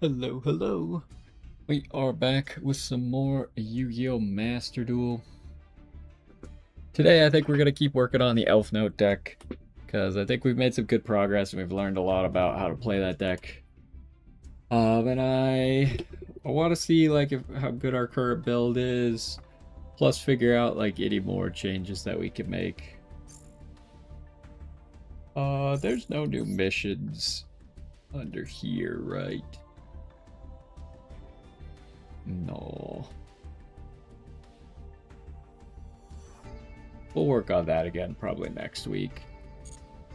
Hello, hello. We are back with some more Yu-Gi-Oh! Master Duel. Today I think we're going to keep working on the Elfnote deck, because I think we've made some good progress and we've learned a lot about how to play that deck. And I want to see how good our current build is, plus figure out any more changes that we can make. There's no new missions under here, right? No. We'll work on that again probably next week.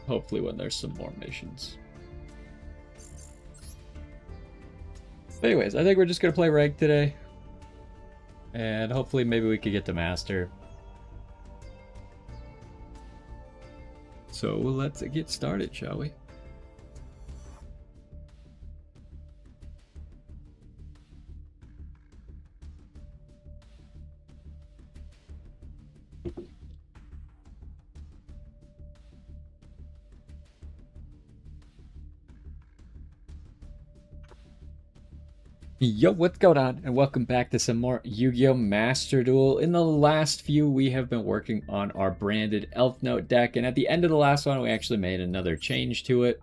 Hopefully when there's some more missions. But anyways, I think we're just going to play rank today. And hopefully maybe we could get to master. So let's get started, shall we? Yo, what's going on? And welcome back to some more Yu-Gi-Oh! Master Duel. In the last few, we have been working on our branded Elfnote deck, and at the end of the last one, we actually made another change to it.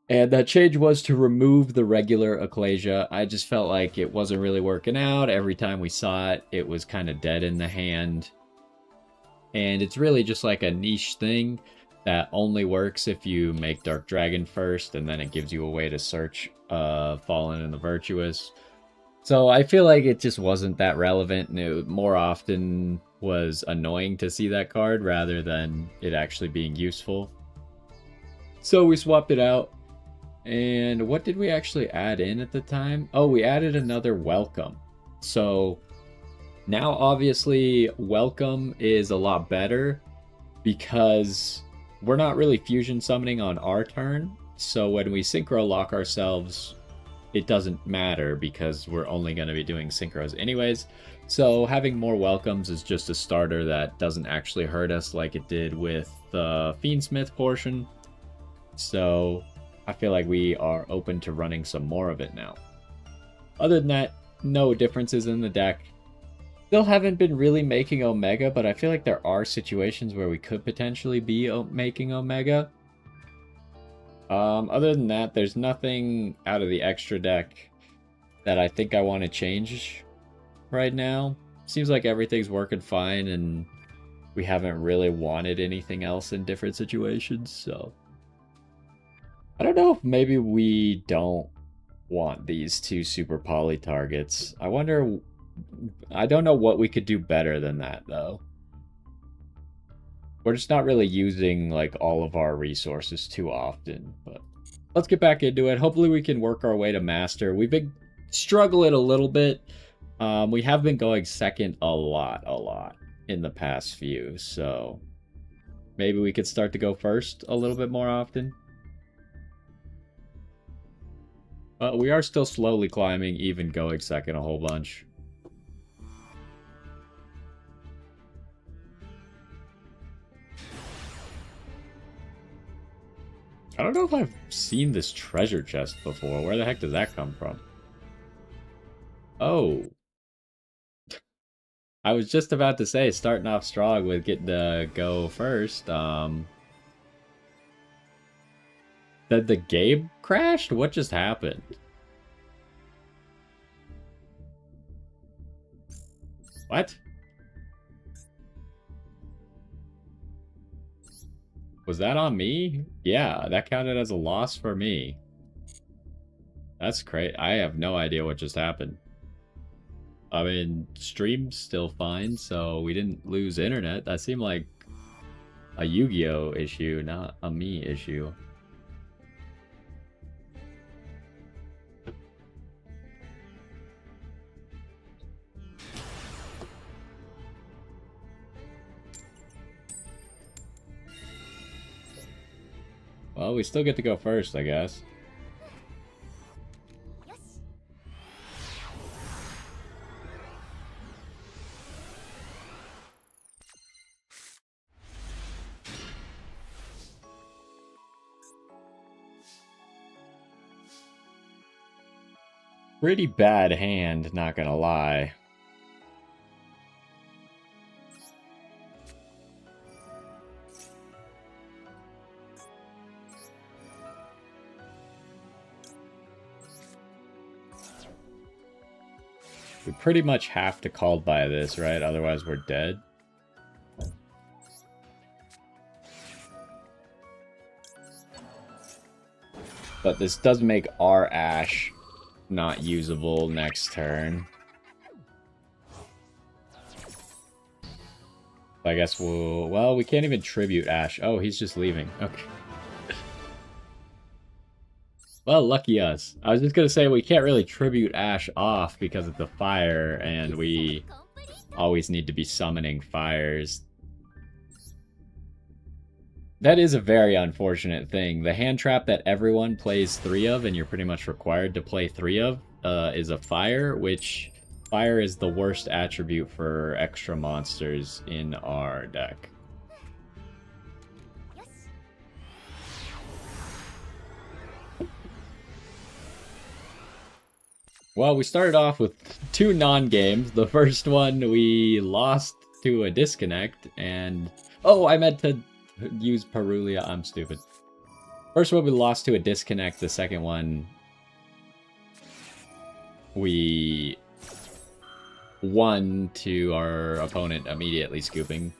And that change was to remove the regular Ecclesia. I just felt like it wasn't really working out. Every time we saw it, it was kind of dead in the hand. And it's really just like a niche thing that only works if you make Dark Dragon first, and then it gives you a way to search Fallen and the Virtuous. So I feel like it just wasn't that relevant, and it more often was annoying to see that card rather than it actually being useful. So we swapped it out. And what did we actually add in at the time? Oh, we added another Welcome. So now obviously Welcome is a lot better because we're not really fusion summoning on our turn. So when we synchro lock ourselves, it doesn't matter because we're only going to be doing synchros anyways. So having more welcomes is just a starter that doesn't actually hurt us like it did with the Fiendsmith portion. So I feel like we are open to running some more of it now. Other than that, no differences in the deck. Still haven't been really making Omega, but I feel like there are situations where we could potentially be making Omega. Other than that, there's nothing out of the extra deck that I think I want to change right now. Seems like everything's working fine, and we haven't really wanted anything else in different situations, so I don't know if maybe we don't want these two super poly targets. I wonder, I don't know what we could do better than that, though. We're just not really using all of our resources too often, but let's get back into it. Hopefully we can work our way to master. We've been struggling a little bit. We have been going second a lot in the past few, so maybe we could start to go first a little bit more often. But we are still slowly climbing, even going second a whole bunch. I don't know if I've seen this treasure chest before. Where the heck does that come from? Oh. I was just about to say, starting off strong with getting to go first. That the game crashed? What just happened? What? Was that on me? Yeah, that counted as a loss for me. That's great. I have no idea what just happened. I mean, stream's still fine, so we didn't lose internet. That seemed like a Yu-Gi-Oh! Issue, not a me issue. Well, we still get to go first, I guess. Pretty bad hand, not gonna lie. We pretty much have to call by this, right? Otherwise we're dead. But this does make our Ash not usable next turn. I guess we'll... Well, we can't even tribute Ash. Oh, he's just leaving. Okay. Well, lucky us. I was just gonna say we can't really tribute Ash off because it's a fire, and we always need to be summoning fires. That is a very unfortunate thing. The hand trap that everyone plays 3 of, and you're pretty much required to play 3 of, is a fire, which fire is the worst attribute for extra monsters in our deck. Well, we started off with 2 non-games. The first one we lost to a disconnect, and... Oh, I meant to use Parulia. I'm stupid. First one we lost to a disconnect. The second one we won to our opponent immediately scooping.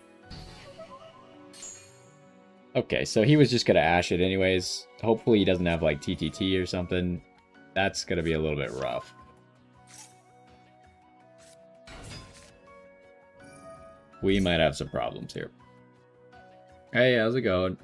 Okay, so he was just gonna Ash it anyways. Hopefully he doesn't have like TTT or something. That's gonna be a little bit rough. We might have some problems here. Hey, how's it going?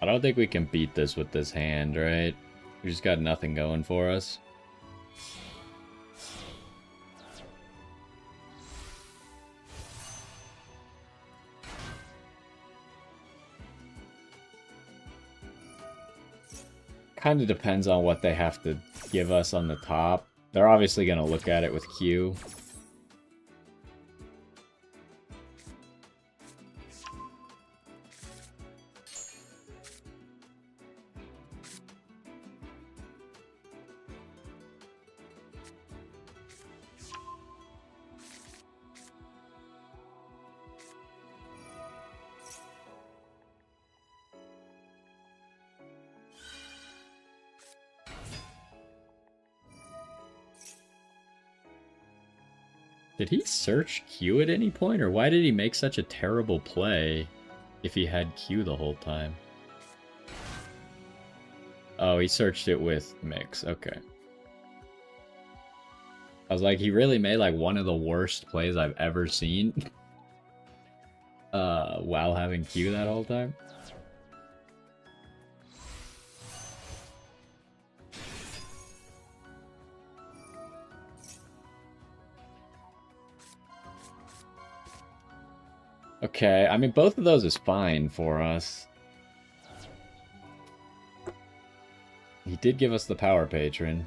I don't think we can beat this with this hand, right? We just got nothing going for us. Kind of depends on what they have to give us on the top. They're obviously going to look at it with Q. Did he search Q at any point, or why did he make such a terrible play if he had Q the whole time? Oh, he searched it with Mix. Okay. I was like, he really made like one of the worst plays I've ever seen while having Q that whole time. Okay, I mean, both of those is fine for us. He did give us the Power Patron.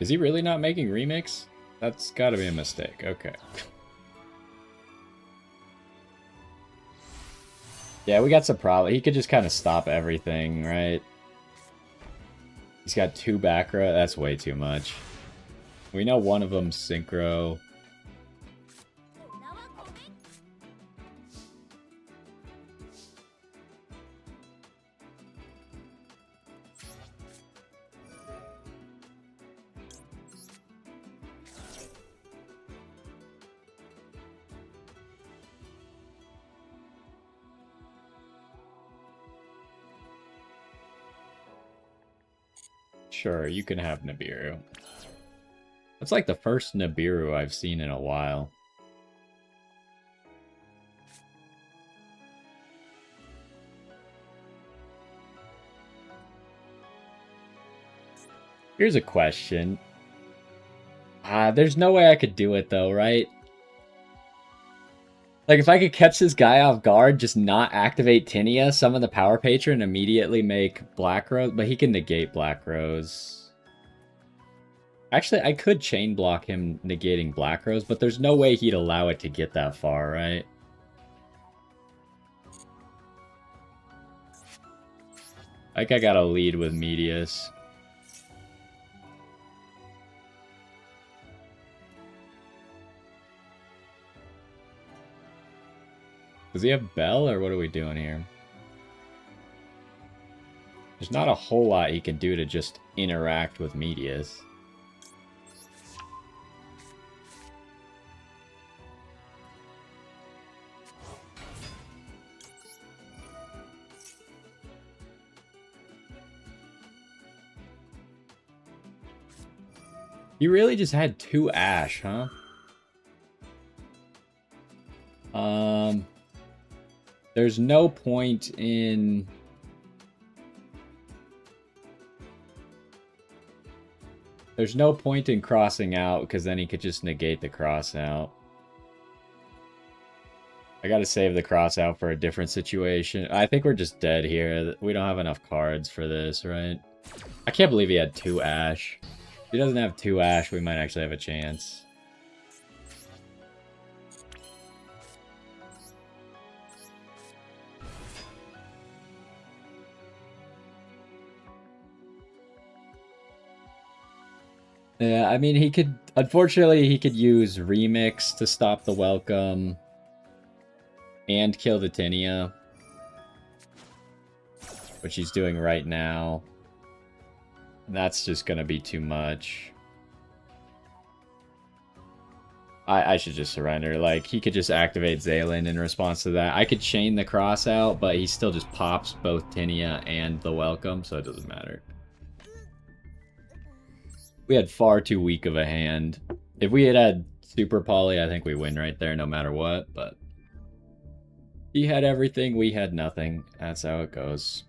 Is he really not making remix? That's gotta be a mistake. Okay. Yeah, we got some problem. He could just kind of stop everything, right? He's got 2 back row. That's way too much. We know one of them's synchro. Sure, you can have Nibiru. That's like the first Nibiru I've seen in a while. Here's a question. There's no way I could do it though, right? Like, if I could catch this guy off guard, just not activate Tinia, summon the Power Patron, and immediately make Black Rose. But he can negate Black Rose. Actually, I could chain block him negating Black Rose, but there's no way he'd allow it to get that far, right? Like, I got a lead with Medius. Does he have Bell, or what are we doing here? There's not a whole lot he can do to just interact with Medius. He really just had 2 Ash, huh? There's no point in... There's no point in crossing out, because then he could just negate the cross out. I gotta save the cross out for a different situation. I think we're just dead here. We don't have enough cards for this, right? I can't believe he had 2 Ash. If he doesn't have 2 Ash, we might actually have a chance. Yeah, I mean, he could... Unfortunately, he could use Remix to stop the Welcome. And kill the Tinia. Which he's doing right now. That's just gonna be too much. I should just surrender. Like, he could just activate Zaylin in response to that. I could chain the cross out, but he still just pops both Tinia and the Welcome, so it doesn't matter. We had far too weak of a hand. If we had had Super Poly, I think we win right there no matter what, but... He had everything, we had nothing. That's how it goes.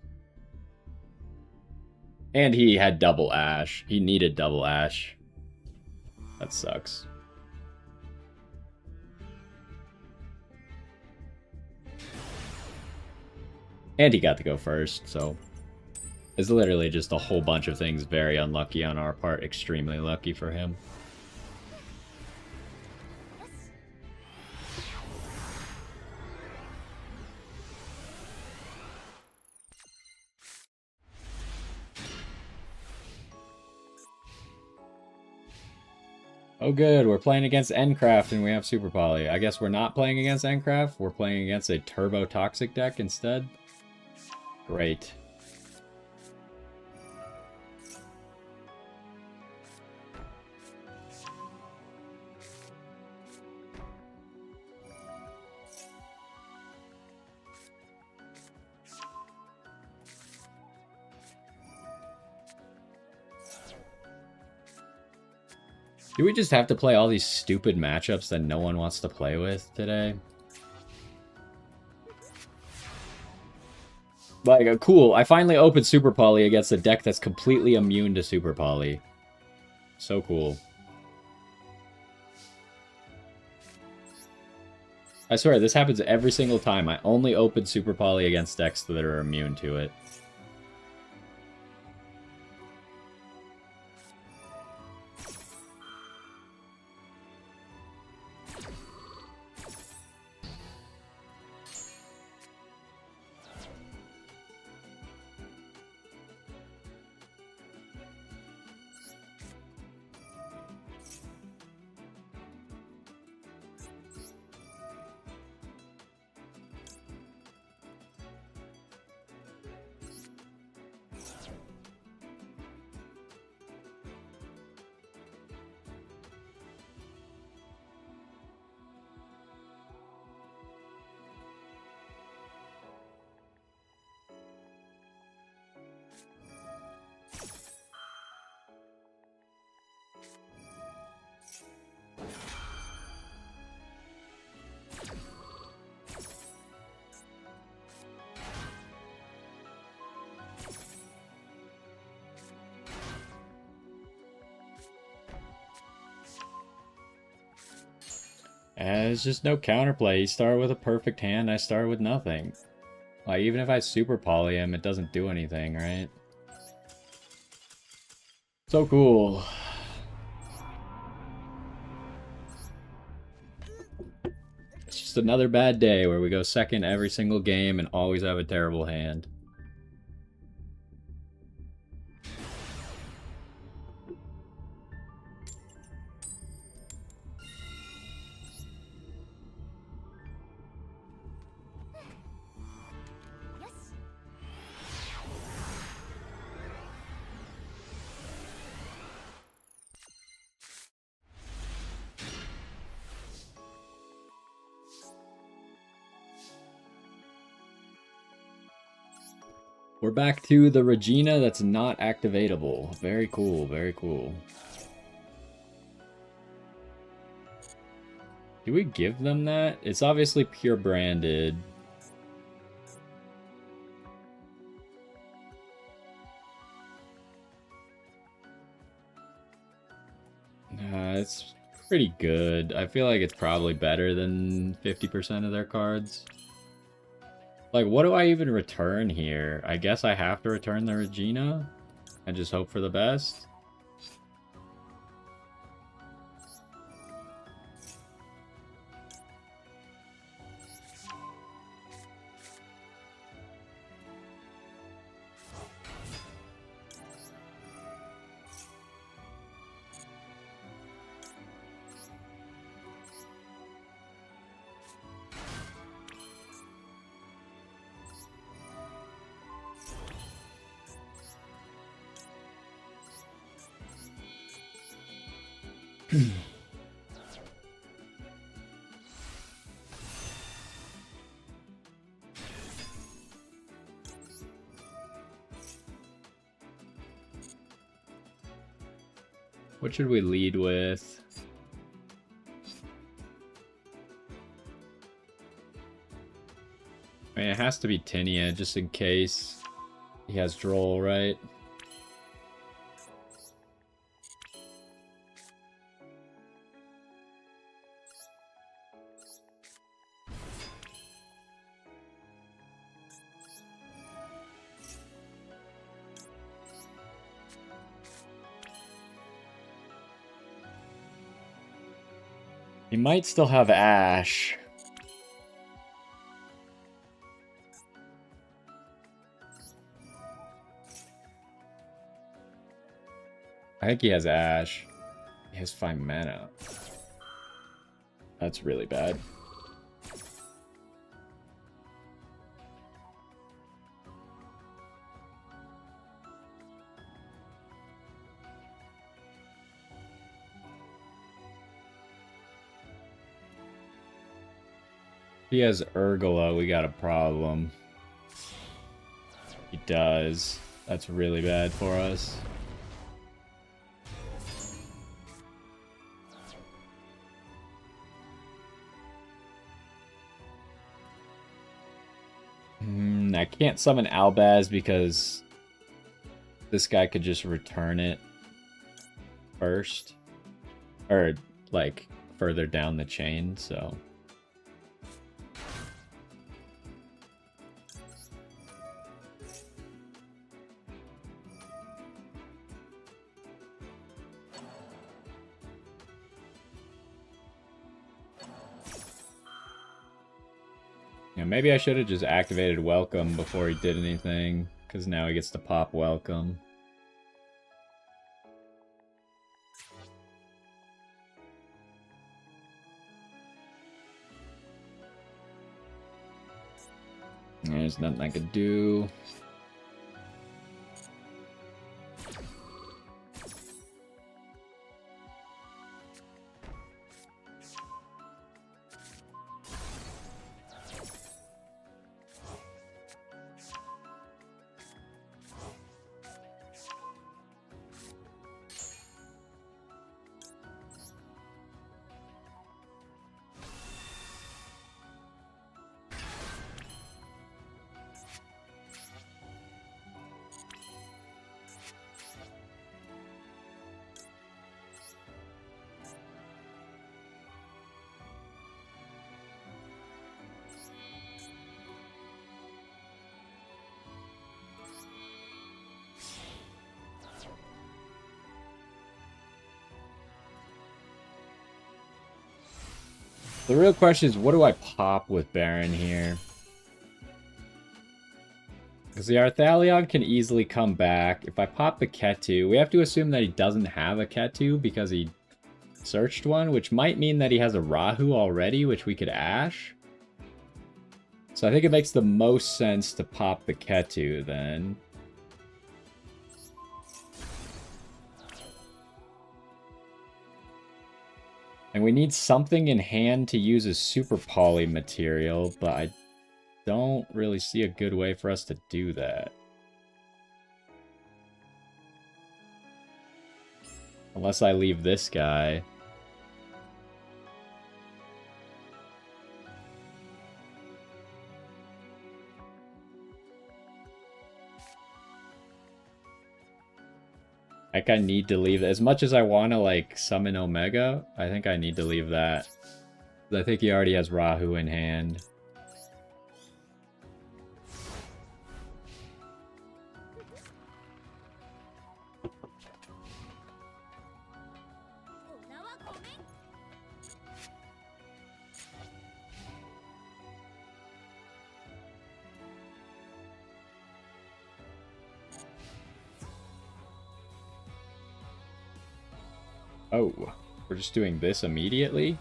And he had double Ash. He needed double Ash. That sucks. And he got to go first, so... It's literally just a whole bunch of things very unlucky on our part. Extremely lucky for him. Oh good, we're playing against Endcraft and we have Super Poly. I guess we're not playing against Endcraft, we're playing against a Turbo Toxic deck instead. Great. Do we just have to play all these stupid matchups that no one wants to play with today? Like, cool, I finally opened Super Poly against a deck that's completely immune to Super Poly. So cool. I swear, this happens every single time. I only open Super Poly against decks that are immune to it. And it's just no counterplay. He started with a perfect hand, I started with nothing. Like, even if I super poly him, it doesn't do anything, right? So cool. It's just another bad day where we go second every single game and always have a terrible hand. We're back to the Regina that's not activatable. Very cool, very cool. Do we give them that? It's obviously pure branded. It's pretty good. I feel like it's probably better than 50% of their cards. Like, what do I even return here? I guess I have to return the Regina and just hope for the best. What should we lead with? I mean, it has to be Tinia, just in case he has Droll, right? He might still have Ash. I think he has Ash. He has 5 mana. That's really bad. If he has Urgula, we got a problem. He does. That's really bad for us. I can't summon Albaz because this guy could just return it first. Or, like, further down the chain, so... Yeah, maybe I should have just activated Welcome before he did anything, because now he gets to pop Welcome. There's nothing I could do. The real question is, what do I pop with Baron here? Because the Arthalion can easily come back. If I pop the Ketu, we have to assume that he doesn't have a Ketu because he searched one, which might mean that he has a Rahu already, which we could Ash. So I think it makes the most sense to pop the Ketu then. And we need something in hand to use as Super Poly material, but I don't really see a good way for us to do that. Unless I leave this guy. I think I need to leave. As much as I want to, like, summon Omega, I think I need to leave that. I think he already has Rahu in hand. Oh, we're just doing this immediately?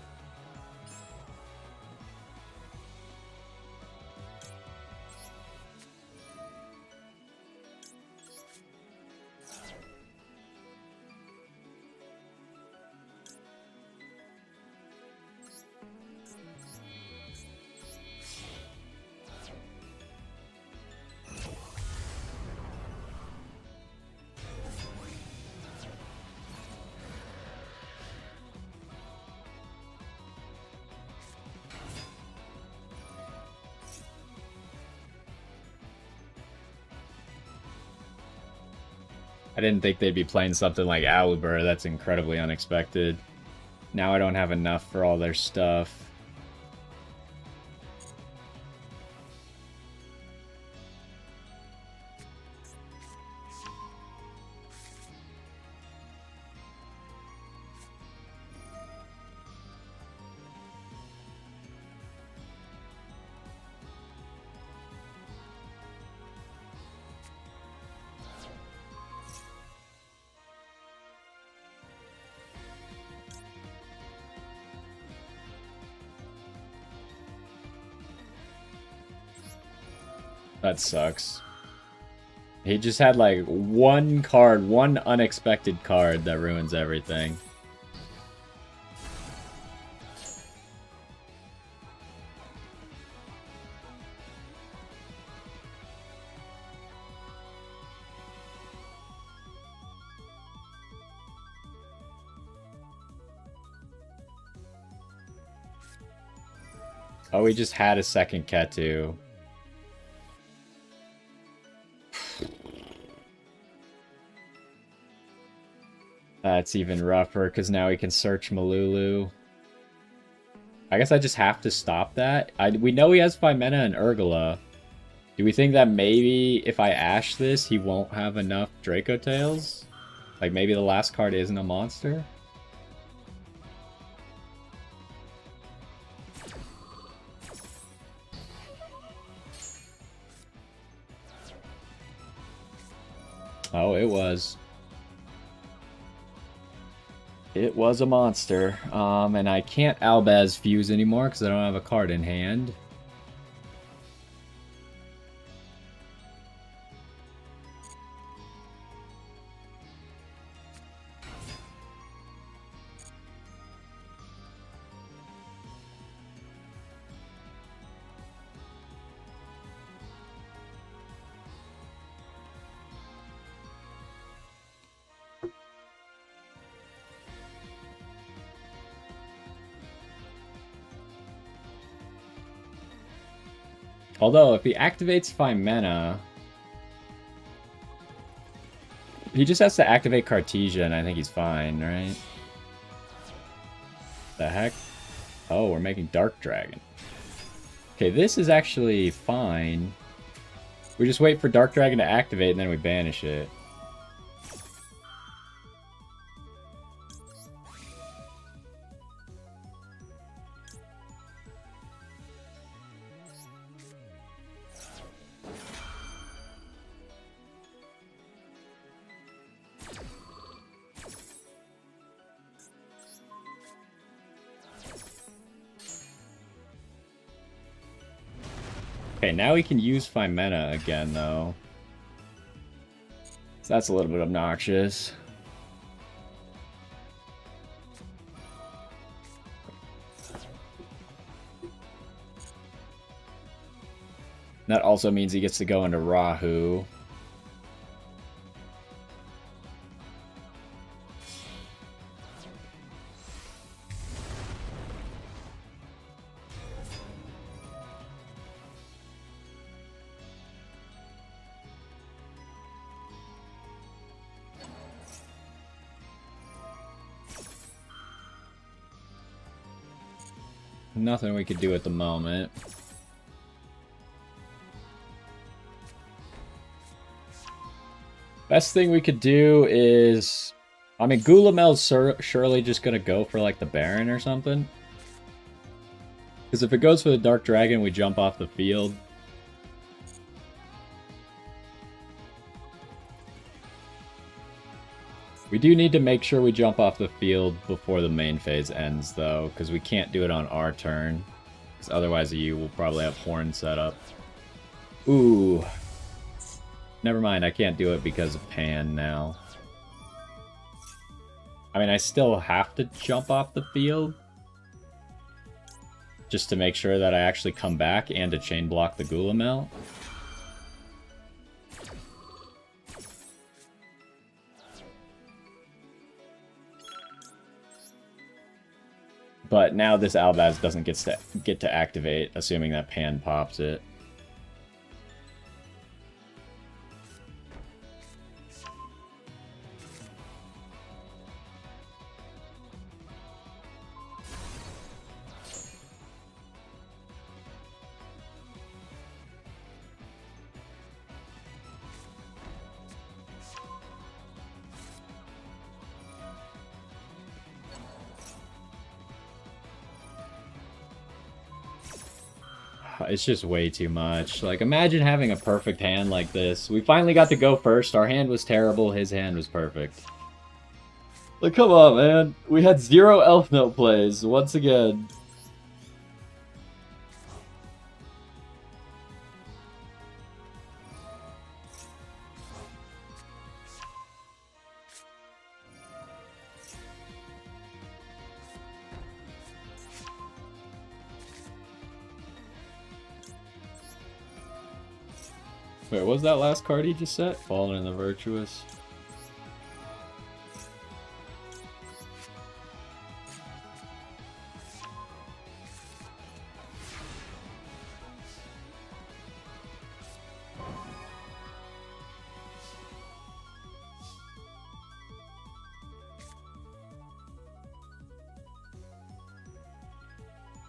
I didn't think they'd be playing something like Alubur. That's incredibly unexpected. Now I don't have enough for all their stuff. That sucks. He just had like one card, one unexpected card that ruins everything. Oh, he just had a second Ketu. That's even rougher, because now we can search Malulu. I guess I just have to stop that. We know he has Fimena and Urgula. Do we think that maybe if I Ash this, he won't have enough Draco Tails? Like maybe the last card isn't a monster? Oh, it was. It was a monster. And I can't Albaz Fuse anymore because I don't have a card in hand. Although, if he activates Fimena, he just has to activate Cartesia, and I think he's fine, right? The heck? Oh, we're making Dark Dragon. Okay, this is actually fine. We just wait for Dark Dragon to activate, and then we banish it. Okay, now we can use Fimena again, though. So that's a little bit obnoxious. That also means he gets to go into Rahu. Nothing we could do at the moment. Best thing we could do is... I mean, Gulamel's surely just gonna go for, like, the Baron or something. Because if it goes for the Dark Dragon, we jump off the field. We do need to make sure we jump off the field before the main phase ends, though, because we can't do it on our turn. Because otherwise, you will probably have Horn set up. Ooh. Never mind, I can't do it because of Pan now. I mean, I still have to jump off the field. Just to make sure that I actually come back and to chain block the Gulamel. But now this Albaz doesn't get to activate, assuming that Pan pops it. It's just way too much. Like, imagine having a perfect hand like this. We finally got to go first. Our hand was terrible. His hand was perfect. Like, come on, man. We had 0 Elfnote plays once again. Wait, what was that last card he just set? Fallen in the Virtuous.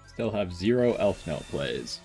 Still have 0 Elfnote plays.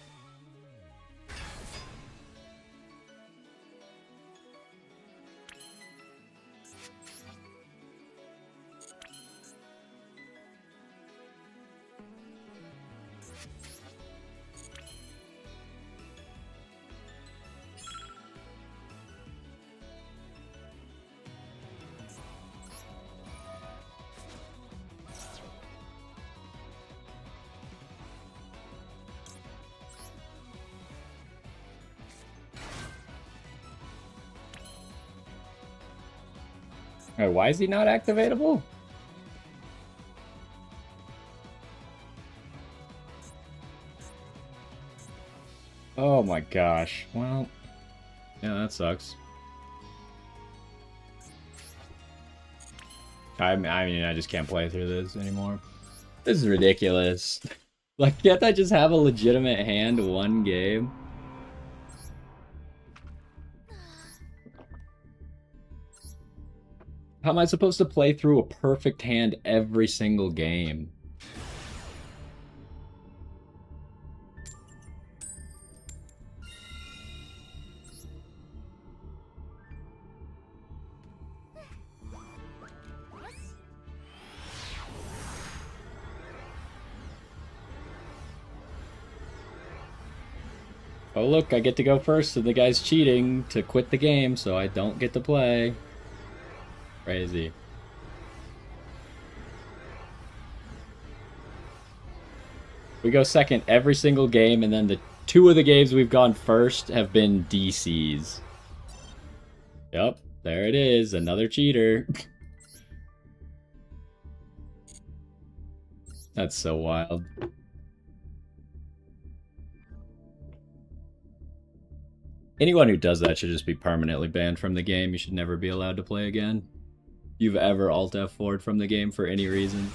Alright, why is he not activatable? Oh my gosh. Well, yeah, that sucks. I mean, I just can't play through this anymore. This is ridiculous. Like, can't I just have a legitimate hand one game? How am I supposed to play through a perfect hand every single game? Oh look, I get to go first and the guy's cheating to quit the game, so I don't get to play. Crazy. We go second every single game, and then the 2 of the games we've gone first have been DCs. Yep, there it is, another cheater. That's so wild. Anyone who does that should just be permanently banned from the game. You should never be allowed to play again. If you've ever Alt F4'd from the game for any reason.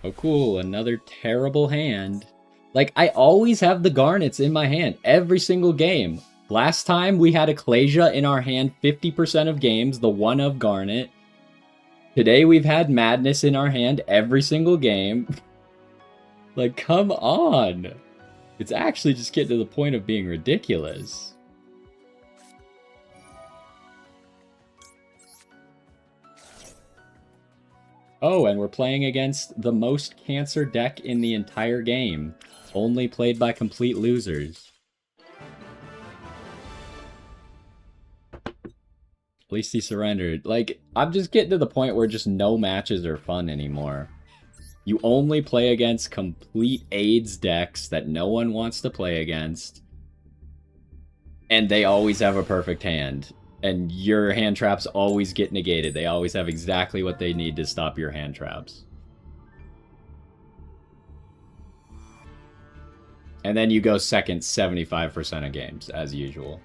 Oh, cool. Another terrible hand. Like, I always have the Garnets in my hand. Every single game. Last time, we had Ecclesia in our hand 50% of games. The one of Garnet. Today, we've had Madness in our hand every single game. Like, come on. It's actually just getting to the point of being ridiculous. Oh, and we're playing against the most Cancer deck in the entire game. Only played by complete losers. At least he surrendered. Like, I'm just getting to the point where just no matches are fun anymore. You only play against complete AIDS decks that no one wants to play against. And they always have a perfect hand. And your hand traps always get negated. They always have exactly what they need to stop your hand traps. And then you go second 75% of games, as usual.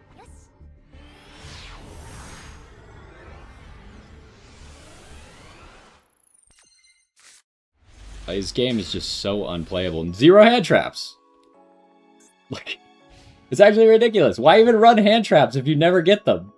His game is just so unplayable. 0 hand traps! Like, it's actually ridiculous. Why even run hand traps if you never get them?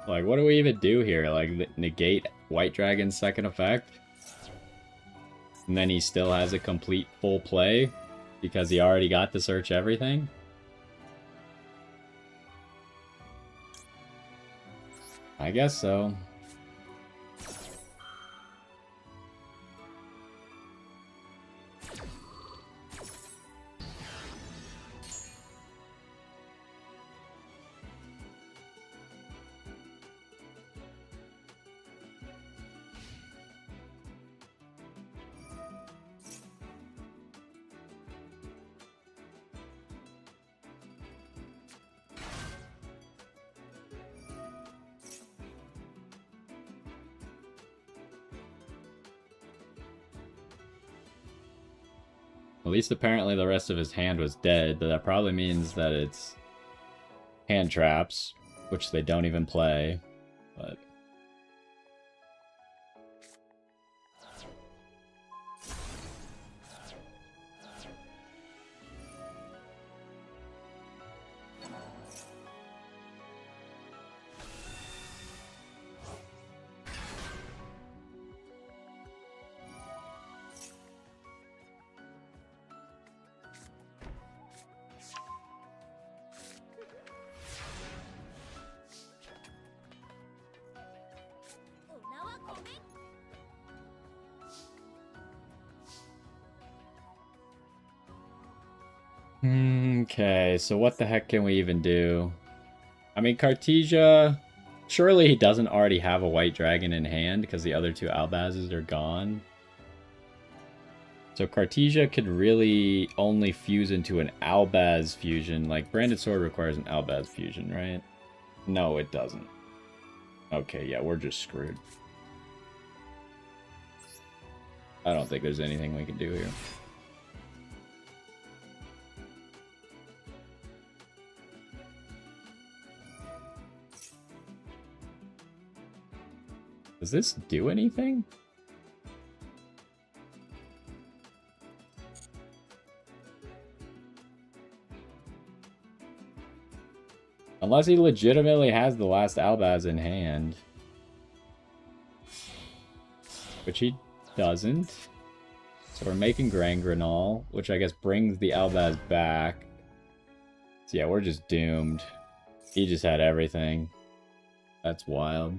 Like, what do we even do here? Like, negate White Dragon's second effect? And then he still has a complete full play? Because he already got to search everything? I guess so. At least apparently the rest of his hand was dead, but that probably means that it's hand traps, which they don't even play, but... Okay, so what the heck can we even do? I mean, Cartesia... Surely he doesn't already have a White Dragon in hand, because the other 2 Albazes are gone. So Cartesia could really only fuse into an Albaz fusion. Like, Branded Sword requires an Albaz fusion, right? No, it doesn't. Okay, yeah, we're just screwed. I don't think there's anything we can do here. Does this do anything? Unless he legitimately has the last Albaz in hand. Which he doesn't. So we're making Grangranol, which I guess brings the Albaz back. So yeah, we're just doomed. He just had everything. That's wild.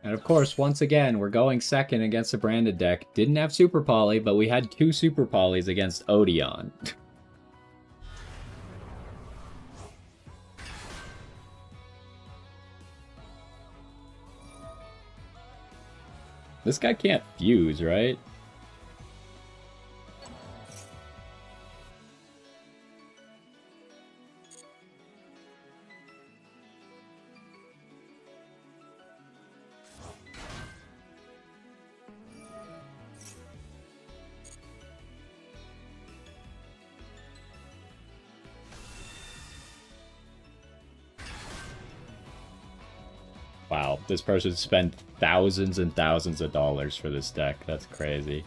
And of course, once again, we're going second against a branded deck. Didn't have Super Poly, but we had 2 Super Polys against Odeon. This guy can't fuse, right? Wow, this person spent thousands and thousands of dollars for this deck. That's crazy.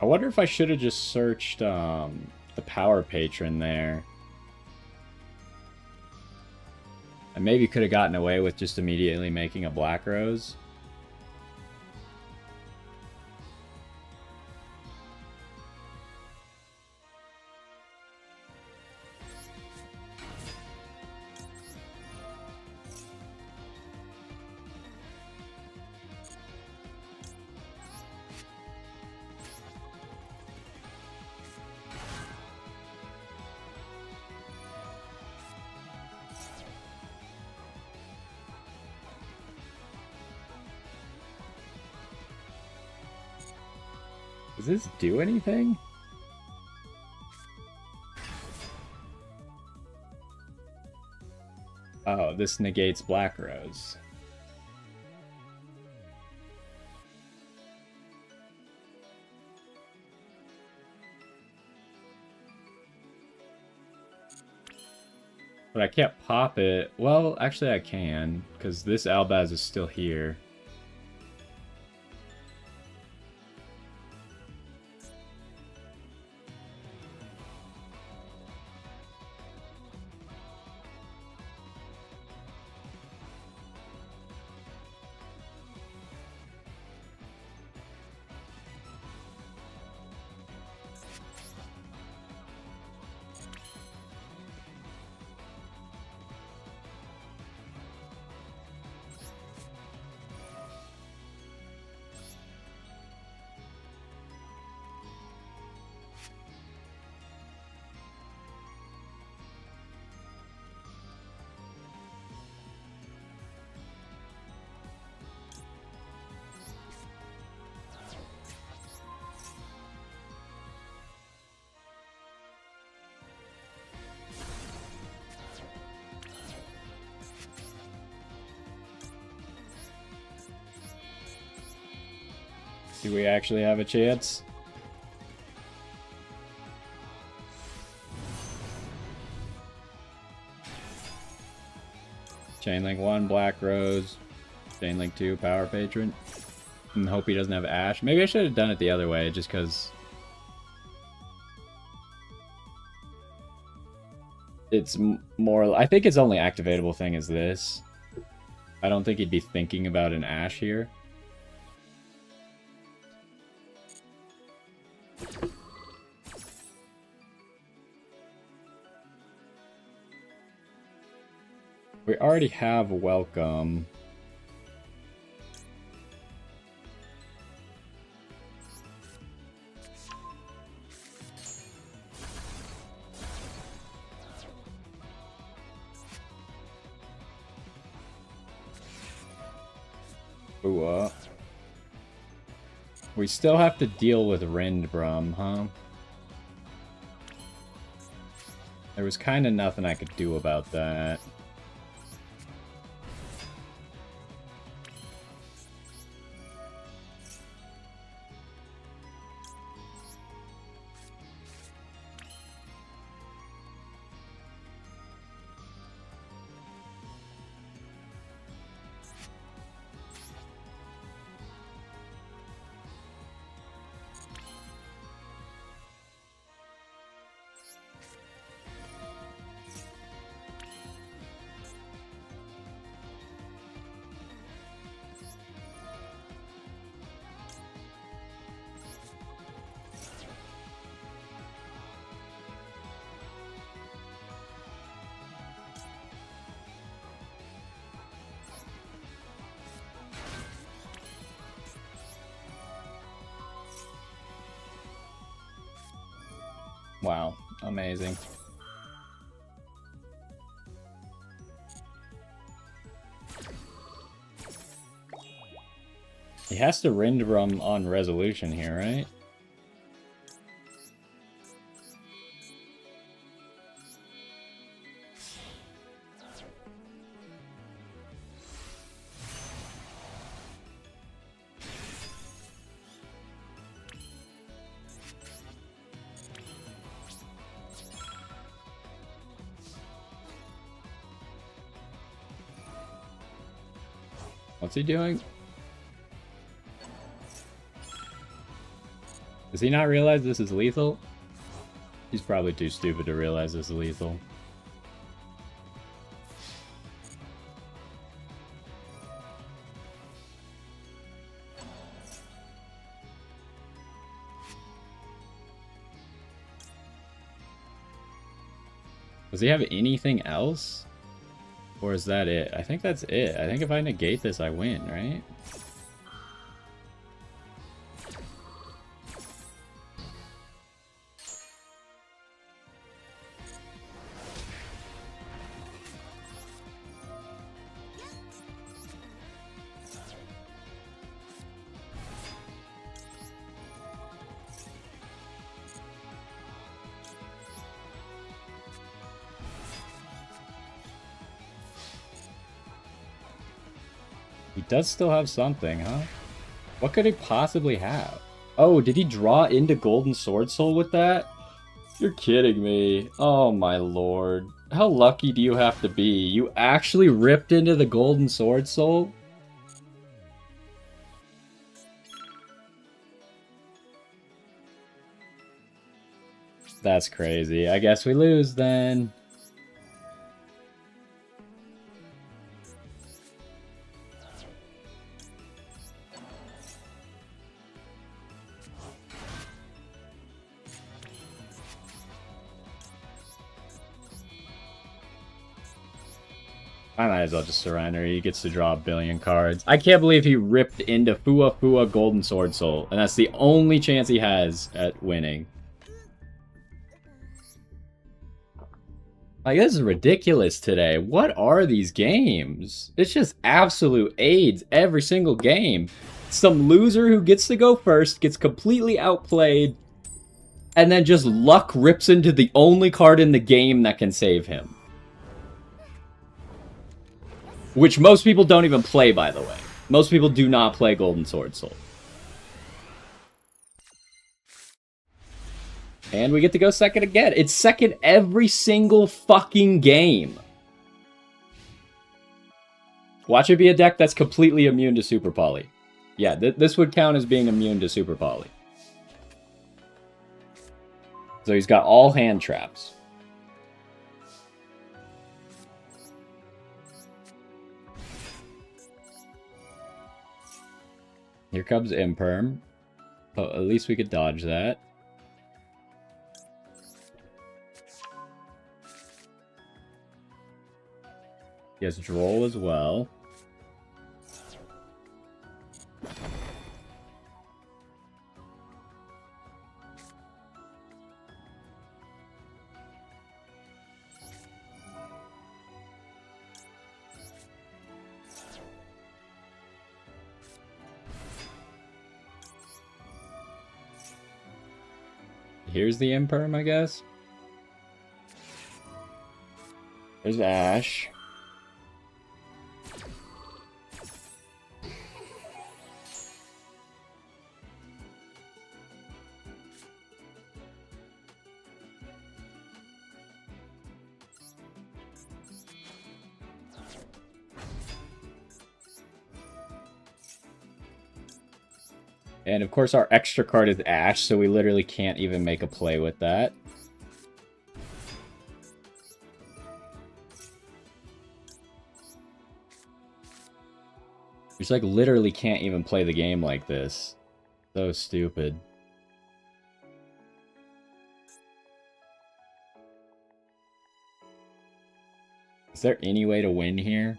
I wonder if I should have just searched the Power Patron there. I maybe could have gotten away with just immediately making a Black Rose. Does this do anything? Oh, this negates Black Rose. But I can't pop it. Well, actually I can, because this Albaz is still here. Do we actually have a chance? Chainlink 1, Black Rose. Chainlink 2, Power Patron. And hope he doesn't have Ash. Maybe I should have done it the other way, just because... It's more... I think his only activatable thing is this. I don't think he'd be thinking about an Ash here. We already have Welcome. Ooh, we still have to deal with Rindbrum, huh? There was kind of nothing I could do about that. Wow, amazing. He has to Rindbrum on resolution here, right? What's he doing? Does he not realize this is lethal? He's probably too stupid to realize this is lethal. Does he have anything else? Or is that it? I think that's it. I think if I negate this, I win, right? He does still have something, huh? What could he possibly have? Oh, did he draw into Golden Sword Soul with that? You're kidding me. Oh my lord. How lucky do you have to be? You actually ripped into the Golden Sword Soul? That's crazy. I guess we lose then. I might as well just surrender. He gets to draw a billion cards. I can't believe he ripped into Fua Fua Golden Sword Soul, and that's the only chance he has at winning. Like, this is ridiculous today. What are these games? It's just absolute AIDS every single game. Some loser who gets to go first gets completely outplayed, and then just luck rips into the only card in the game that can save him. Which most people don't even play, by the way. Most people do not play Golden Sword Soul. And we get to go second again. It's second every single fucking game. Watch it be a deck that's completely immune to Super Poly. Yeah, this would count as being immune to Super Poly. So he's got all hand traps. Here comes Imperm. Oh, at least we could dodge that. He has Droll as well. Here's the Imperm, I guess. There's Ash. And of course our extra card is Ash, so we literally can't even make a play with that. We just like literally can't even play the game like this. So stupid. Is there any way to win here?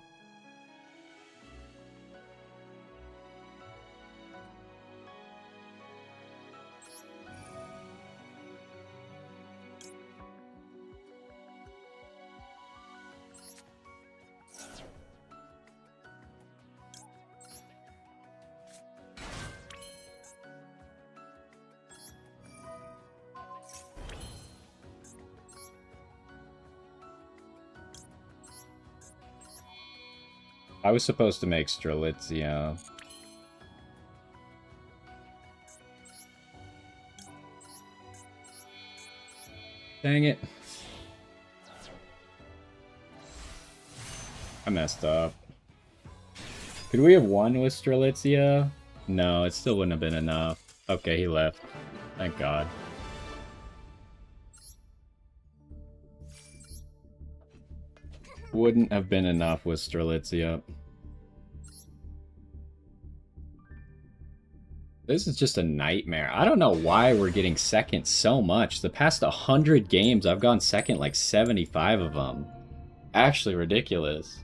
I was supposed to make Strelitzia. Dang it. I messed up. Could we have won with Strelitzia? No, it still wouldn't have been enough. Okay, he left. Thank God. Wouldn't have been enough with Strelitzia. This is just a nightmare. I don't know why we're getting second so much. The past 100 games, I've gone second like 75 of them. Actually ridiculous.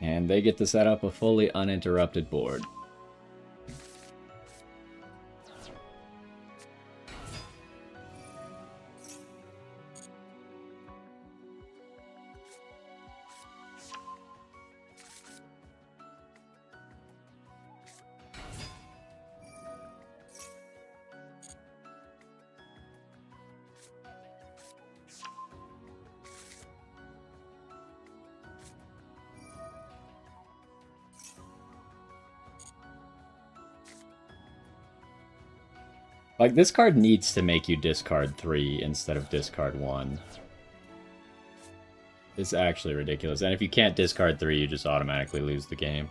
And they get to set up a fully uninterrupted board. Like, this card needs to make you discard 3 instead of discard 1. It's actually ridiculous. And if you can't discard 3, you just automatically lose the game.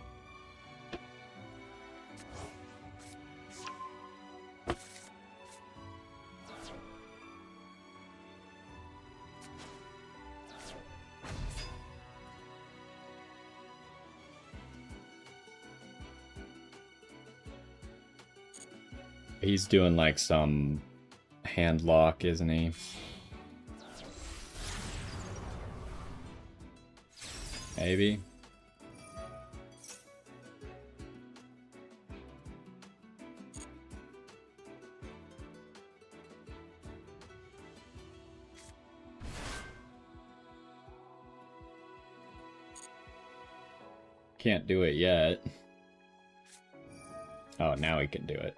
He's doing like some hand lock, isn't he? Maybe. Can't do it yet. Oh, now he can do it.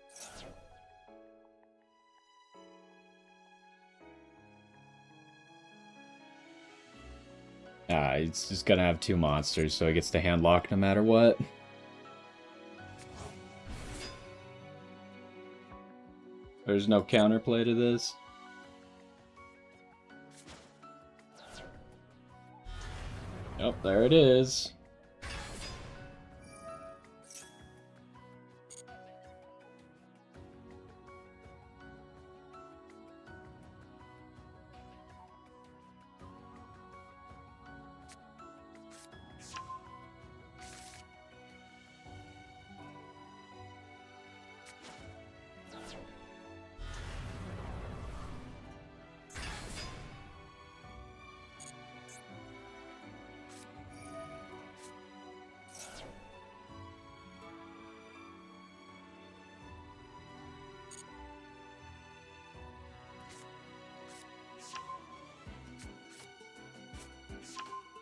He's just gonna have 2 monsters, so he gets to hand lock no matter what. There's no counterplay to this. Oh, there it is.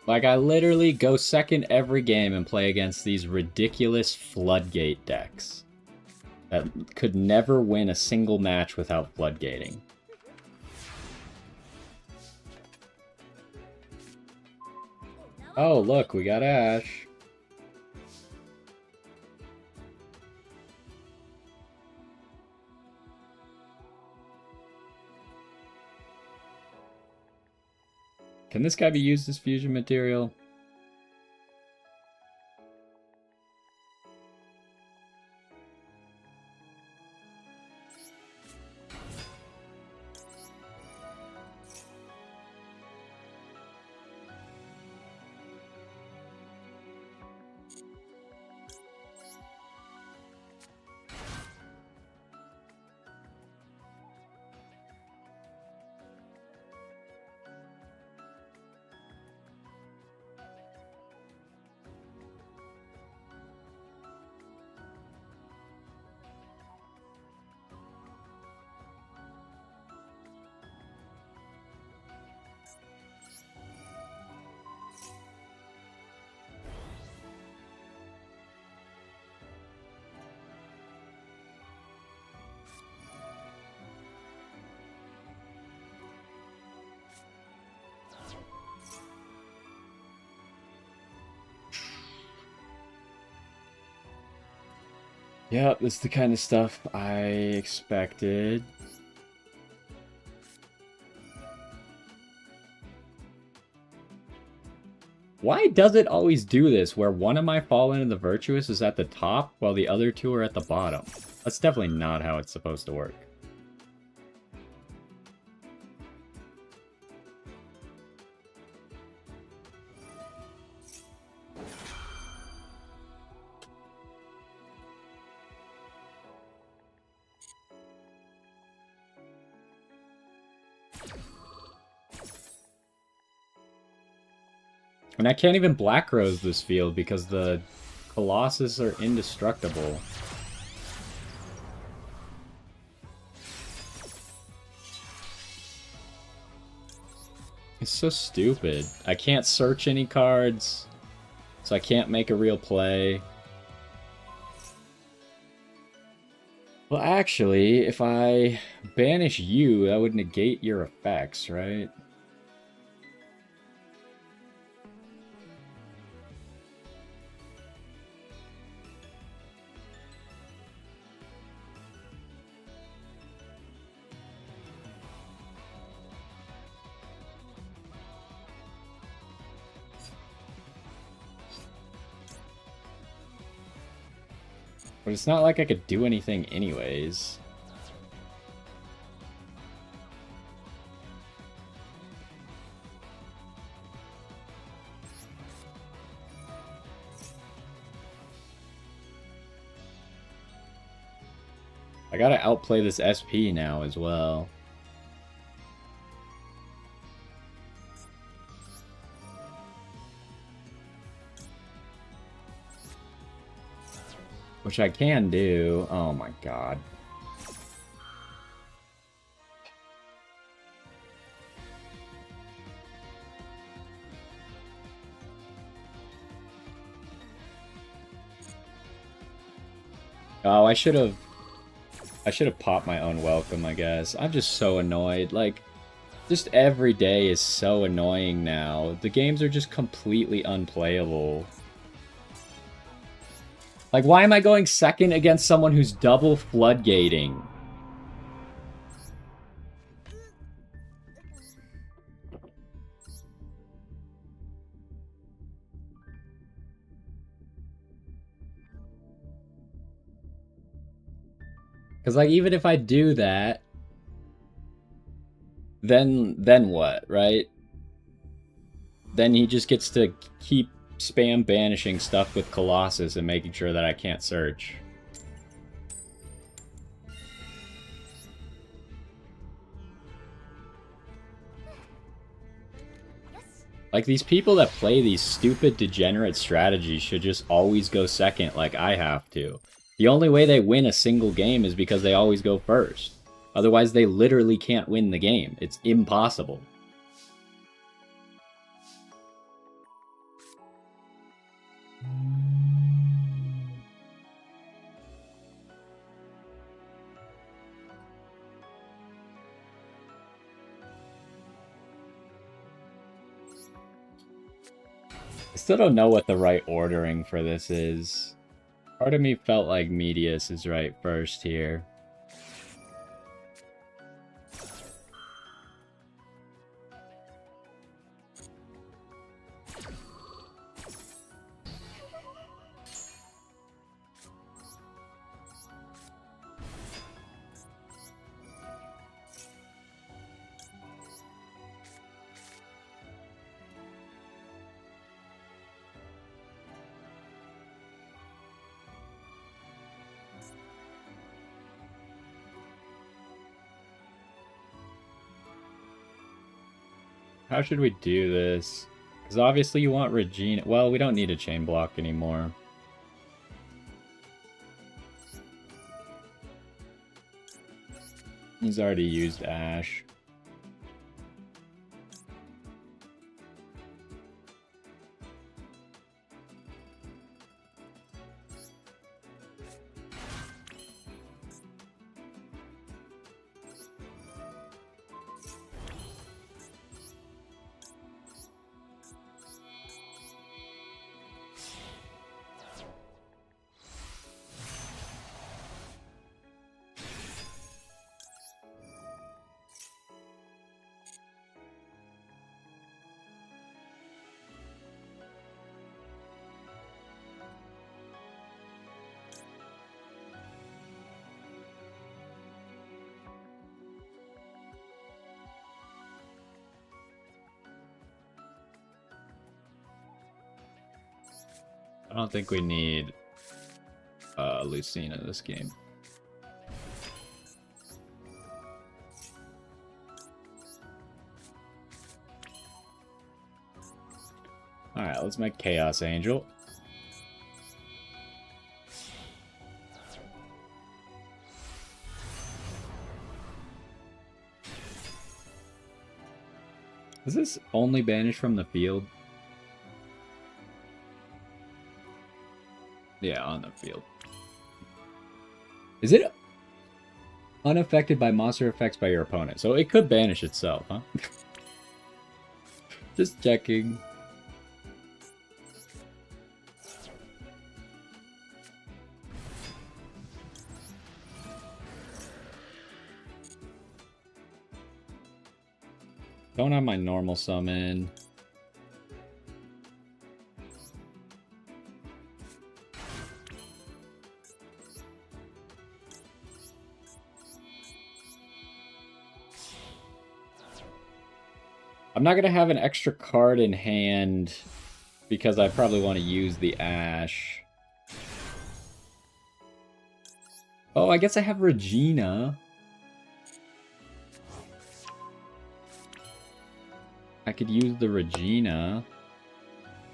Like, I literally go second every game and play against these ridiculous floodgate decks that could never win a single match without floodgating. Oh, look, we got Ash. Can this guy be used as fusion material? Yep, that's the kind of stuff I expected. Why does it always do this, where one of my Fallen and the Virtuous is at the top, while the other two are at the bottom? That's definitely not how it's supposed to work. And I can't even Black Rose this field because the Colossus are indestructible. It's so stupid. I can't search any cards, so I can't make a real play. Well, actually, if I banish you, that would negate your effects, right? But it's not like I could do anything anyways. I gotta outplay this SP now as well. Which I can do. Oh my god. Oh, I should have popped my own welcome, I guess. I'm just so annoyed. Like, just every day is so annoying now. The games are just completely unplayable. Like, why am I going second against someone who's double floodgating? Because, like, even if I do that, then what, right? Then he just gets to keep spam banishing stuff with Colossus and making sure that I can't search. Like, these people that play these stupid degenerate strategies should just always go second like I have to. The only way they win a single game is because they always go first. Otherwise, they literally can't win the game. It's impossible. I still don't know what the right ordering for this is. Part of me felt like Medius is right first here. How should we do this? Because obviously you want Regina. Well, we don't need a chain block anymore. He's already used Ash. I don't think we need Lucina this game. Alright, let's make Chaos Angel. Is this only banished from the field? Yeah, on the field. Is it unaffected by monster effects by your opponent? So it could banish itself, huh? Just checking. Don't have my normal summon. I'm not going to have an extra card in hand because I probably want to use the Ash. Oh, I guess I have Regina. I could use the Regina.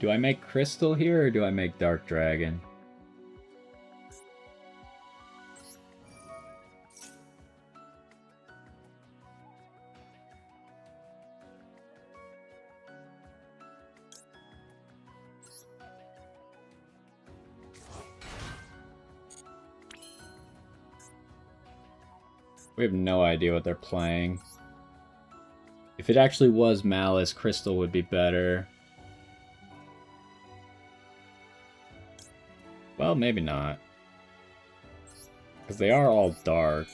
Do I make Crystal here or do I make Dark Dragon? We have no idea what they're playing. If it actually was Malice, Crystal would be better. Well, maybe not. Because they are all dark.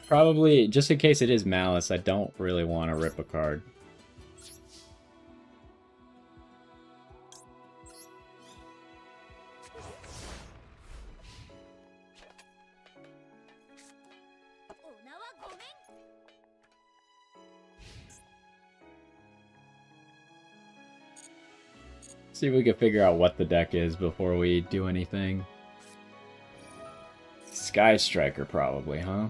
Probably, just in case it is Malice, I don't really want to rip a card. See if we can figure out what the deck is before we do anything. Sky Striker probably, huh?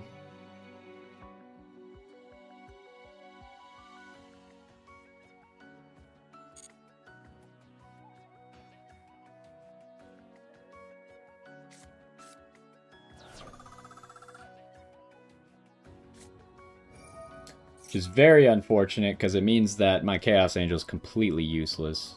Which is very unfortunate, because it means that my Chaos Angel is completely useless.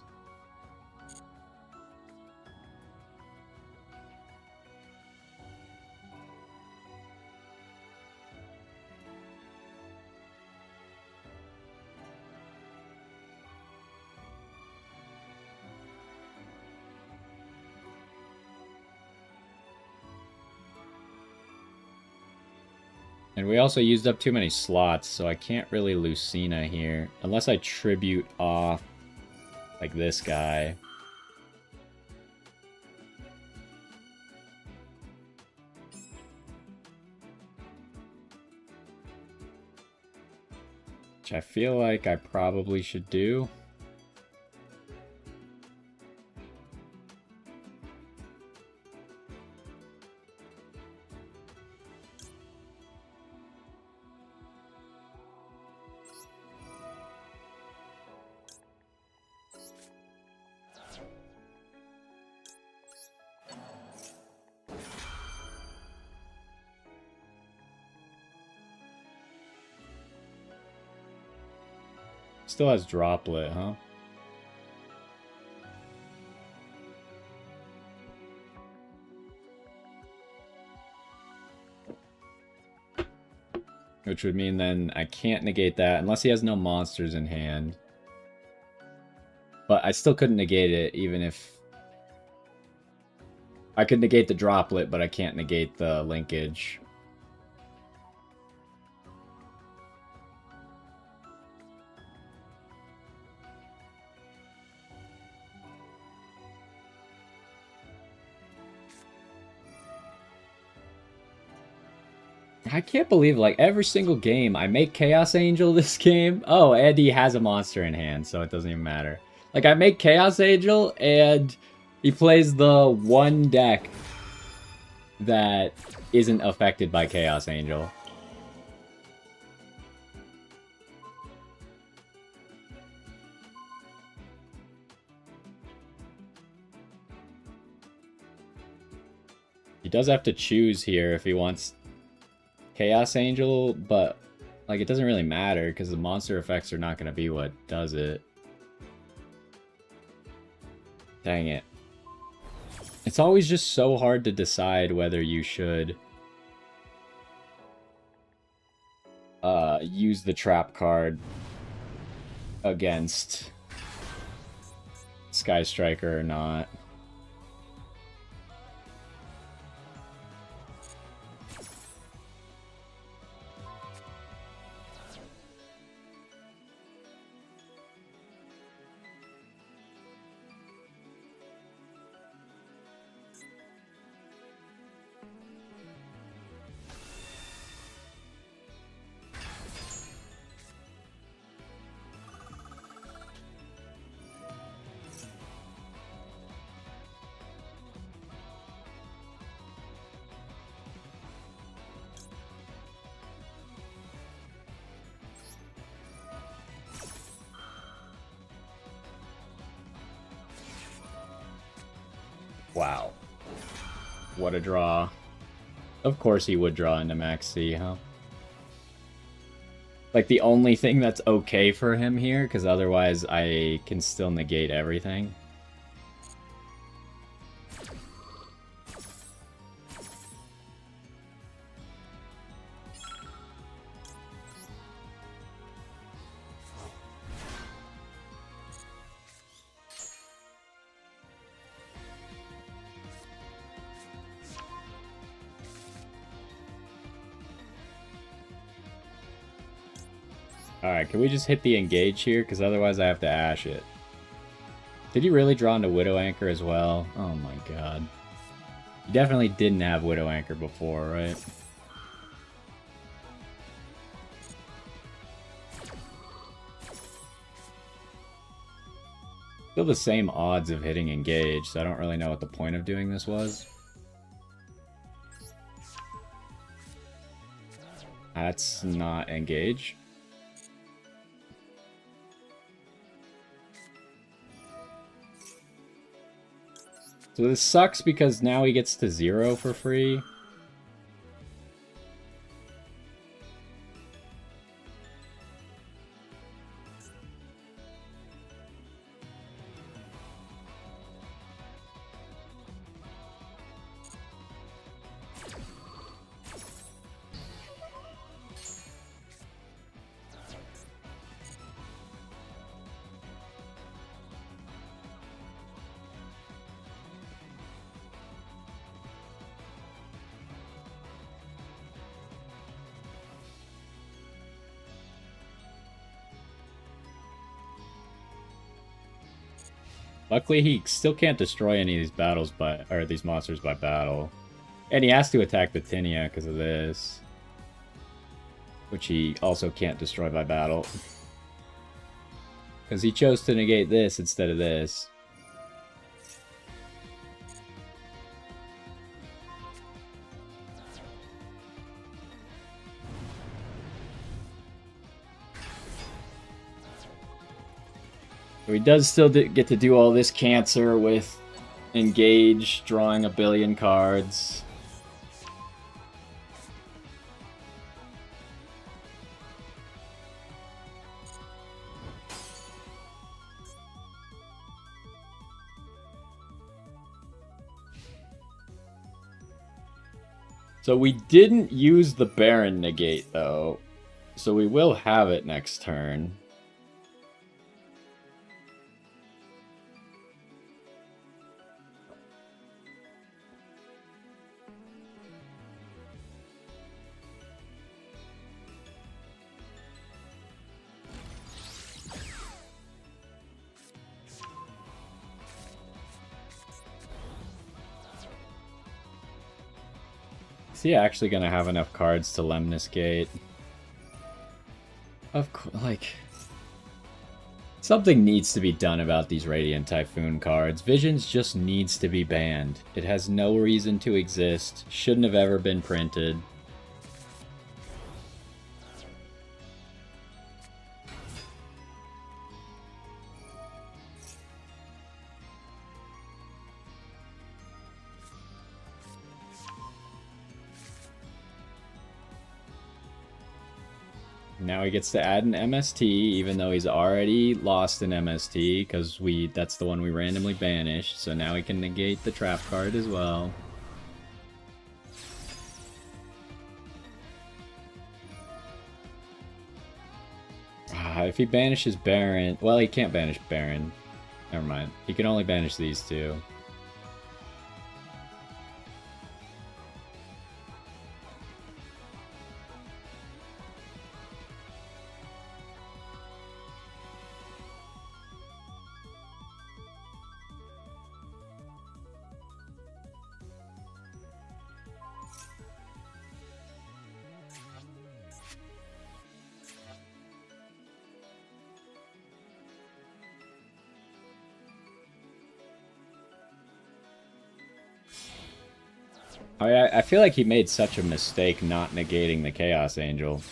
And we also used up too many slots, so I can't really Lucina here. Unless I tribute off, like this guy. Which I feel like I probably should do. Still has Droplet, huh? Which would mean then I can't negate that unless he has no monsters in hand. But I still couldn't negate it even if... I could negate the Droplet, but I can't negate the linkage. I can't believe, like, every single game, I make Chaos Angel this game. Oh, and he has a monster in hand, so it doesn't even matter. Like, I make Chaos Angel, and he plays the one deck that isn't affected by Chaos Angel. He does have to choose here if he wants Chaos Angel, but like it doesn't really matter because the monster effects are not going to be what does it. Dang it. It's always just so hard to decide whether you should use the trap card against Sky Striker or not. Wow. What a draw. Of course he would draw into Max C, huh? Like, the only thing that's okay for him here, because otherwise I can still negate everything. Alright, can we just hit the engage here? Because otherwise I have to ash it. Did he really draw into Widow Anchor as well? Oh my god. He definitely didn't have Widow Anchor before, right? Still the same odds of hitting engage, so I don't really know what the point of doing this was. That's not engage. So this sucks because now he gets to 0 for free. Luckily, he still can't destroy any of these battles or these monsters by battle. And he has to attack the Tinia because of this. Which he also can't destroy by battle. Because he chose to negate this instead of this. So he does still get to do all this cancer with engage, drawing a billion cards. So we didn't use the Baron negate, though. So we will have it next turn. Is he actually going to have enough cards to Lemnis Gate? Of course, like... Something needs to be done about these Radiant Typhoon cards. Visions just needs to be banned. It has no reason to exist. Shouldn't have ever been printed. Now he gets to add an MST, even though he's already lost an MST, because that's the one we randomly banished. So now he can negate the trap card as well. If he banishes Baron... Well, he can't banish Baron. Never mind. He can only banish these two. I feel like he made such a mistake not negating the Chaos Angel.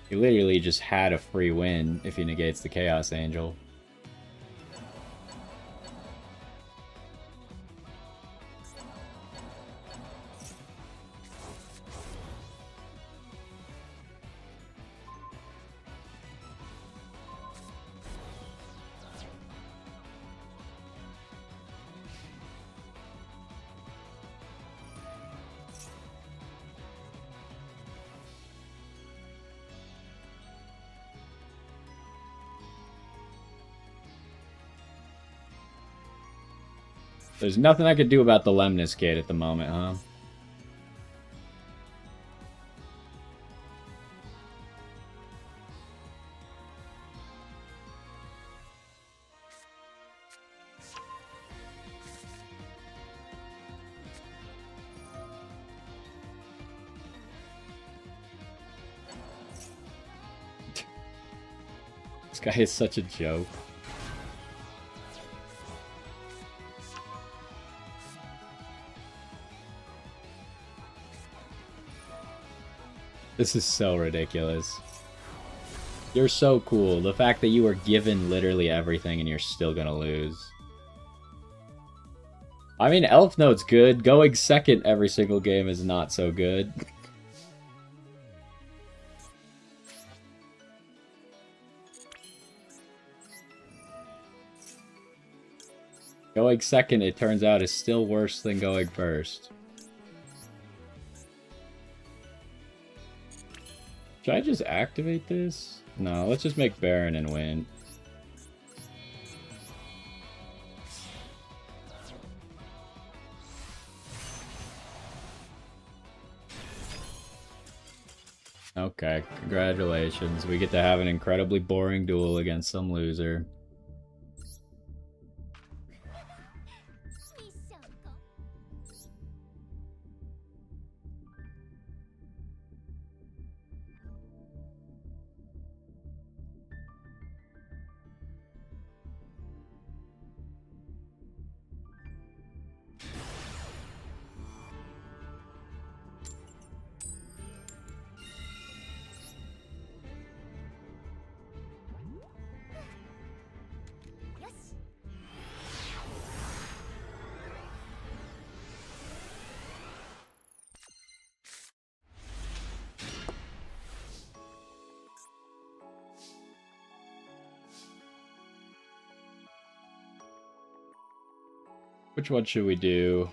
He literally just had a free win if he negates the Chaos Angel. There's nothing I could do about the Lemnis Gate at the moment, huh? This guy is such a joke. This is so ridiculous. You're so cool. The fact that you were given literally everything and you're still gonna lose. I mean, Elfnote's good. Going second every single game is not so good. Going second, it turns out, is still worse than going first. Should I just activate this? No, let's just make Baron and win. Okay, congratulations. We get to have an incredibly boring duel against some loser. Which one should we do?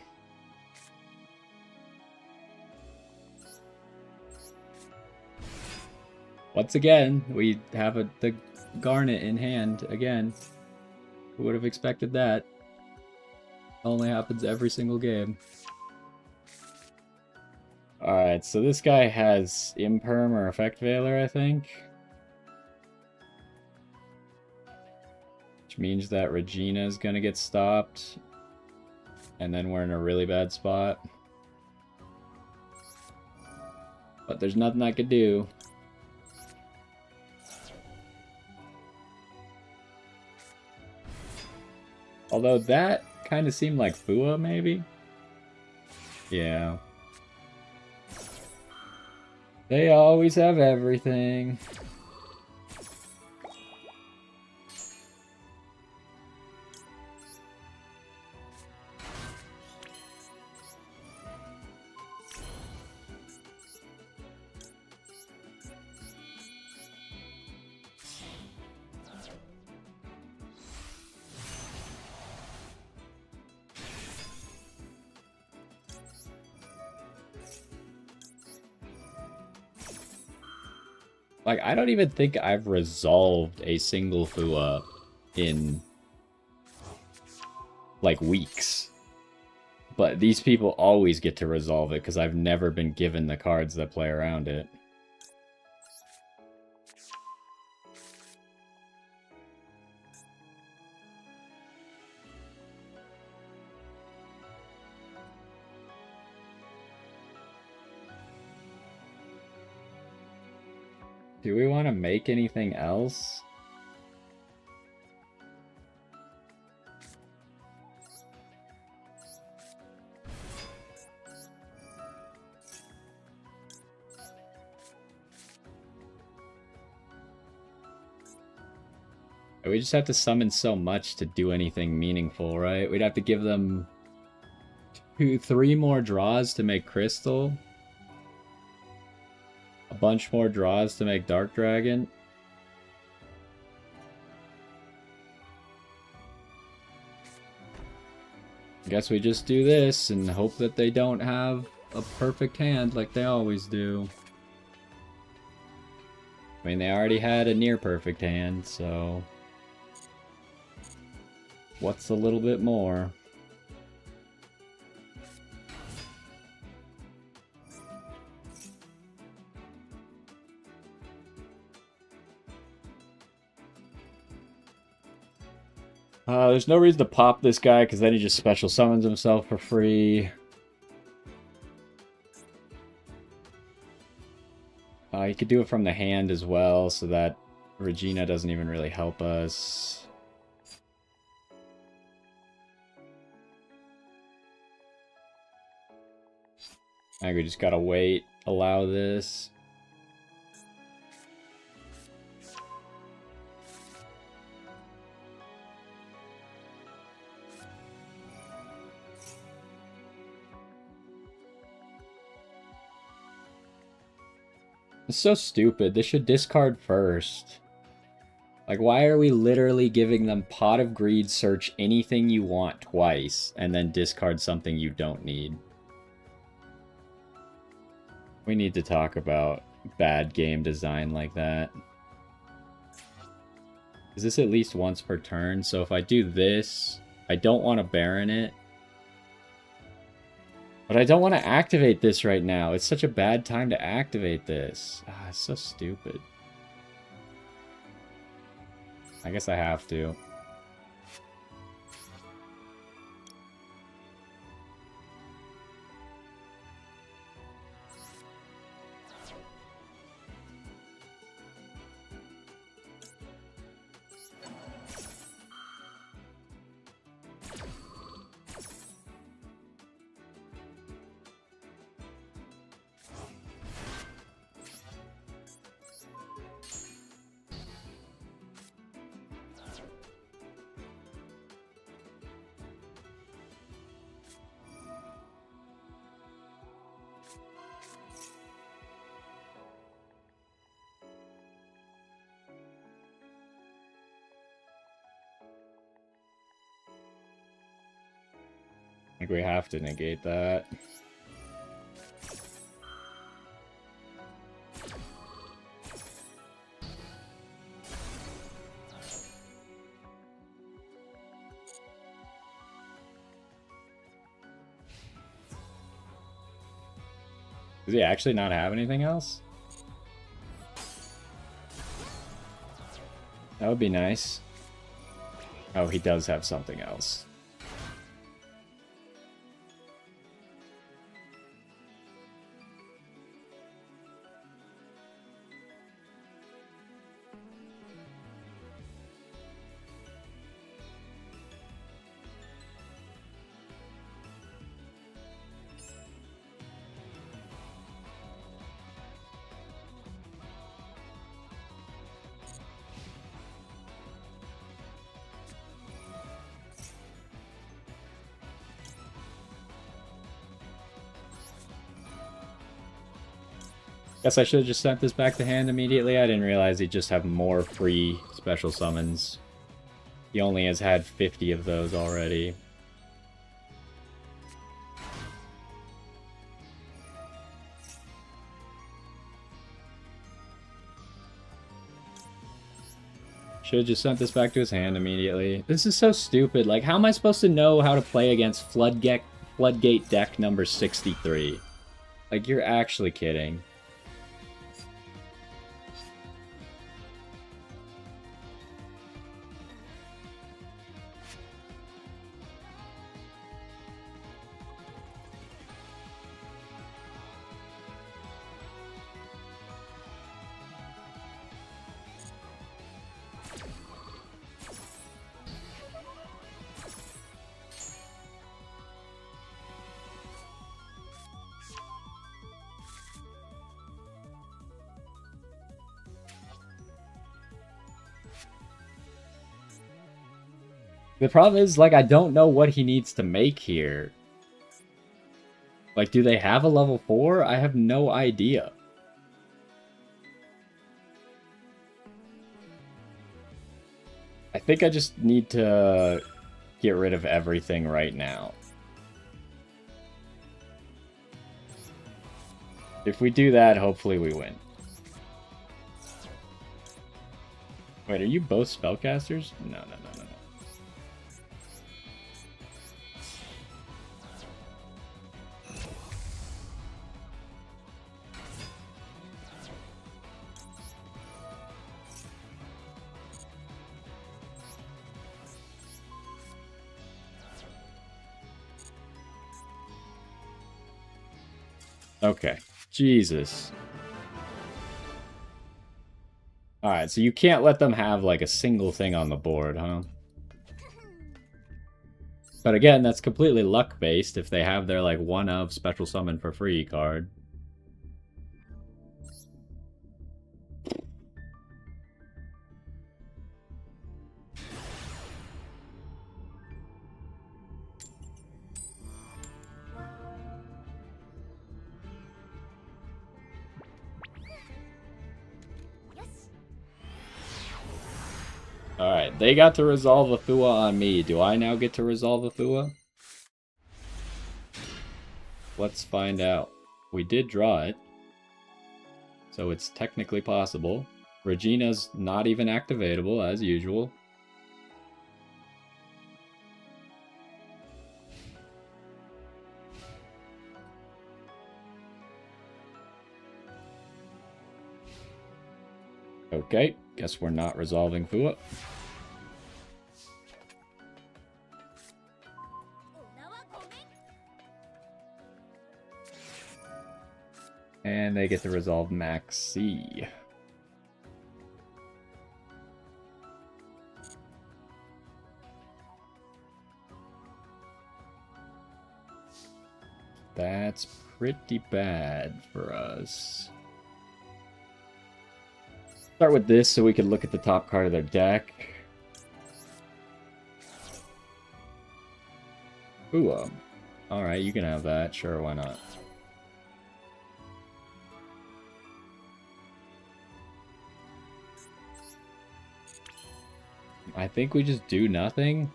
Once again, we have the Garnet in hand again. Who would have expected that? Only happens every single game. Alright, so this guy has Imperm or Effect Veiler, I think. Which means that Regina is gonna get stopped. And then we're in a really bad spot. But there's nothing I could do. Although that kind of seemed like Fua, maybe? Yeah. They always have everything. Like, I don't even think I've resolved a single Fua in, like, weeks. But these people always get to resolve it, because I've never been given the cards that play around it. Do we want to make anything else? We just have to summon so much to do anything meaningful, right? We'd have to give them 3 more draws to make Crystal. A bunch more draws to make Dark Dragon. I guess we just do this and hope that they don't have a perfect hand like they always do. I mean, they already had a near perfect hand, so... what's a little bit more? There's no reason to pop this guy, because then he just special summons himself for free. You could do it from the hand as well, so that Regina doesn't even really help us. I think we just gotta wait, allow this. It's so stupid. They should discard first. Like, why are we literally giving them Pot of Greed, search anything you want twice, and then discard something you don't need? We need to talk about bad game design like that. Is this at least once per turn? So if I do this, I don't want to Baron it. But I don't want to activate this right now. It's such a bad time to activate this. Ah, it's so stupid. I guess I have to. think we have to negate that. Does he actually not have anything else? That would be nice. Oh, he does have something else. Guess I should have just sent this back to hand immediately. I didn't realize he'd just have more free special summons. He only has had 50 of those already. Should have just sent this back to his hand immediately. This is so stupid. Like, how am I supposed to know how to play against Floodgate deck number 63? Like, you're actually kidding. The problem is, like, I don't know what he needs to make here. Like, do they have a level 4? I have no idea. I think I just need to get rid of everything right now. If we do that, hopefully we win. Wait, are you both spellcasters? No. Okay. Jesus. Alright, so you can't let them have, like, a single thing on the board, huh? But again, that's completely luck-based if they have their, like, one-of special summon for free card. Alright, they got to resolve a Fua on me. Do I now get to resolve a Fua? Let's find out. We did draw it, so it's technically possible. Regina's not even activatable, as usual. Okay, guess we're not resolving Fua. And they get to resolve Max C. That's pretty bad for us. Start with this so we can look at the top card of their deck. Ooh, alright, you can have that. Sure, why not? I think we just do nothing.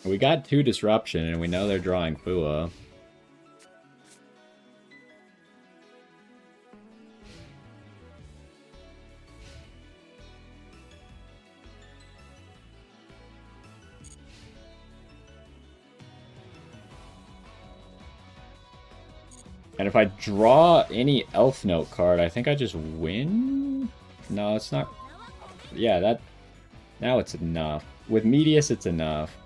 We got 2 disruption, and we know they're drawing Fua. And if I draw any Elfnote card, I think I just win? No, it's not. Yeah, that... Now it's enough. With Medius, it's enough.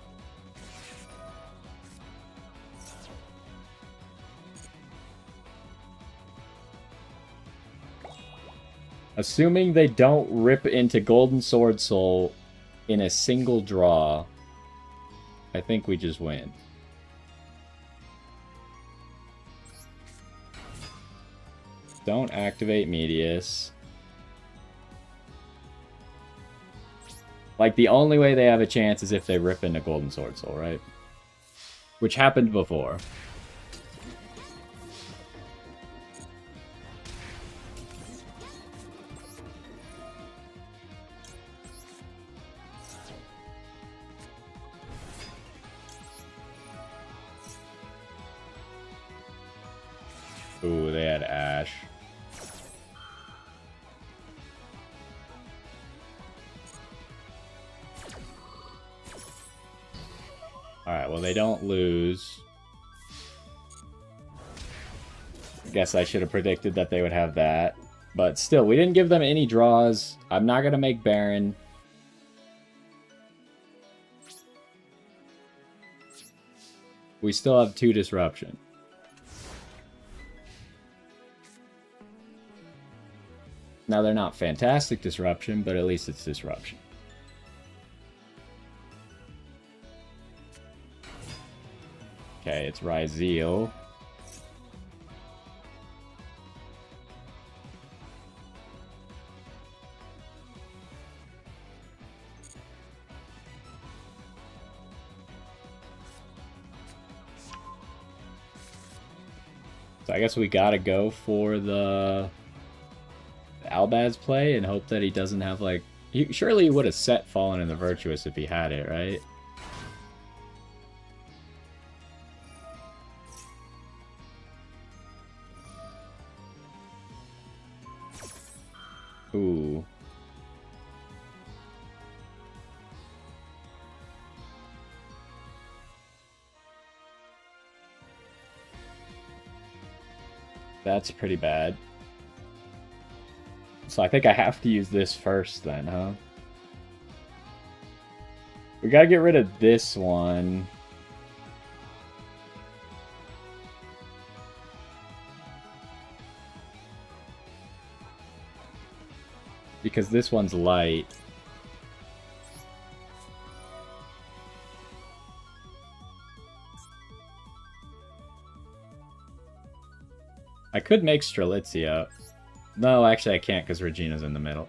Assuming they don't rip into Golden Sword Soul in a single draw, I think we just win. Don't activate Medius. Like, the only way they have a chance is if they rip into Golden Sword Soul, right? Which happened before. Ooh, they had Ash. Alright, well, they don't lose. Guess I should have predicted that they would have that. But still, we didn't give them any draws. I'm not going to make Baron. We still have 2 disruption. Now, they're not fantastic disruption, but at least it's disruption. Okay, it's Ryzeal. So I guess we gotta go for the Albaz play and hope that he doesn't have, like... Surely he would have set Fallen in the Virtuous if he had it, right? Ooh. That's pretty bad. So I think I have to use this first then, huh? We gotta get rid of this one. Because this one's light. I could make Strelitzia. No, actually I can't because Regina's in the middle.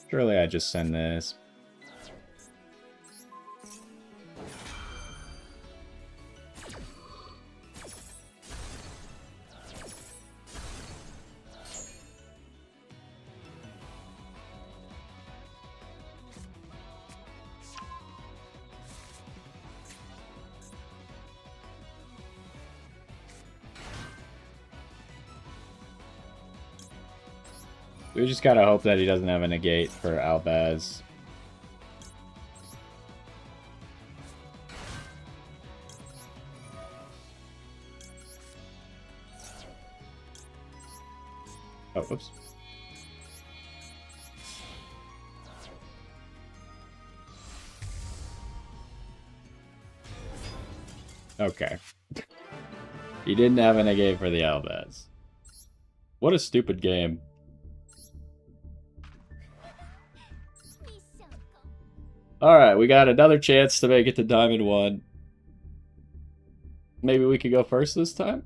Surely I just send this. We just gotta hope that he doesn't have a negate for Albaz. Oh, whoops. Okay. He didn't have a negate for the Albaz. What a stupid game. Alright, we got another chance to make it to Diamond 1. Maybe we could go first this time?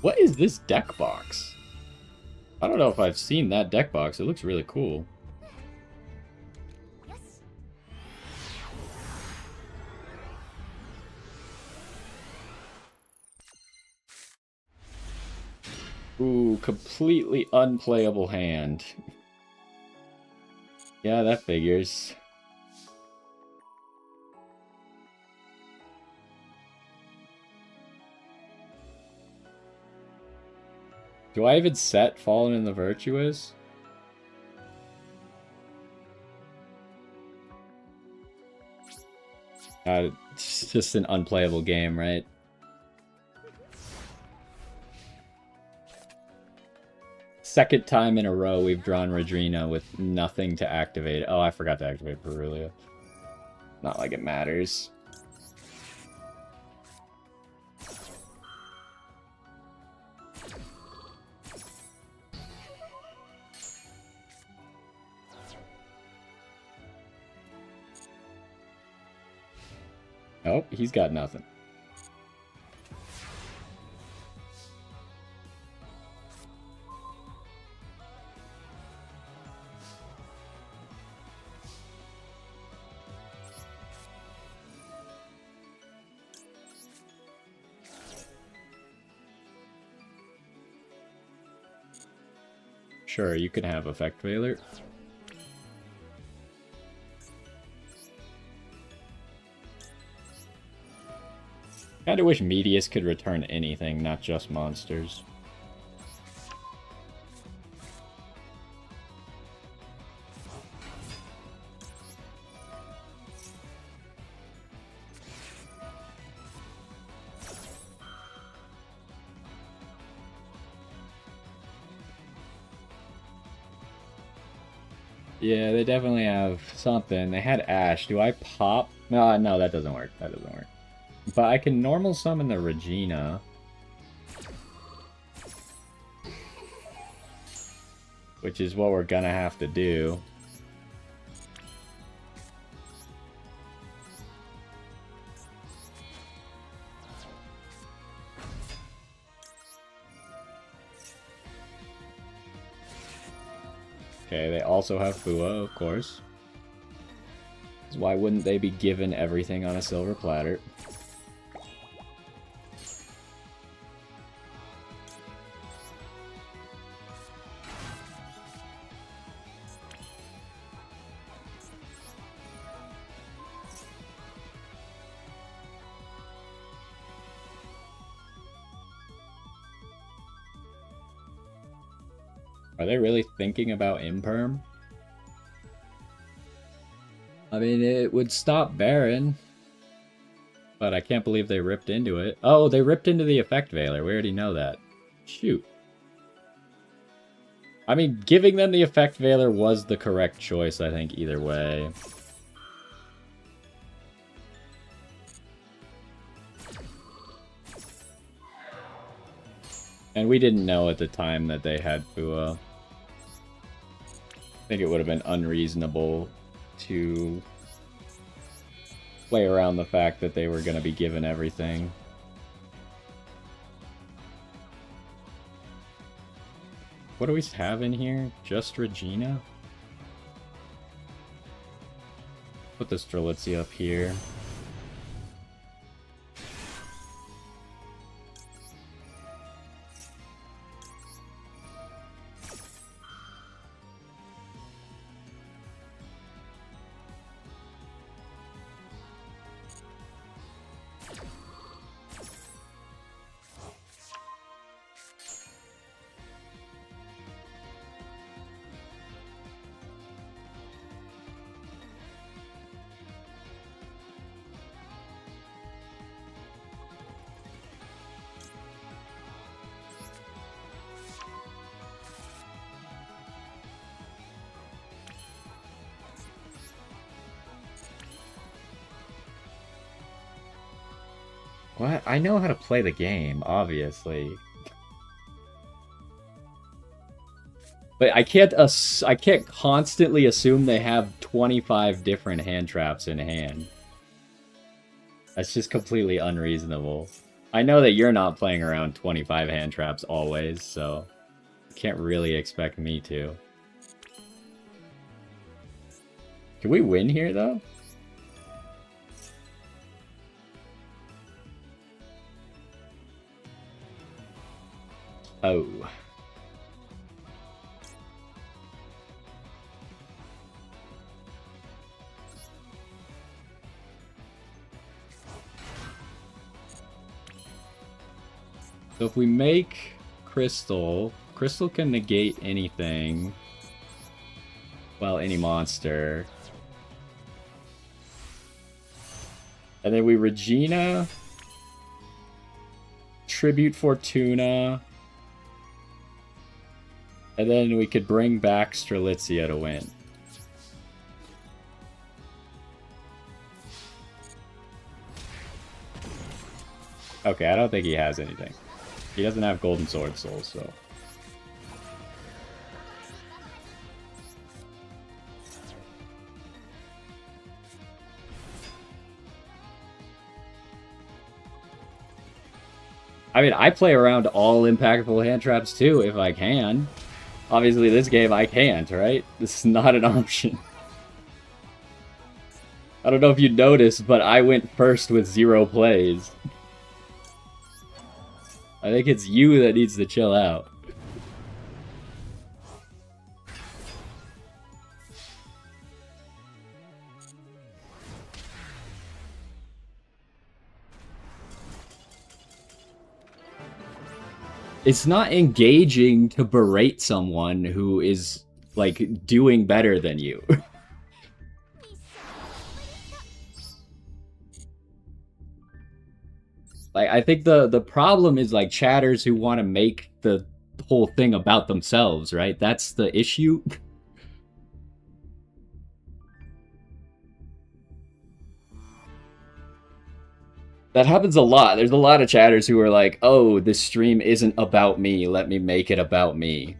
What is this deck box? I don't know if I've seen that deck box. It looks really cool. Ooh, completely unplayable hand. Yeah, that figures. Do I even set Fallen in the Virtuous? It's just an unplayable game, right? Second time in a row we've drawn Regina with nothing to activate. Oh, I forgot to activate Perulia. Not like it matters. Oh, he's got nothing. Sure, you can have Effect Veiler. Kinda wish Medius could return anything, not just monsters. Yeah, they definitely have something. They had Ash. Do I pop? No, no, that doesn't work. That doesn't work. But I can normal summon the Regina. Which is what we're gonna have to do. Okay, they also have Fua, of course. Why wouldn't they be given everything on a silver platter? Are they really thinking about Imperm? I mean, it would stop Baron. But I can't believe they ripped into it. Oh, they ripped into the Effect Veiler. We already know that. Shoot. I mean, giving them the Effect Veiler was the correct choice, I think, either way. And we didn't know at the time that they had Fua. I think it would have been unreasonable to play around the fact that they were going to be given everything. What do we have in here? Just Regina? Put the Strelitzi up here. What? I know how to play the game, obviously. But I can't constantly assume they have 25 different hand traps in hand. That's just completely unreasonable. I know that you're not playing around 25 hand traps always, so you can't really expect me to. Can we win here, though? Oh. So if we make Crystal, Crystal can negate anything. Well, any monster. And then we Regina, Tribute Fortuna, and then we could bring back Strelitzia to win. Okay, I don't think he has anything. He doesn't have Golden Sword Soul, so... I mean, I play around all impactful hand traps too, if I can. Obviously, this game I can't, right? This is not an option. I don't know if you noticed, but I went first with 0 plays. I think it's you that needs to chill out. It's not engaging to berate someone who is, like, doing better than you. Like, I think the problem is, like, chatters who want to make the whole thing about themselves, right? That's the issue. That happens a lot. There's a lot of chatters who are like, oh, this stream isn't about me, let me make it about me.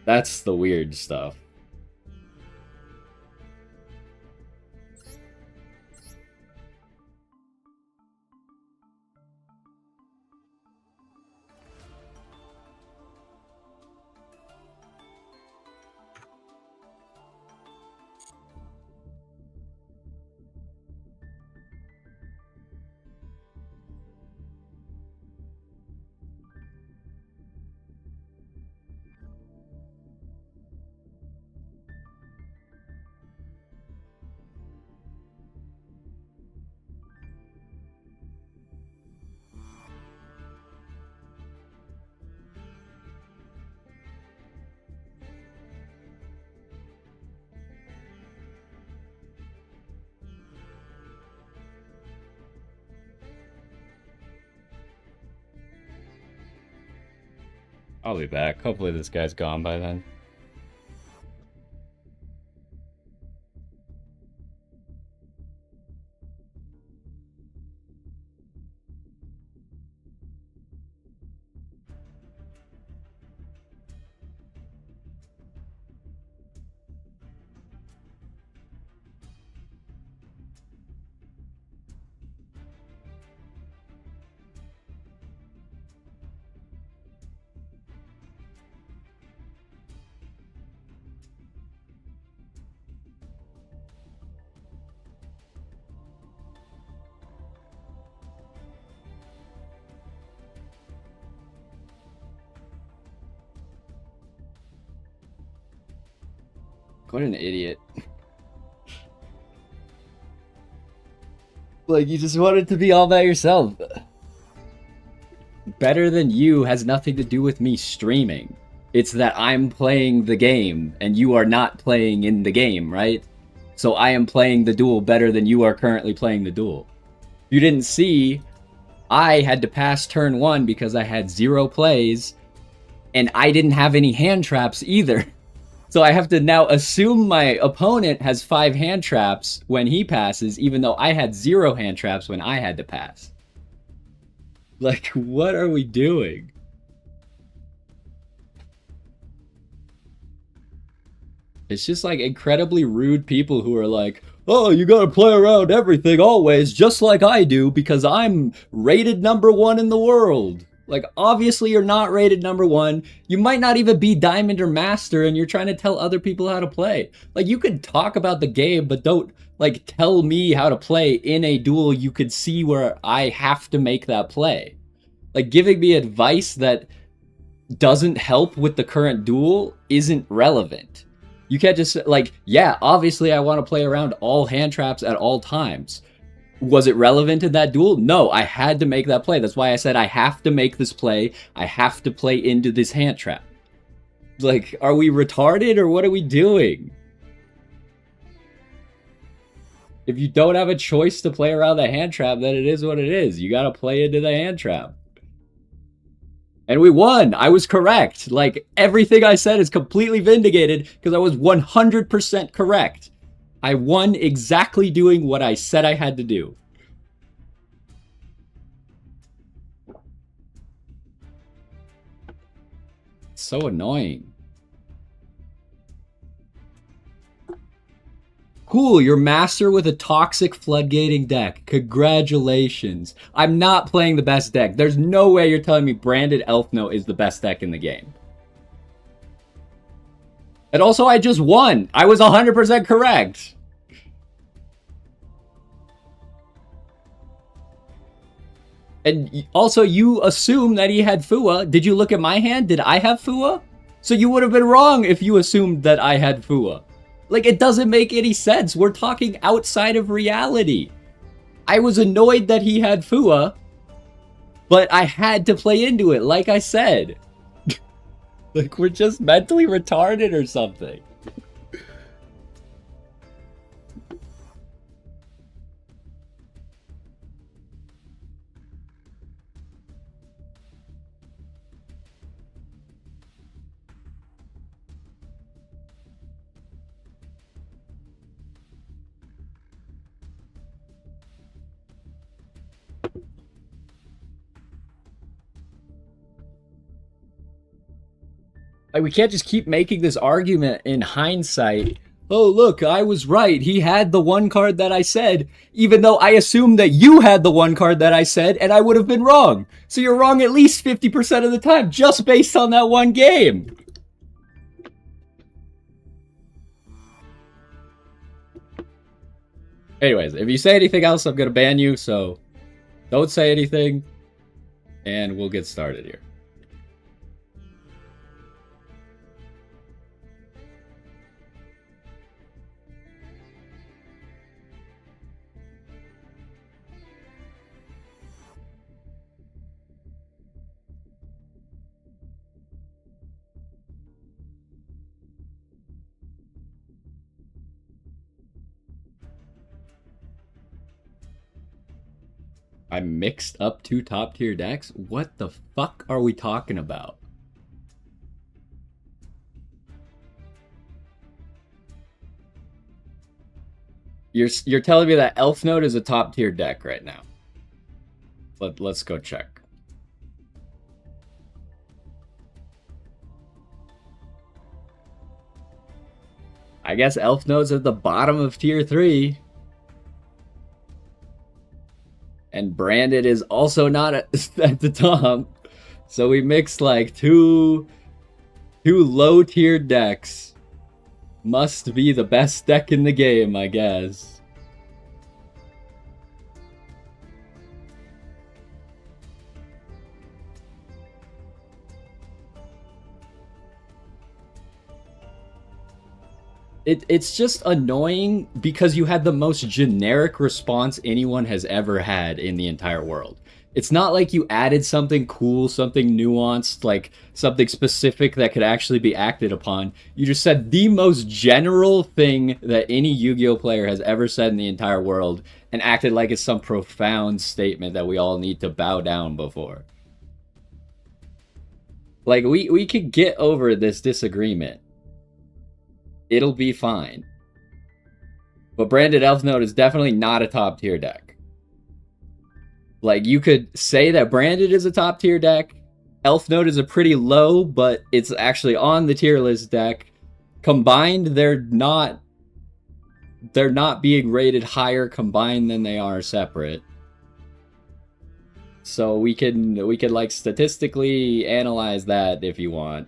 That's the weird stuff. I'll be back. Hopefully this guy's gone by then. What an idiot. Like, you just wanted to be all by yourself. Better than you has nothing to do with me streaming. It's that I'm playing the game, and you are not playing in the game, right? So I am playing the duel better than you are currently playing the duel. You didn't see, I had to pass turn 1 because I had 0 plays, and I didn't have any hand traps either. So I have to now assume my opponent has 5 hand traps when he passes, even though I had 0 hand traps when I had to pass. Like, what are we doing? It's just like incredibly rude people who are like, oh, you gotta play around everything always, just like I do, because I'm rated #1 in the world. Like, obviously you're not rated #1. You might not even be Diamond or Master, and you're trying to tell other people how to play. Like, you could talk about the game, but don't, like, tell me how to play in a duel you could see where I have to make that play. Like, giving me advice that doesn't help with the current duel isn't relevant. You can't just, like, yeah, obviously I want to play around all hand traps at all times. Was it relevant in that duel? No, I had to make that play. That's why I said I have to make this play. I have to play into this hand trap. Like, are we retarded or what are we doing? If you don't have a choice to play around the hand trap, then it is what it is. You gotta play into the hand trap. And we won! I was correct! Like, everything I said is completely vindicated because I was 100% correct. I won exactly doing what I said I had to do. It's so annoying. Cool, you're master with a toxic floodgating deck. Congratulations. I'm not playing the best deck. There's no way you're telling me branded Elfnote is the best deck in the game. And also, I just won. I was 100% correct. And also, you assume that he had Fua. Did you look at my hand? Did I have Fua? So you would have been wrong if you assumed that I had Fua. Like, it doesn't make any sense. We're talking outside of reality. I was annoyed that he had Fua, but I had to play into it, like I said. Like, we're just mentally retarded or something. Like, we can't just keep making this argument in hindsight. Oh, look, I was right. He had the one card that I said, even though I assumed that you had the one card that I said, and I would have been wrong. So you're wrong at least 50% of the time, just based on that one game. Anyways, if you say anything else, I'm going to ban you, so don't say anything, and we'll get started here. I mixed up two top tier decks? What the fuck are we talking about? You're telling me that Elfnote is a top tier deck right now. Let's go check. I guess Elfnote's at the bottom of tier 3. And Branded is also not at the top. So we mixed like two low tier decks. Must be the best deck in the game, I guess. It's just annoying because you had the most generic response anyone has ever had in the entire world. It's not like you added something cool, something nuanced, like something specific that could actually be acted upon. You just said the most general thing that any Yu-Gi-Oh player has ever said in the entire world and acted like it's some profound statement that we all need to bow down before. Like, we could get over this disagreement. It'll be fine. But Branded Elfnote is definitely not a top tier deck. Like, you could say that Branded is a top tier deck. Elfnote is a pretty low, but it's actually on the tier list deck. Combined, they're not being rated higher combined than they are separate. So we can like statistically analyze that if you want.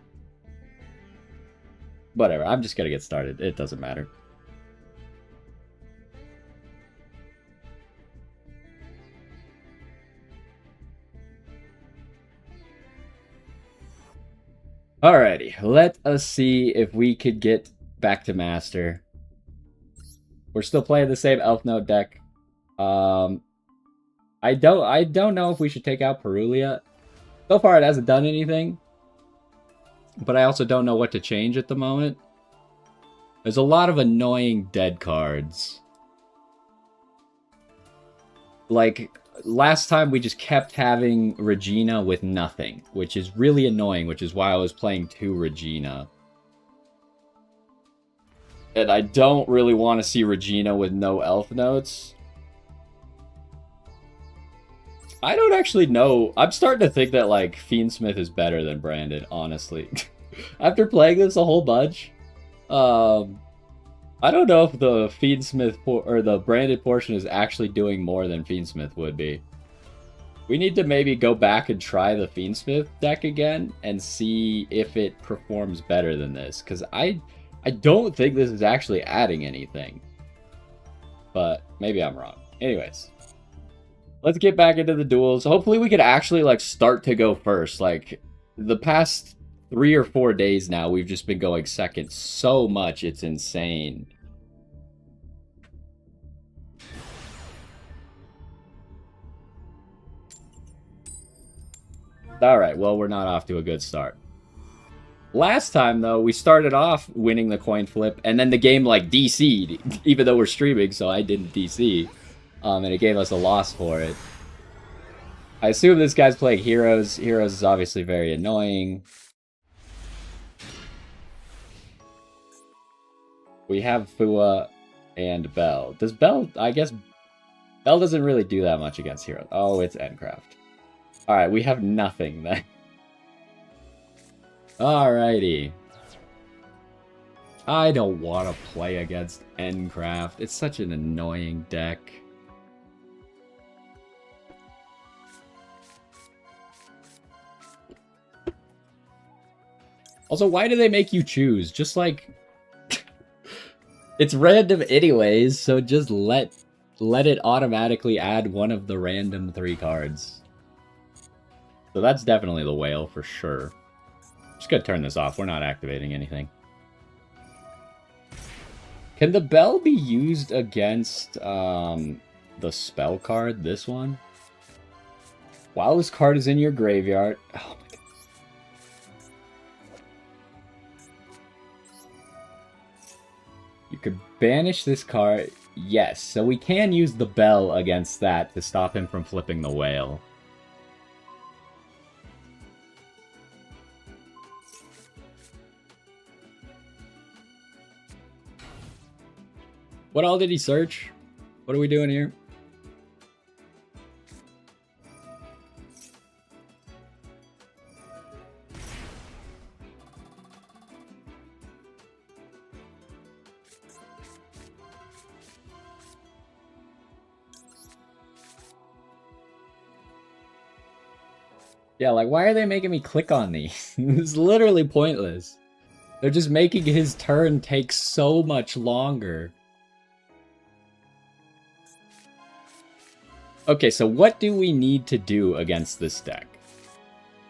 Whatever, I'm just gonna get started. It doesn't matter. Alrighty, let us see if we could get back to Master. We're still playing the same Elfnote deck. Um, I don't know if we should take out Perulia. So far, it hasn't done anything, but I also don't know what to change at the moment. There's a lot of annoying dead cards. Like, last time we just kept having Regina with nothing, which is really annoying, which is why I was playing 2 Regina. And I don't really want to see Regina with no Elfnotes. I don't actually know. I'm starting to think that, like, Fiendsmith is better than Branded, honestly. After playing this a whole bunch, I don't know if the Fiendsmith or the Branded portion is actually doing more than Fiendsmith would be. We need to maybe go back and try the Fiendsmith deck again and see if it performs better than this, because I don't think this is actually adding anything. But maybe I'm wrong. Anyways, let's get back into the duels. Hopefully we could actually, like, start to go first. Like, the past 3 or 4 days now, we've just been going second so much, it's insane. Alright, well, we're not off to a good start. Last time, though, we started off winning the coin flip, and then the game, like, DC'd, even though we're streaming, so I didn't DC. And it gave us a loss for it. I assume this guy's playing Heroes. Heroes is obviously very annoying. We have Fua and Bell. Does Bell... I guess Bell doesn't really do that much against Heroes. Oh, it's Endcraft. Alright, we have nothing then. Alrighty. I don't want to play against Endcraft. It's such an annoying deck. Also, why do they make you choose? Just like... it's random anyways, so just let it automatically add one of the random 3 cards. So that's definitely the whale for sure. Just gonna turn this off. We're not activating anything. Can the bell be used against the spell card? This one? While this card is in your graveyard... Oh my god. You could banish this card. Yes, so we can use the bell against that to stop him from flipping the whale. What all did he search? What are we doing here? Yeah, like, why are they making me click on these? It's literally pointless. They're just making his turn take so much longer. Okay, so what do we need to do against this deck?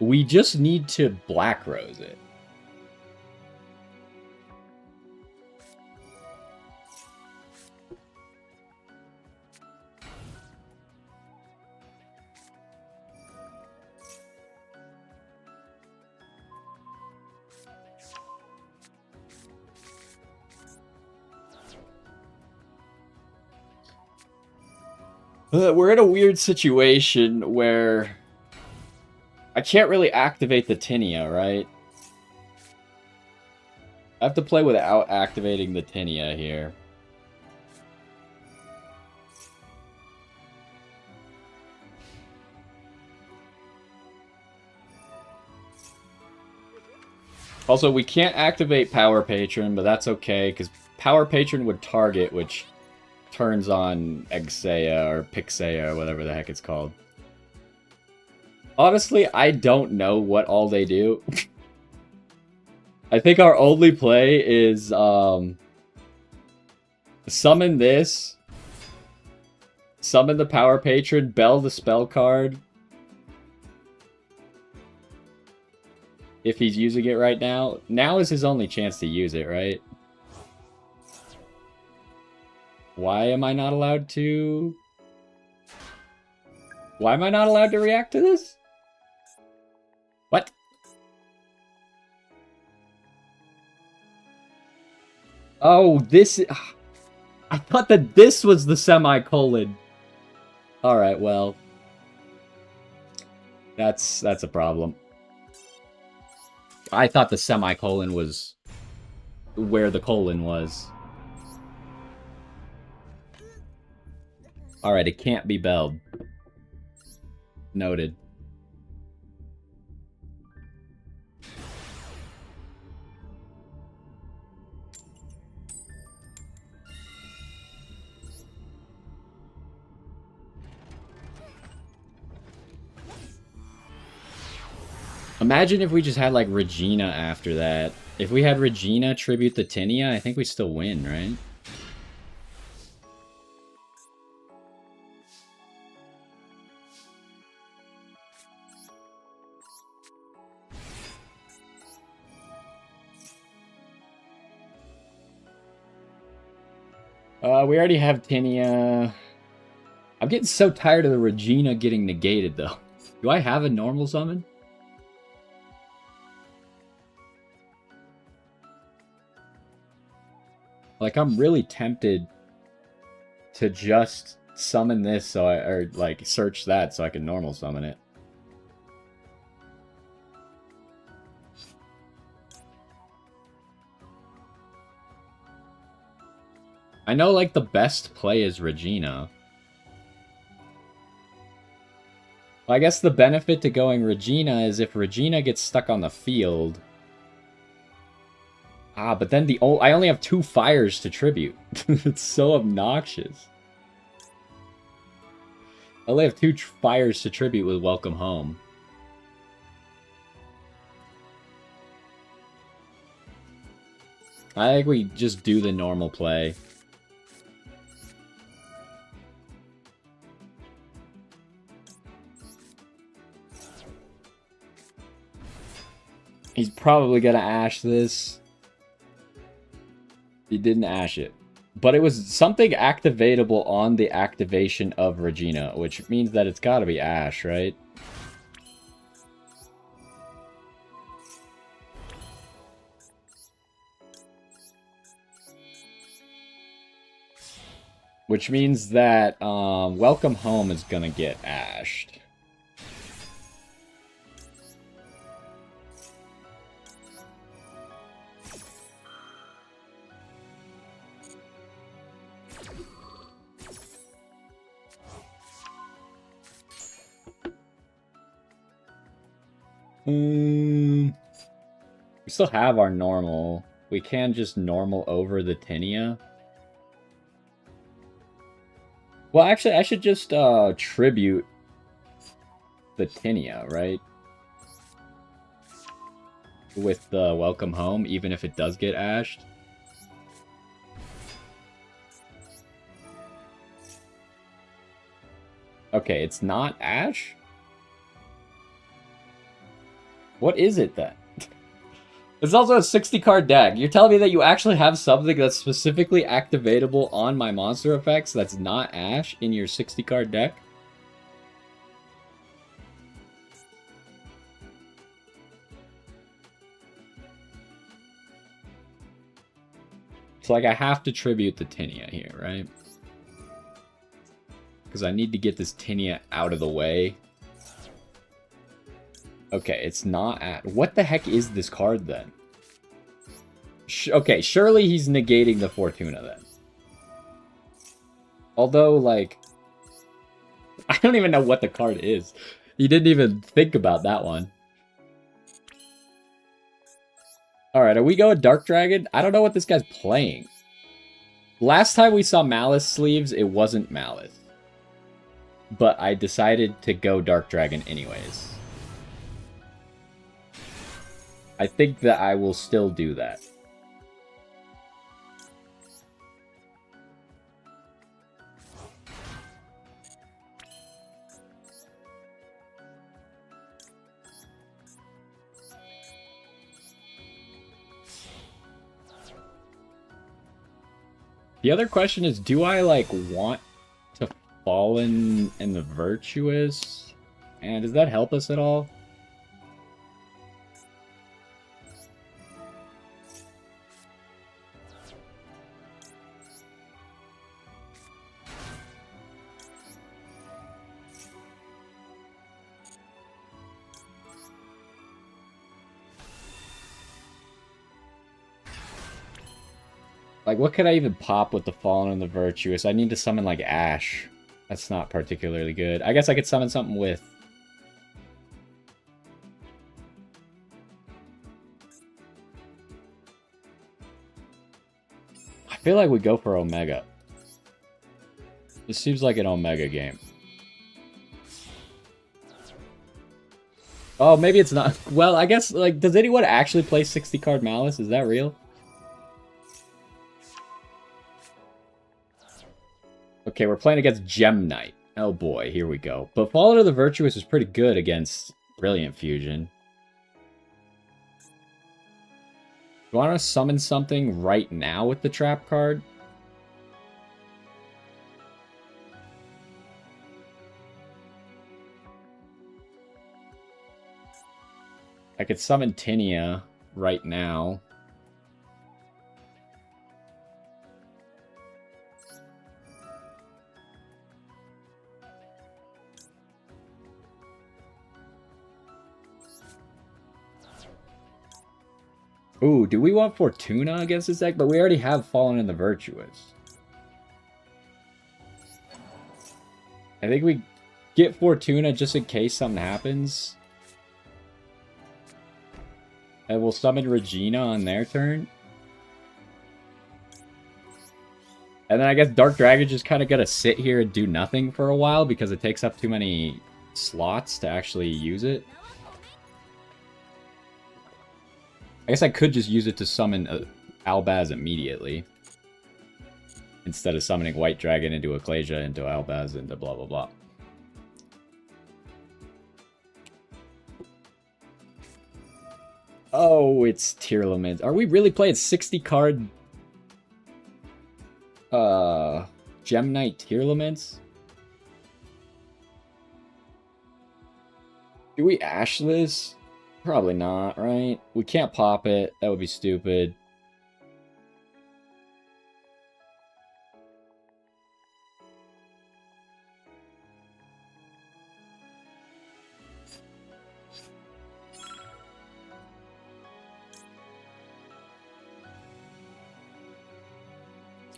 We just need to Black Rose it. We're in a weird situation where I can't really activate the Tinea, right? I have to play without activating the Tinea here. Also, we can't activate Power Patron, but that's okay, because Power Patron would target, which turns on Exea or Pixea or whatever the heck it's called. Honestly, I don't know what all they do. I think our only play is summon this, summon the Power Patron, bell the spell card. If he's using it right now. Now is his only chance to use it, right? Why am I not allowed to? Why am I not allowed to react to this? What? Oh, this... I thought that this was the semicolon. Alright, well. That's a problem. I thought the semicolon was where the colon was. Alright, it can't be belled. Noted. Imagine if we just had, like, Regina after that. If we had Regina tribute the Tinia, I think we still win, right? We already have Tinia. I'm getting so tired of the Regina getting negated, though. Do I have a normal summon? Like, I'm really tempted to just summon this so or like search that so I can normal summon it. I know, like, the best play is Regina. Well, I guess the benefit to going Regina is if Regina gets stuck on the field... Ah, but then I only have 2 fires to tribute. It's so obnoxious. I only have 2 fires to tribute with Welcome Home. I think we just do the normal play. He's probably gonna ash this. He didn't ash it. But it was something activatable on the activation of Regina, which means that it's gotta be ash, right? Which means that Welcome Home is gonna get ashed. We still have our normal. We can just normal over the Tinia. Well, actually, I should just tribute the Tinia, right? With the Welcome Home, even if it does get ashed. Okay, it's not ash? What is it then? It's also a 60-card deck. You're telling me that you actually have something that's specifically activatable on my monster effects that's not ash in your 60-card deck? It's like I have to tribute the Tinia here, right? Because I need to get this Tinia out of the way. Okay, it's not at... What the heck is this card, then? Okay, surely he's negating the Fortuna, then. Although, like... I don't even know what the card is. He didn't even think about that one. Alright, are we going Dark Dragon? I don't know what this guy's playing. Last time we saw Malice sleeves, it wasn't Malice. But I decided to go Dark Dragon anyways. I think that I will still do that. The other question is, do I, like, want to Fallen and the Virtuous. And does that help us at all? Like, what could I even pop with the Fallen and the Virtuous? I need to summon, like, Ash. That's not particularly good. I guess I could summon something with... I feel like we go for Omega. This seems like an Omega game. Oh, maybe it's not. Well, I guess, like, does anyone actually play 60-card Malice? Is that real? Okay, we're playing against Gem Knight. Oh boy, here we go. But Fallen of the Virtuous is pretty good against Brilliant Fusion. You want to summon something right now with the trap card? I could summon Tinia right now. Ooh, do we want Fortuna against this deck? But we already have Fallen in the Virtuous. I think we get Fortuna just in case something happens. And we'll summon Regina on their turn. And then I guess Dark Dragon just kind of gotta sit here and do nothing for a while because it takes up too many slots to actually use it. I guess I could just use it to summon Albaz immediately. Instead of summoning White Dragon into Ecclesia, into Albaz, into blah blah blah. Oh, it's Tearlaments. Are we really playing 60-card Gem Knight Tearlaments? Do we Ash this? Probably not, right? We can't pop it. That would be stupid.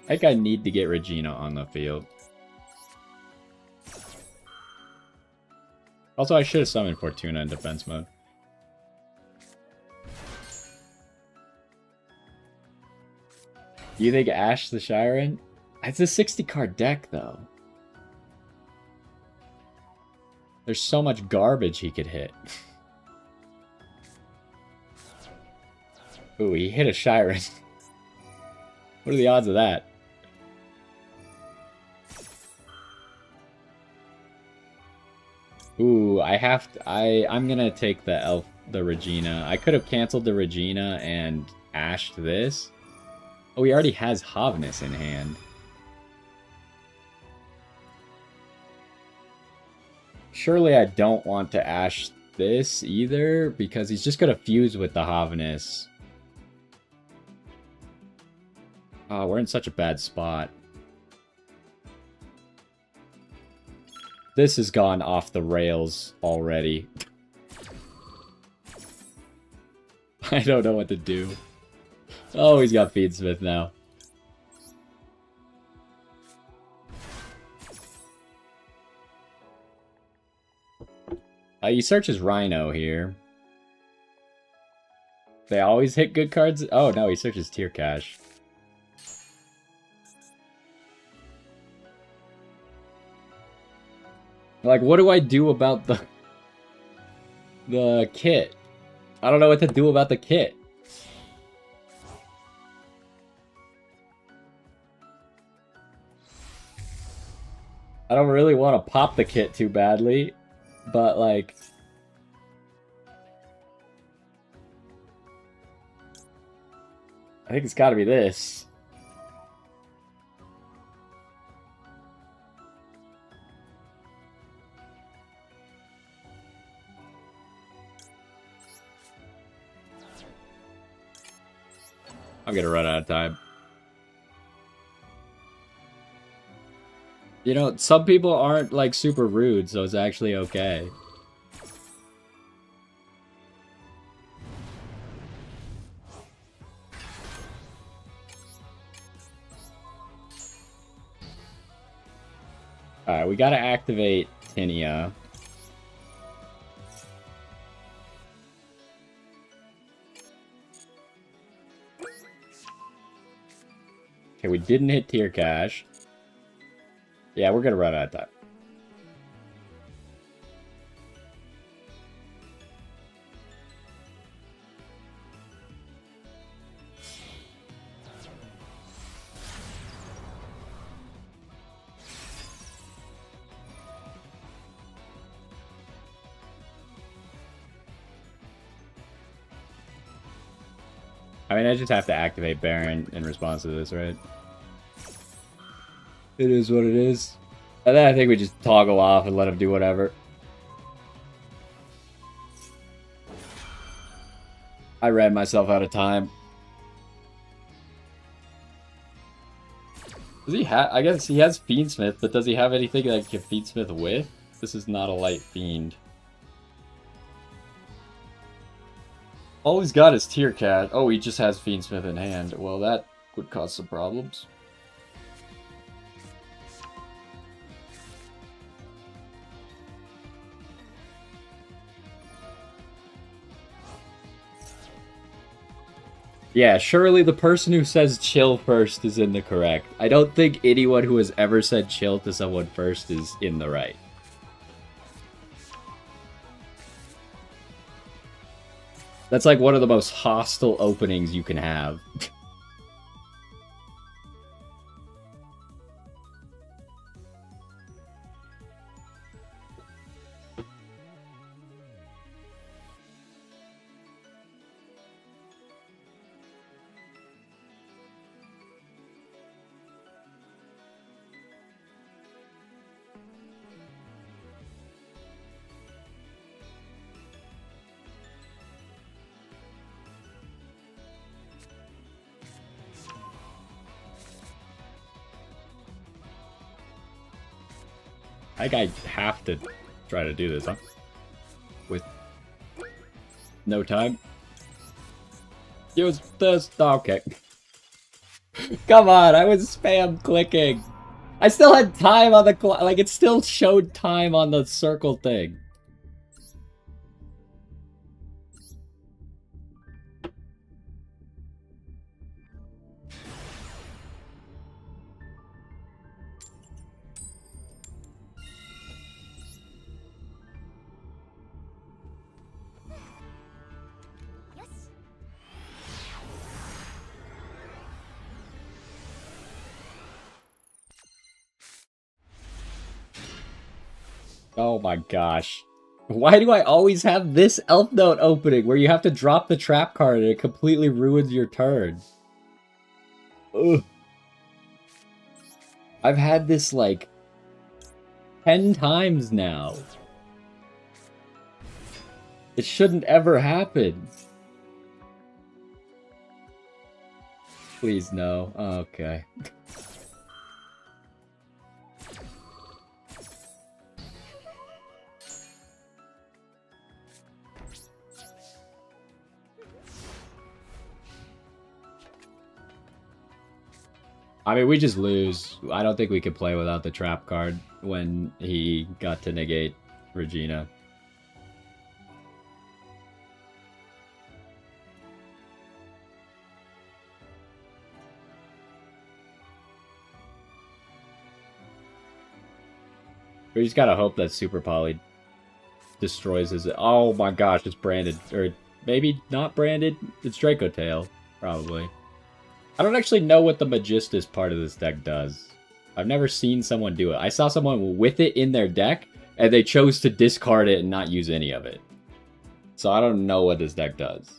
I think I need to get Regina on the field. Also, I should have summoned Fortuna in defense mode. Do you think Ash the Shiren? It's a 60-card deck, though. There's so much garbage he could hit. Ooh, he hit a Shiren. What are the odds of that? Ooh, I'm gonna take the Regina. I could have canceled the Regina and ashed this. Oh, he already has Havnus in hand. Surely I don't want to ash this either, because he's just gonna fuse with the Havnus. Oh, we're in such a bad spot. This has gone off the rails already. I don't know what to do. Oh, he's got Feedsmith now. He searches Rhino here. They always hit good cards? Oh no, he searches Tier Cash. Like, what do I do about the kit? I don't know what to do about the kit. I don't really want to pop the kit too badly, but like... I think it's gotta be this. I'm gonna run out of time. You know, some people aren't, like, super rude, so it's actually okay. Alright, we gotta activate Tinia. Okay, we didn't hit tier cash. Yeah, we're gonna run out of time. I mean, I just have to activate Baron in response to this, right? It is what it is. And then I think we just toggle off and let him do whatever. I ran myself out of time. Does he have... I guess he has Fiendsmith, but does he have anything that can Fiendsmith with? This is not a light fiend. All he's got is Tier Cat. Oh, he just has Fiendsmith in hand. Well, that would cause some problems. Yeah, surely the person who says chill first is in the correct. I don't think anyone who has ever said chill to someone first is in the right. That's like one of the most hostile openings you can have. I think I have to try to do this, huh? With no time. Use this. Okay. Come on, I was spam clicking. I still had time on the clock. Like, it still showed time on the circle thing. Oh my gosh. Why do I always have this Elfnote opening where you have to drop the trap card and it completely ruins your turn? Ugh. I've had this like 10 times now. It shouldn't ever happen. Please no. Okay. I mean, we just lose. I don't think we could play without the trap card when he got to negate Regina. We just gotta hope that Super Poly destroys his... Oh my gosh, it's branded. Or maybe not branded. It's Draco Tail, probably. I don't actually know what the Magistus part of this deck does. I've never seen someone do it. I saw someone with it in their deck, and they chose to discard it and not use any of it. So I don't know what this deck does.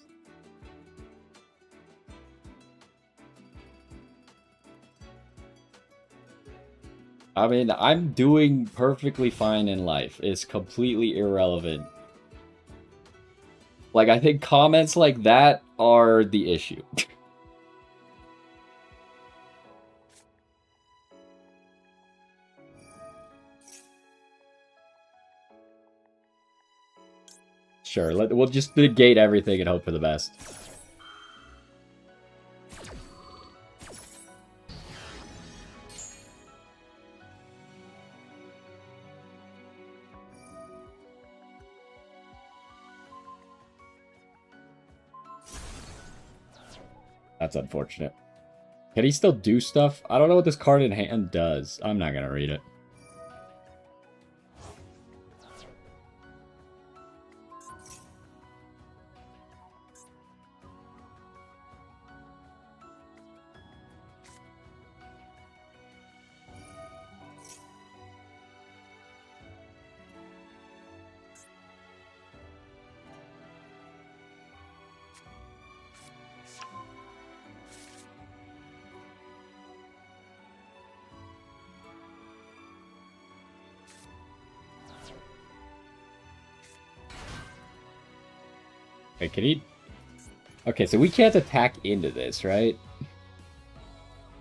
I mean, I'm doing perfectly fine in life. It's completely irrelevant. Like, I think comments like that are the issue. Sure, we'll just negate everything and hope for the best. That's unfortunate. Can he still do stuff? I don't know what this card in hand does. I'm not gonna read it. Wait, can he... Okay, so we can't attack into this, right?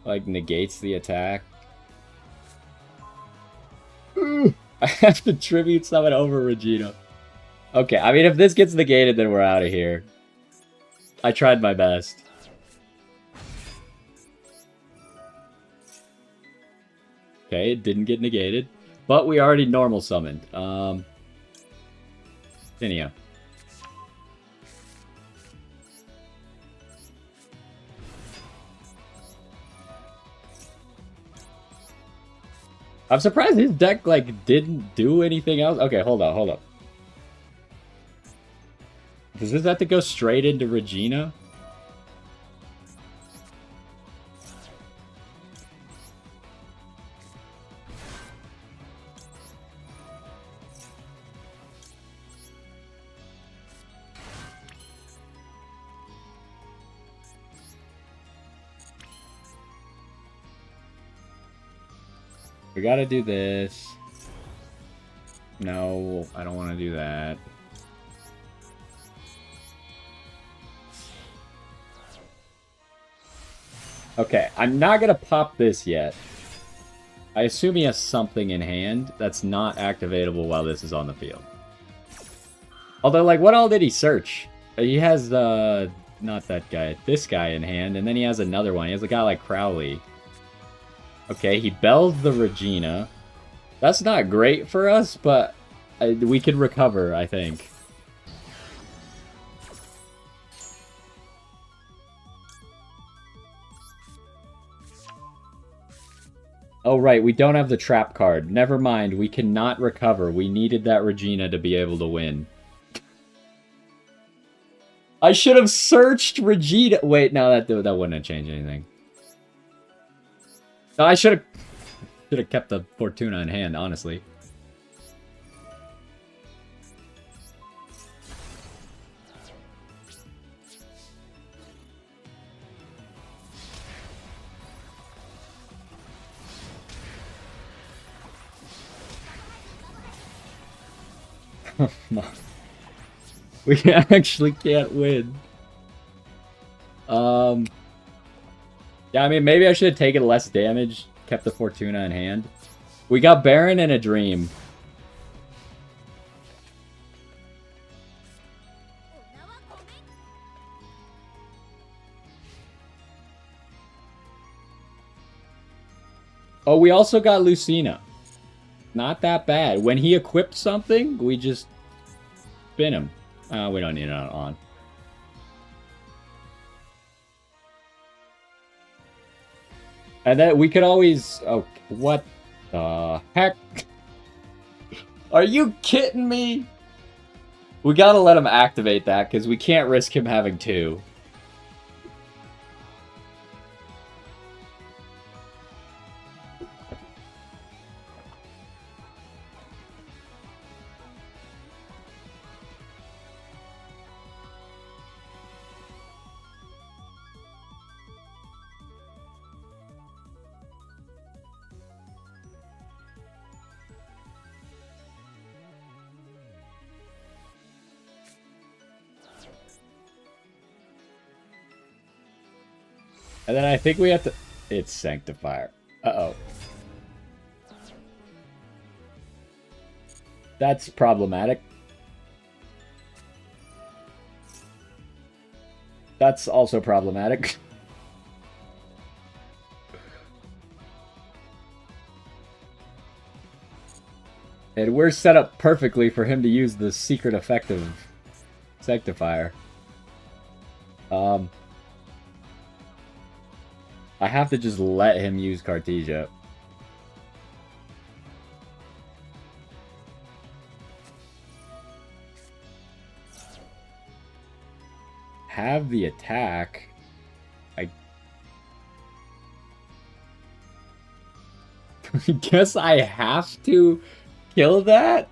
Like, negates the attack. I have to tribute summon over Regina. Okay, I mean, if this gets negated, then we're out of here. I tried my best. Okay, it didn't get negated. But we already normal summoned. Anyhow. I'm surprised his deck, like, didn't do anything else. Okay, hold up. Does this have to go straight into Regina? We gotta do this. No, I don't want to do that. Okay, I'm not gonna pop this yet. I assume he has something in hand that's not activatable while this is on the field. Although, like, what all did he search? He has, not that guy, this guy in hand, and then he has another one. He has a guy like Crowley. Okay, he bells the Regina. That's not great for us, but we could recover, I think. Oh, right, we don't have the trap card. Never mind, we cannot recover. We needed that Regina to be able to win. I should have searched Regina. Wait, no, that wouldn't have changed anything. No, I should have kept the Fortuna in hand, honestly. We actually can't win. Yeah, I mean, maybe I should have taken less damage, kept the Fortuna in hand. We got Baron and a Dream. Oh, we also got Lucina. Not that bad. When he equipped something, we just spin him. We don't need it on. And then we could always... Oh, what the heck? Are you kidding me? We gotta let him activate that, because we can't risk him having two. And then I think we have to... It's Sanctifier. Uh-oh. That's problematic. That's also problematic. And we're set up perfectly for him to use the secret effect of Sanctifier. I have to just let him use Cartesia. Have the attack. I guess I have to kill that?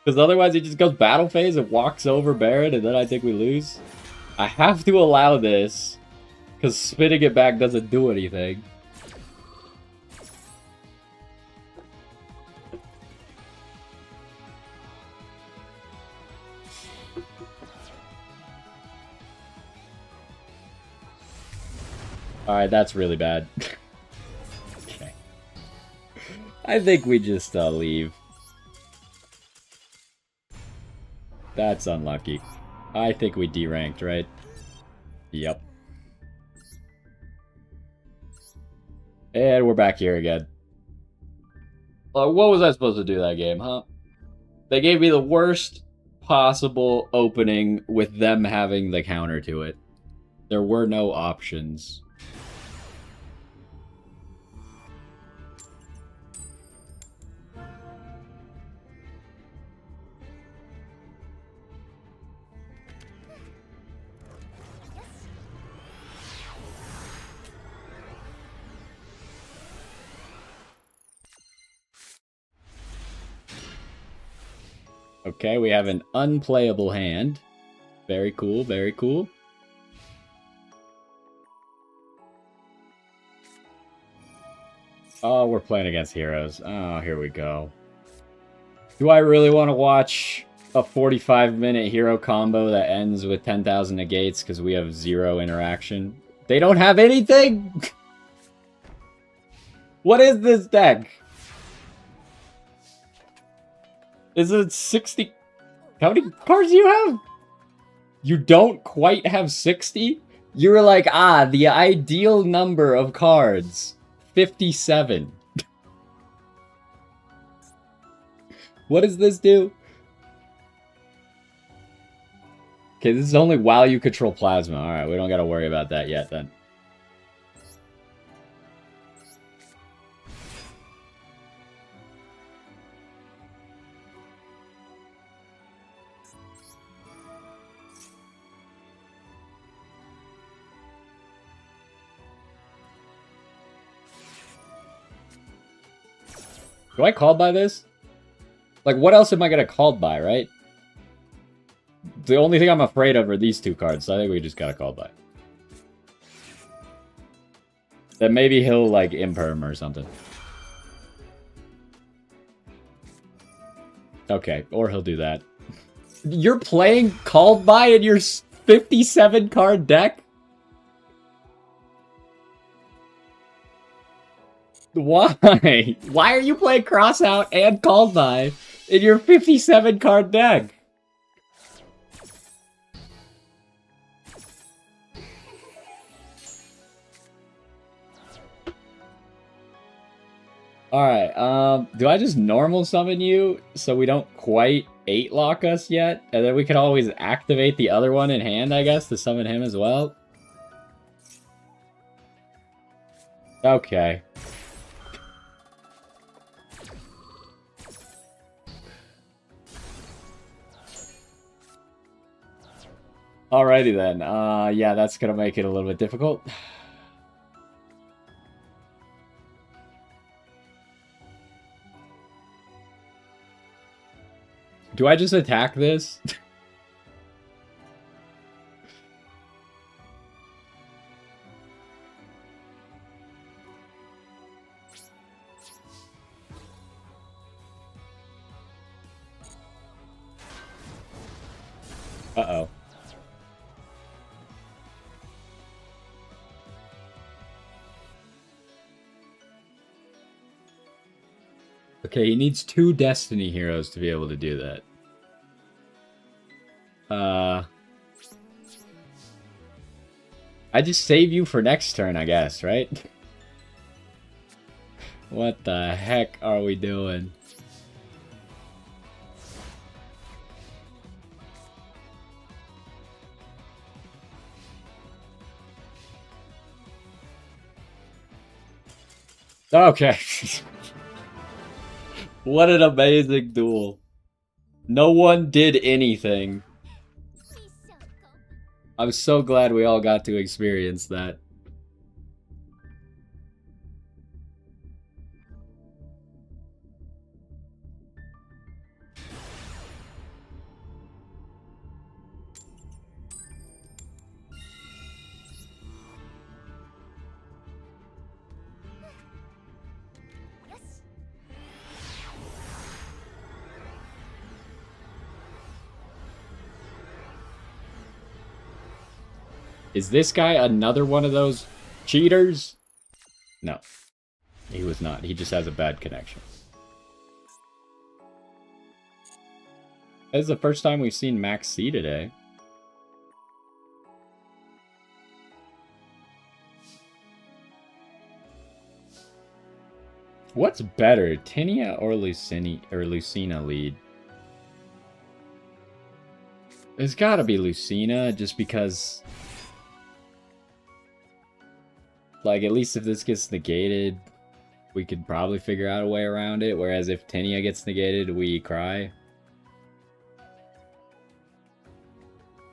Because otherwise he just goes battle phase and walks over Baron, and then I think we lose. I have to allow this, because spinning it back doesn't do anything. Alright, that's really bad. Okay. I think we just leave. That's unlucky. I think we deranked, right? Yep. And we're back here again. What was I supposed to do that game, huh? They gave me the worst possible opening with them having the counter to it. There were no options. Okay, we have an unplayable hand. Very cool, very cool. Oh, we're playing against heroes. Oh, here we go. Do I really want to watch a 45-minute hero combo that ends with 10,000 negates because we have 0 interaction? They don't have anything? What is this deck? Is it 60? How many cards do you have? You don't quite have 60? You were like, the ideal number of cards. 57. What does this do? Okay, this is only while you control Plasma. Alright, we don't gotta worry about that yet then. Do I call by this? Like, what else am I gonna call by, right? The only thing I'm afraid of are these 2 cards, so I think we just gotta call by. Then maybe he'll, like, imperm or something. Okay, or he'll do that. You're playing called by in your 57 card deck? Why? Why are you playing cross out and called by in your 57 card deck? Alright, do I just normal summon you so we don't quite 8-lock us yet? And then we can always activate the other one in hand, I guess, to summon him as well? Okay. Alrighty then, yeah, that's gonna make it a little bit difficult. Do I just attack this? Uh-oh. Okay, he needs 2 Destiny heroes to be able to do that. I just save you for next turn, I guess, right? What the heck are we doing? Okay. What an amazing duel. No one did anything. I'm so glad we all got to experience that. Is this guy another one of those cheaters? No. He was not. He just has a bad connection. This is the first time we've seen Max C today. What's better, Tinia or Lucina lead? It's gotta be Lucina, just because... Like, at least if this gets negated, we could probably figure out a way around it. Whereas if Tinia gets negated, we cry.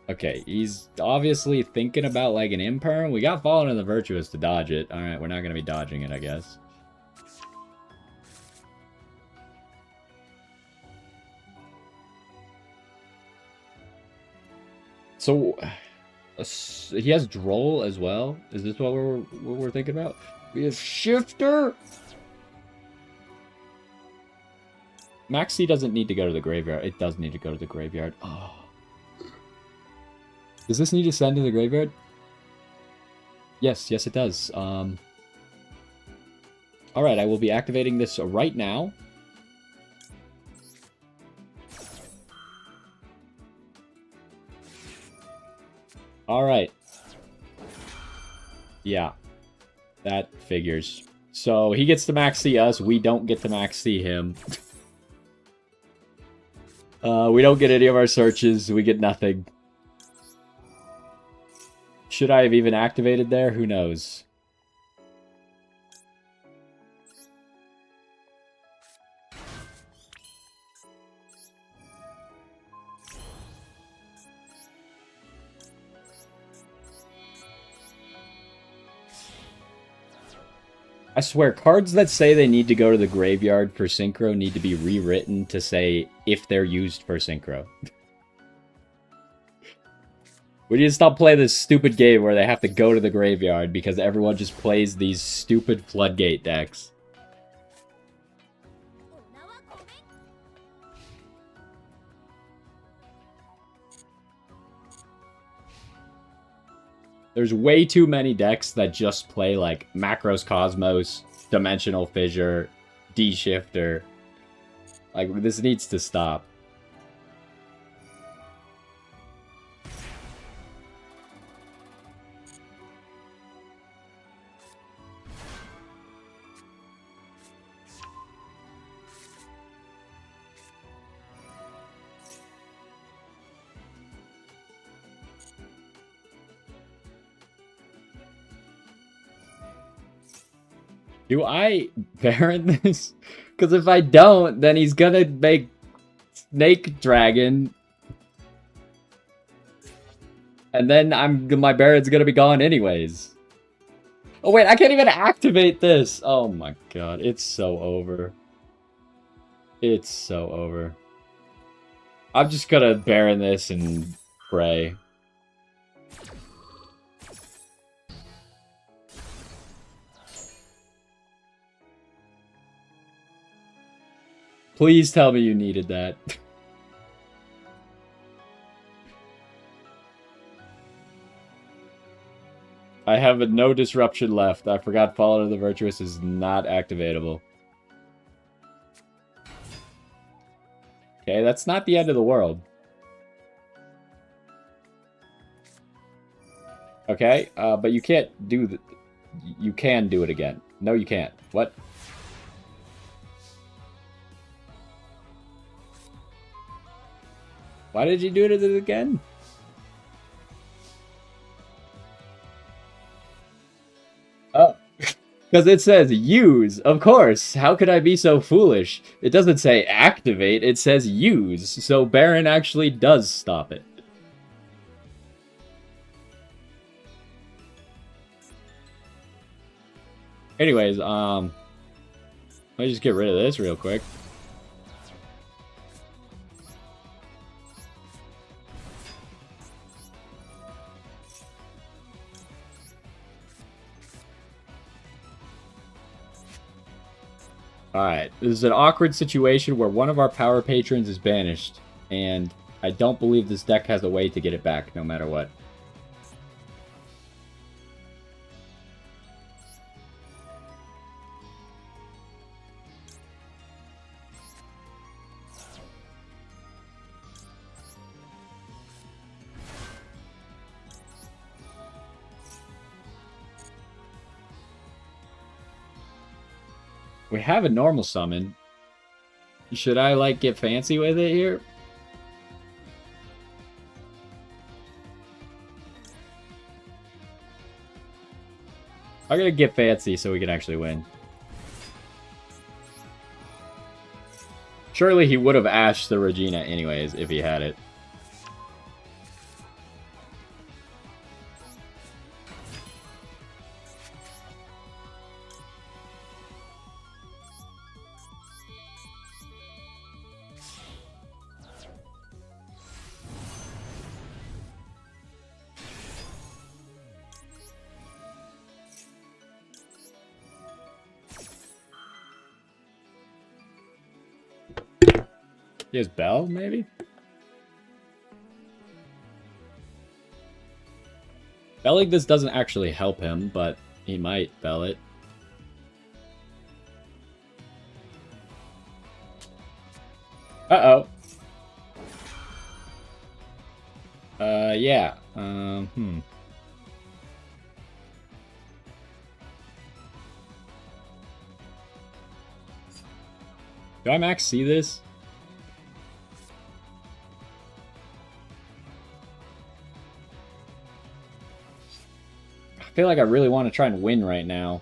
Okay, he's obviously thinking about, like, an imperm. We got Fallen in the Virtuous to dodge it. Alright, we're not going to be dodging it, I guess. So... he has Droll as well? Is this what we're thinking about? We have Shifter! Maxi doesn't need to go to the graveyard. It does need to go to the graveyard. Oh. Does this need to send to the graveyard? Yes, it does. Alright, I will be activating this right now. Alright. Yeah. That figures. So, he gets to max C us, we don't get to max C him. We don't get any of our searches, we get nothing. Should I have even activated there? Who knows? I swear, cards that say they need to go to the graveyard for synchro need to be rewritten to say if they're used for synchro. We need to stop playing this stupid game where they have to go to the graveyard because everyone just plays these stupid floodgate decks. There's way too many decks that just play, like, Macros Cosmos, Dimensional Fissure, D-Shifter. Like, this needs to stop. Do I Baron this? Because if I don't, then he's gonna make Snake Dragon. And then my Baron's gonna be gone anyways. Oh wait, I can't even activate this! Oh my god, it's so over. It's so over. I'm just gonna Baron this and pray. Please tell me you needed that. I have no disruption left. I forgot Fallen of the Virtuous is not activatable. Okay, that's not the end of the world. Okay, but you can't do the... You can do it again. No, you can't. What? Why did you do it again? Oh. Because it says use, of course. How could I be so foolish? It doesn't say activate, it says use. So Baron actually does stop it. Anyways, let me just get rid of this real quick. Alright, this is an awkward situation where one of our power patrons is banished, and I don't believe this deck has a way to get it back, no matter what. We have a normal summon. Should I, like, get fancy with it here? I'm gonna get fancy so we can actually win. Surely he would have ashed the Regina anyways if he had it. He has Bell, maybe? Belling this doesn't actually help him, but he might bell it. Uh-oh. Yeah. Do I max see this? I feel like I really want to try and win right now.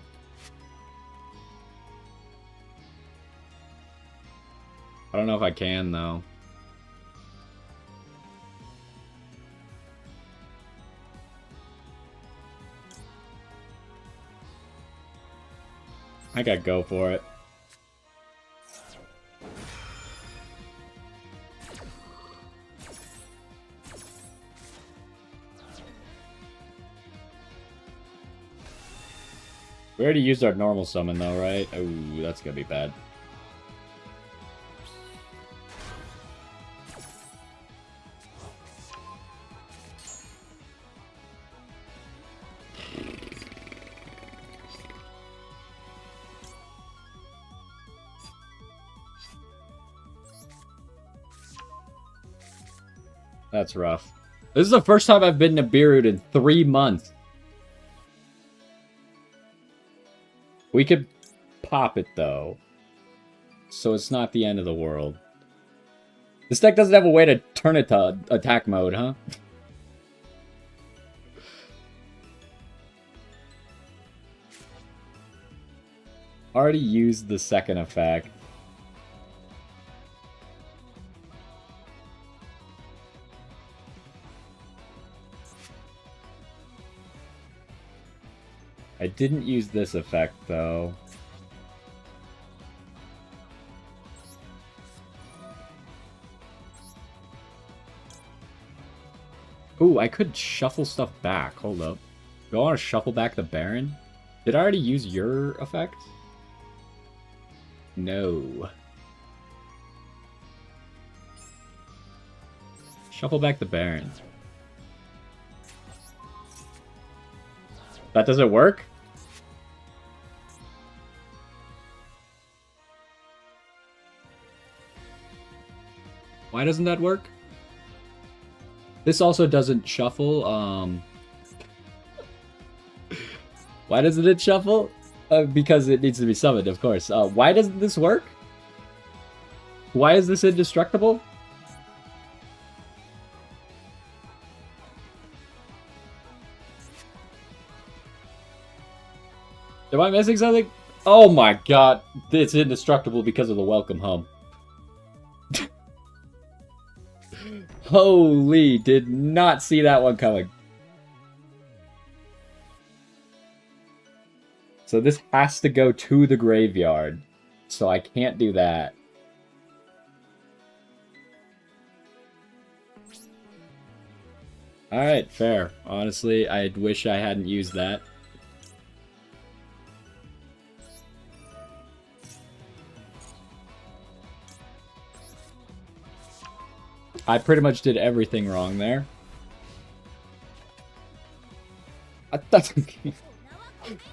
I don't know if I can, though. I gotta go for it. We already used our normal summon, though, right? Oh, that's gonna be bad. That's rough. This is the first time I've been Nibiru'd in 3 months. We could pop it, though. So it's not the end of the world. This deck doesn't have a way to turn it to attack mode, huh? Already used the second effect. I didn't use this effect, though. Ooh, I could shuffle stuff back. Hold up. Do I want to shuffle back the Baron? Did I already use your effect? No. Shuffle back the Baron. That doesn't work? Why doesn't that work? This also doesn't shuffle. Why doesn't it shuffle? Because it needs to be summoned, of course. Why doesn't this work? Why is this indestructible? Am I missing something? Oh my god, it's indestructible because of the welcome hum. Holy, did not see that one coming. So this has to go to the graveyard. So I can't do that. Alright, fair. Honestly, I wish I hadn't used that. I pretty much did everything wrong there.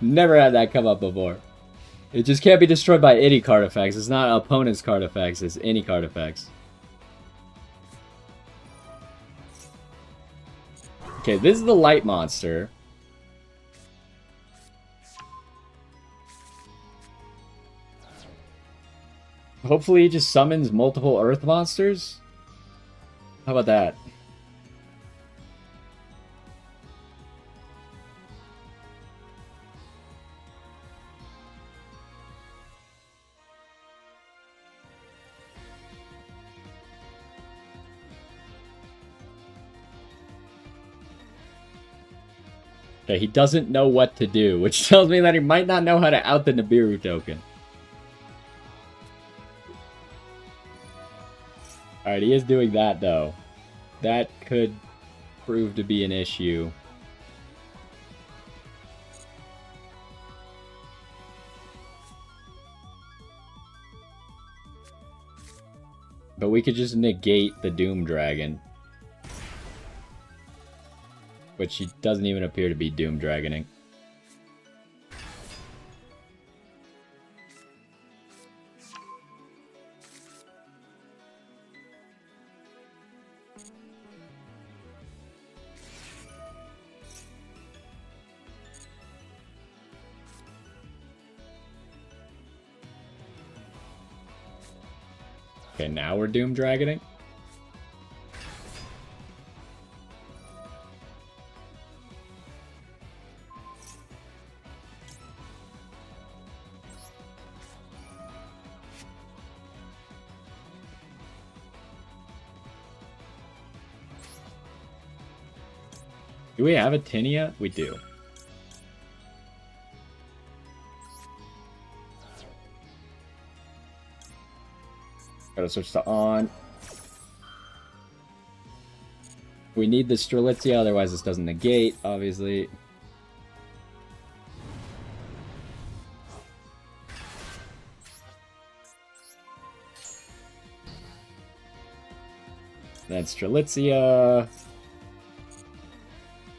Never had that come up before. It just can't be destroyed by any card effects. It's not opponent's card effects, it's any card effects. Okay, this is the light monster. Hopefully he just summons multiple earth monsters. How about that? Okay, he doesn't know what to do, which tells me that he might not know how to out the Nibiru token. Alright, he is doing that, though. That could prove to be an issue. But we could just negate the Doom Dragon. Which he doesn't even appear to be Doom Dragoning. Okay, now we're Doom Dragoning. Do we have a Tinia? We do. Gotta switch to on. We need the Strelitzia, otherwise this doesn't negate, obviously. Then Strelitzia.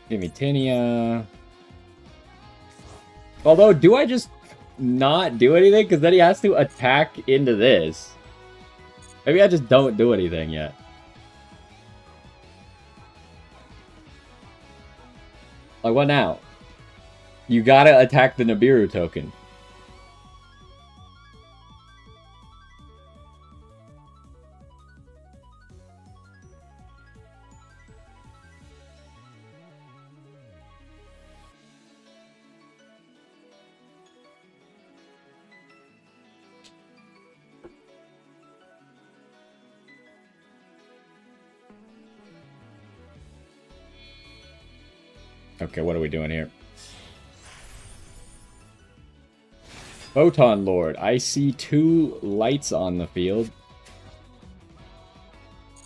Give me Tinia. Although, do I just not do anything? Because then he has to attack into this. Maybe I just don't do anything yet. Like, what now? You gotta attack the Nibiru token. Okay, what are we doing here? Photon Lord. I see 2 lights on the field.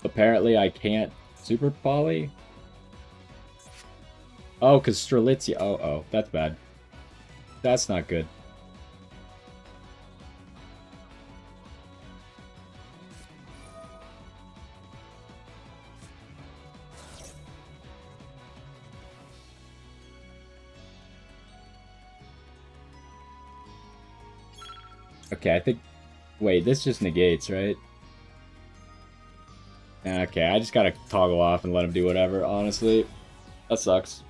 Apparently I can't super poly. Oh, because Strelitzia. Oh, that's bad. That's not good. Okay, I think... Wait, this just negates, right? Okay, I just gotta toggle off and let him do whatever, honestly. That sucks.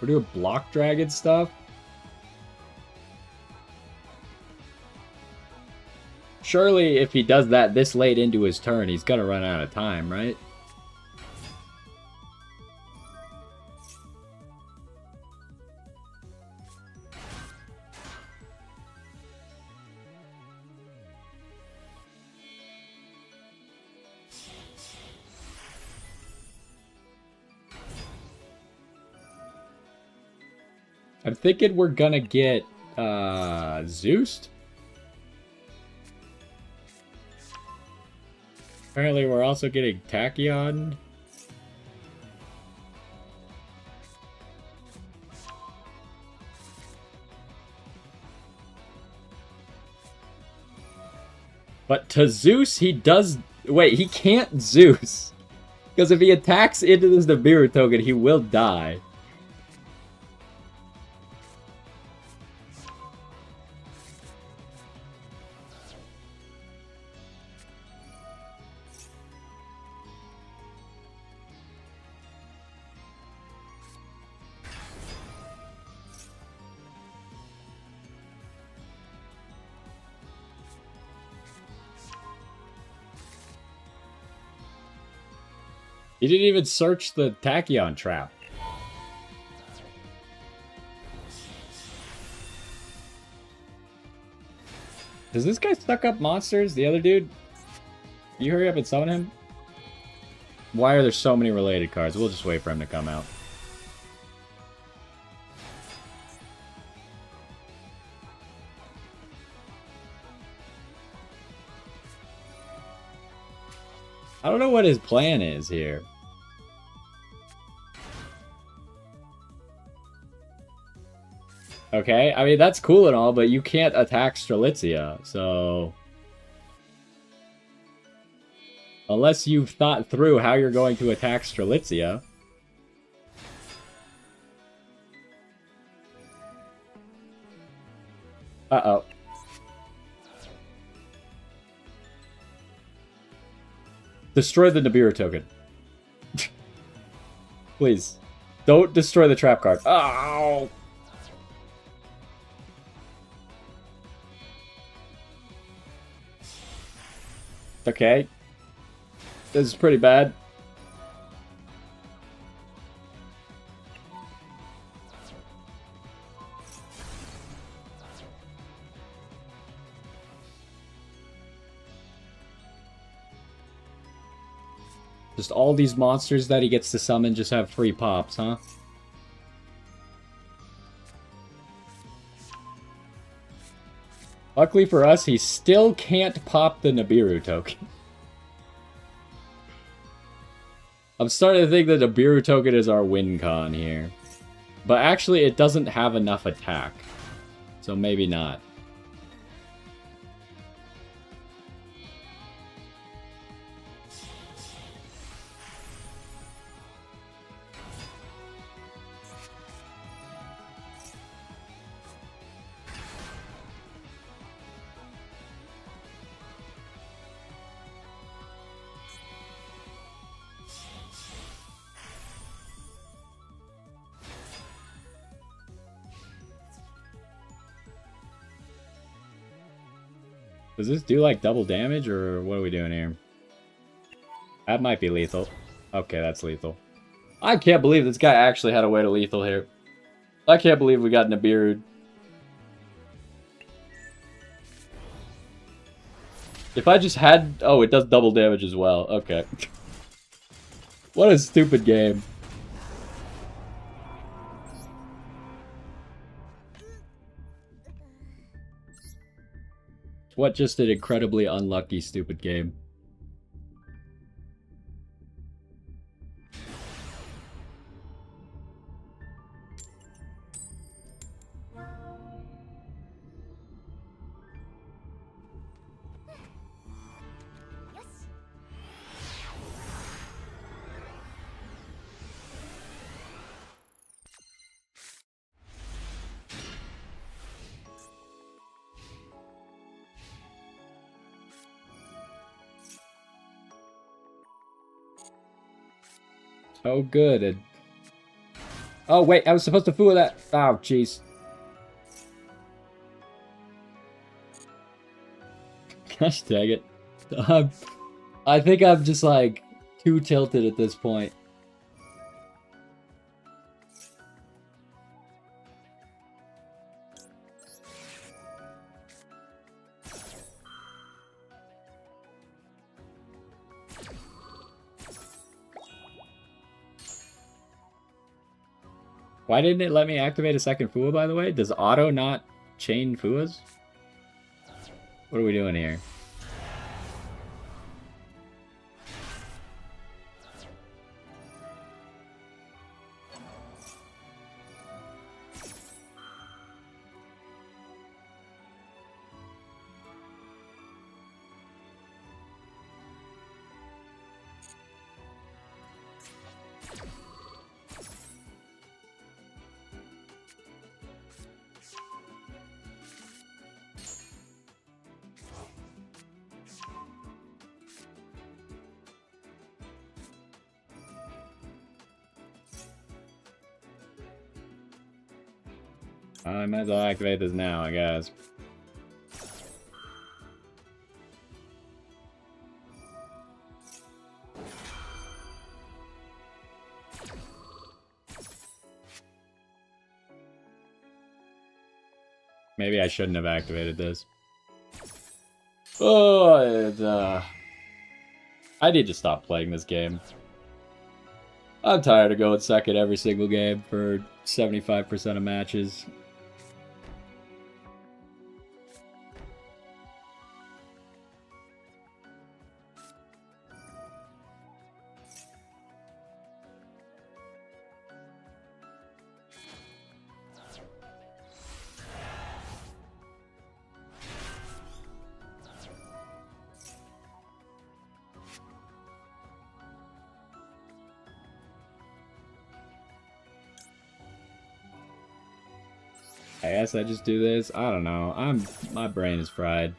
We're doing block dragon stuff? Surely if he does that this late into his turn, he's gonna run out of time, right? I'm thinking we're gonna get Zeused. Apparently we're also getting Tachyon. But to Zeus, he does... Wait, he can't Zeus. Because if he attacks into this Nibiru token, he will die. He didn't even search the Tachyon trap. Does this guy suck up monsters? The other dude? Can you hurry up and summon him? Why are there so many related cards? We'll just wait for him to come out. I don't know what his plan is here. Okay, I mean, that's cool and all, but you can't attack Strelitzia, so... Unless you've thought through how you're going to attack Strelitzia. Uh-oh. Destroy the Nibiru token. Please. Don't destroy the trap card. Oh! Okay. This is pretty bad. Just all these monsters that he gets to summon just have free pops, huh? Luckily for us, he still can't pop the Nibiru token. I'm starting to think that the Nibiru token is our win con here. But actually, it doesn't have enough attack. So maybe not. Does this do like double damage or what are we doing here? That might be lethal. Okay, that's lethal. I can't believe this guy actually had a way to lethal here. I can't believe we got Nibiru. If I just had... Oh, it does double damage as well. Okay. What a stupid game. What just an incredibly unlucky, stupid game. so good. And... oh, wait, I was supposed to fool that. Oh, jeez. Gosh dang it. I think I'm just, like, too tilted at this point. Why didn't it let me activate a second Fua, by the way? Does auto not chain Fuas? What are we doing here? I might as well activate this now, I guess. Maybe I shouldn't have activated this. Oh, I need to stop playing this game. I'm tired of going second every single game for 75% of matches. I guess I just do this. I don't know. My brain is fried.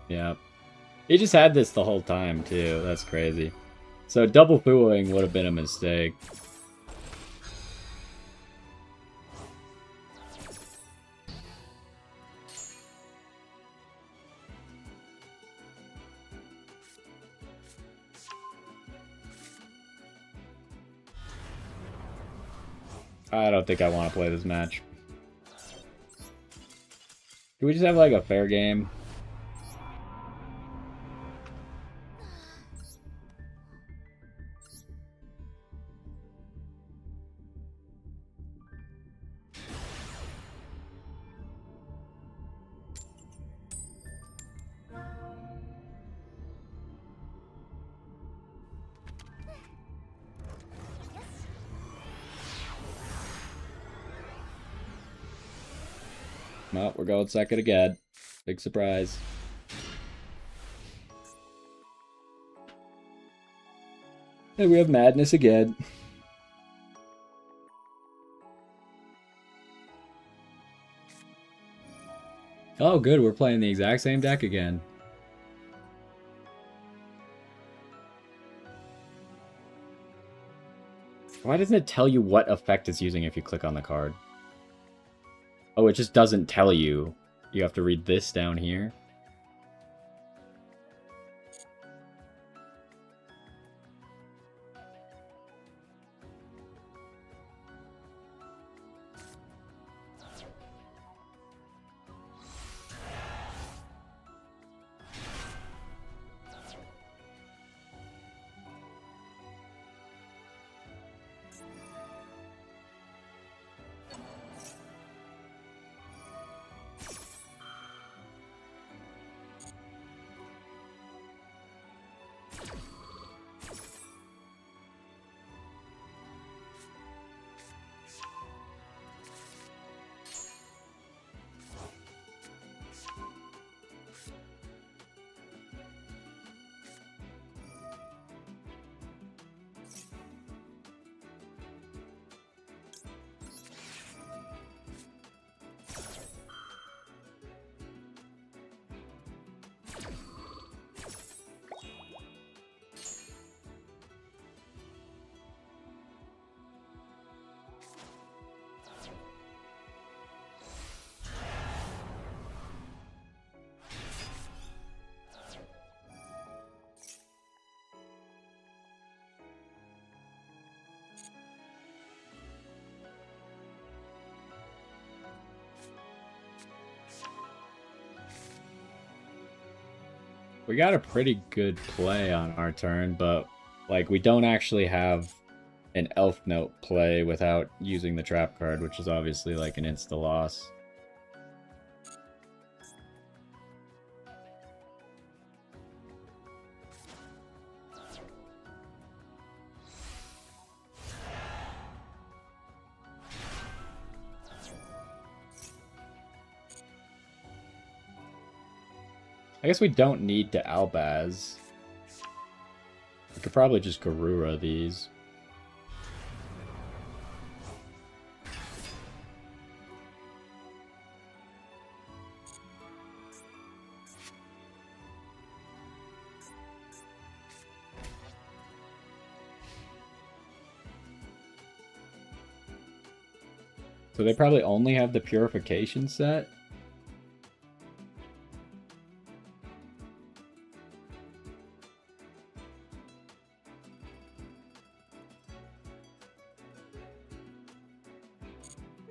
Yeah. He just had this the whole time too. That's crazy. So double fooing would have been a mistake. I don't think I want to play this match. Can we just have like a fair game? Well, we're going second again. Big surprise. And we have madness again. Oh, good. We're playing the exact same deck again. Why doesn't it tell you what effect it's using if you click on the card? Oh, it just doesn't tell you. You have to read this down here. We got a pretty good play on our turn, but like we don't actually have an Elfnote play without using the trap card, which is obviously like an insta loss. I guess we don't need to Albaz. We could probably just Garura these. So they probably only have the Purification set?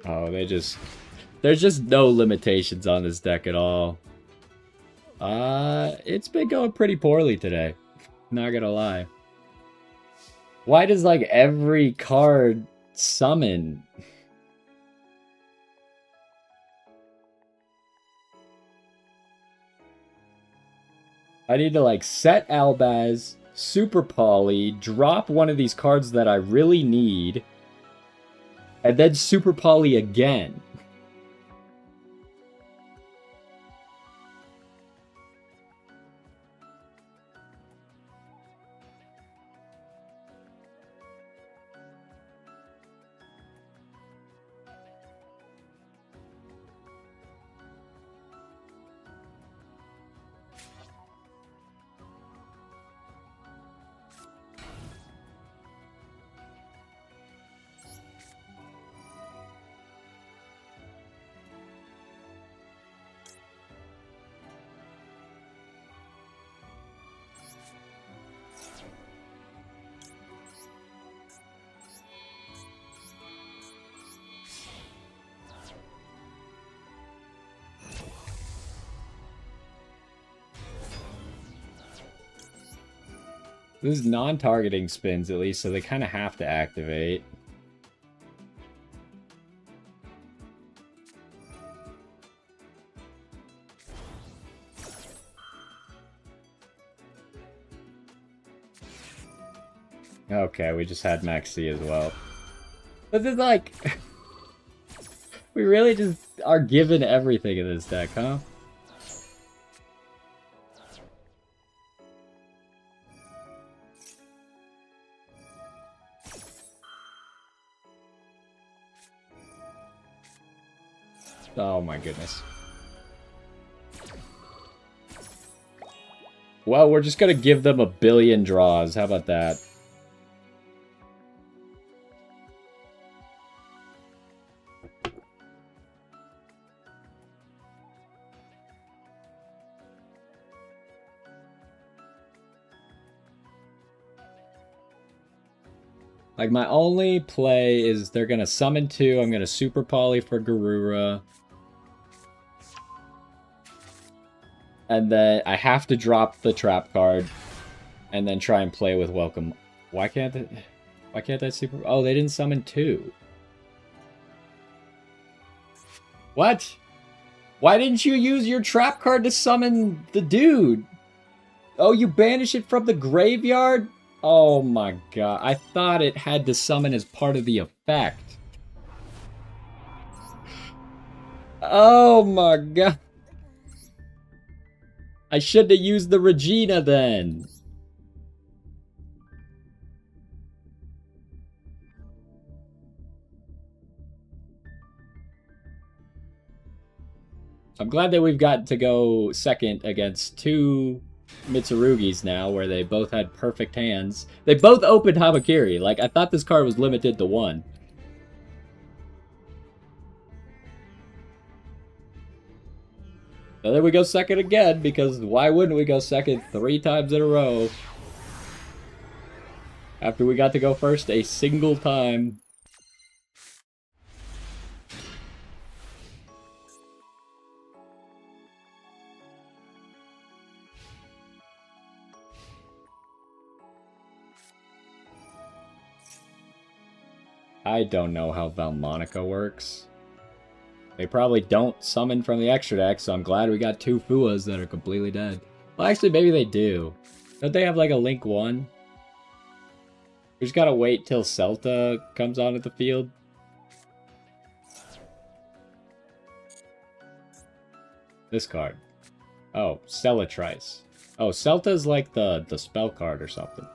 Oh, there's just no limitations on this deck at all. It's been going pretty poorly today. Not gonna lie. Why does, like, every card summon? I need to, like, set Albaz, Super Poly, drop one of these cards that I really need, and then Super Poly again. This is non-targeting spins, at least, so they kind of have to activate. Okay, we just had Maxi as well. This is like... we really just are given everything in this deck, huh? Oh my goodness. Well, we're just gonna give them a billion draws. How about that? Like, my only play is they're gonna summon 2, I'm gonna Super Poly for Garura. And then I have to drop the trap card. And then try and play with Welcome. Why can't that Super... Oh, they didn't summon 2. What? Why didn't you use your trap card to summon the dude? Oh, you banish it from the graveyard? Oh my god. I thought it had to summon as part of the effect. Oh my god. I should have used the Regina then. I'm glad that we've got to go second against 2 Mitsurugis now, where they both had perfect hands. They both opened Hamakiri. Like, I thought this card was limited to 1. And then we go second again, because why wouldn't we go second 3 times in a row? After we got to go first a single time. I don't know how Valmonica works. They probably don't summon from the extra deck, so I'm glad we got 2 Fuas that are completely dead. Well, actually, maybe they do. Don't they have like a Link 1? We just gotta wait till Celta comes onto the field. This card. Oh, Celatrice. Oh, Celta's like the spell card or something.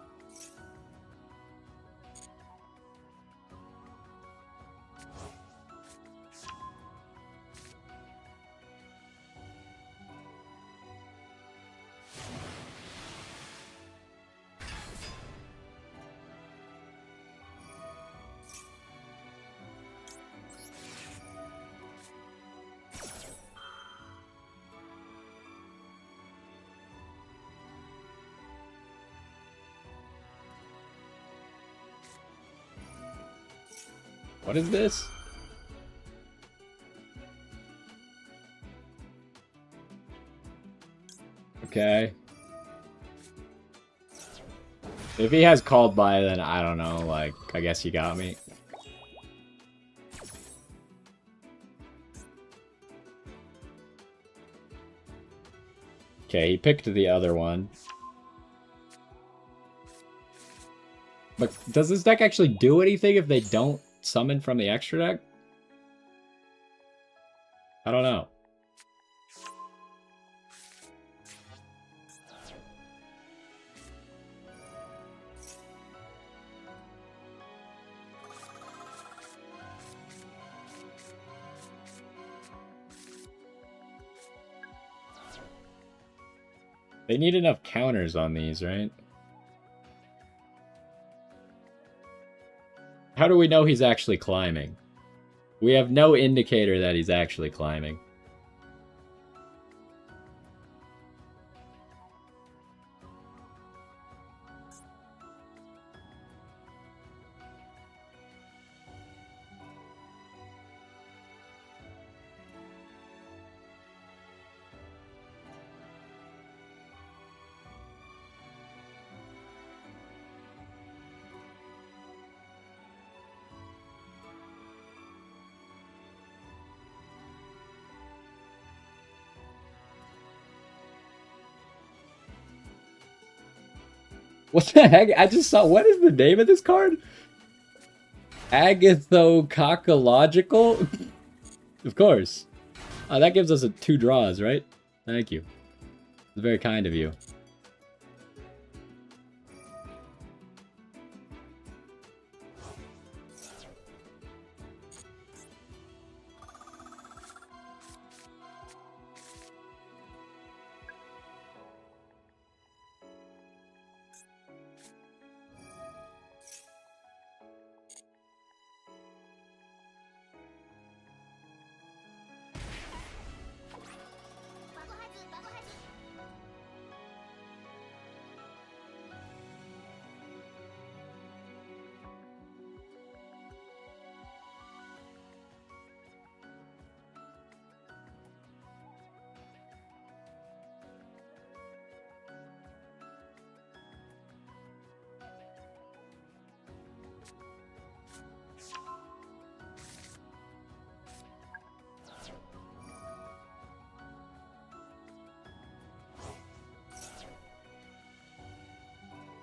What is this? Okay. If he has called by, then I don't know, like, I guess you got me. Okay, he picked the other one. But does this deck actually do anything if they don't summon from the extra deck? I don't know. They need enough counters on these, right? How do we know he's actually climbing? We have no indicator that he's actually climbing. What the heck? I just saw. What is the name of this card? Agathococological? Of course. That gives us 2 draws, right? Thank you. It's very kind of you.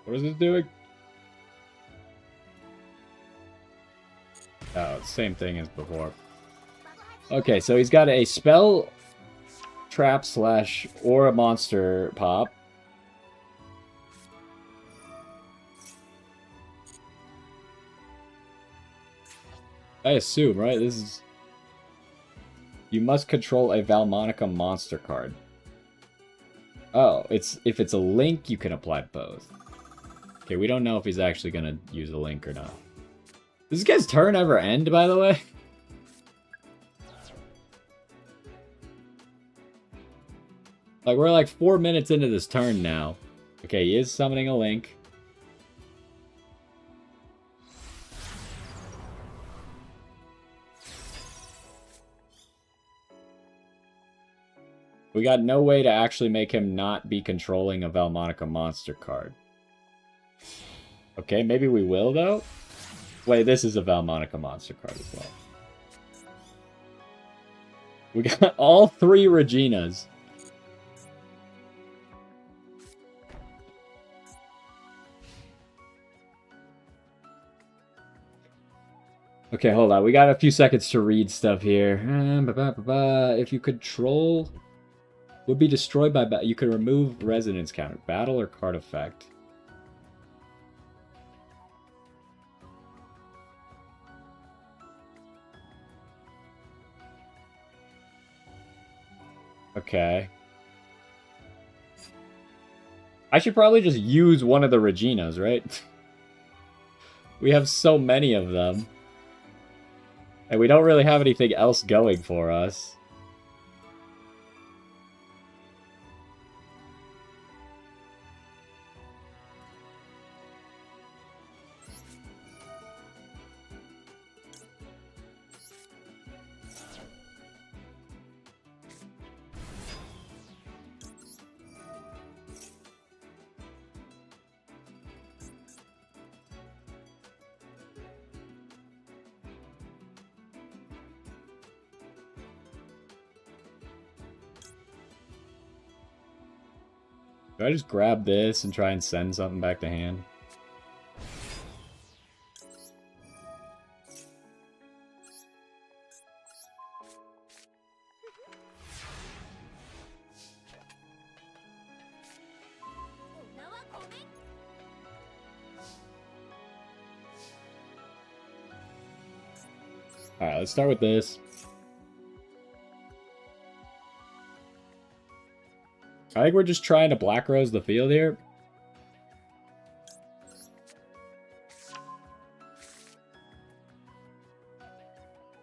What is this doing? Oh, same thing as before. Okay, so he's got a spell trap slash or a monster pop. I assume, right? This is... You must control a Valmonica monster card. Oh, if it's a link, you can apply both. Okay, we don't know if he's actually gonna use a link or not. Does this guy's turn ever end, by the way? Like, we're like 4 minutes into this turn now. Okay, he is summoning a link. We got no way to actually make him not be controlling a Valmonica monster card. Okay, maybe we will, though? Wait, this is a Valmonica monster card as well. We got all 3 Reginas. Okay, hold on. We got a few seconds to read stuff here. If you control... Would be destroyed by battle. You could remove resonance counter. Battle or card effect. Okay. I should probably just use one of the Reginas, right? We have so many of them. And we don't really have anything else going for us. Do I just grab this and try and send something back to hand? Alright, let's start with this. I think we're just trying to Black Rose the field here.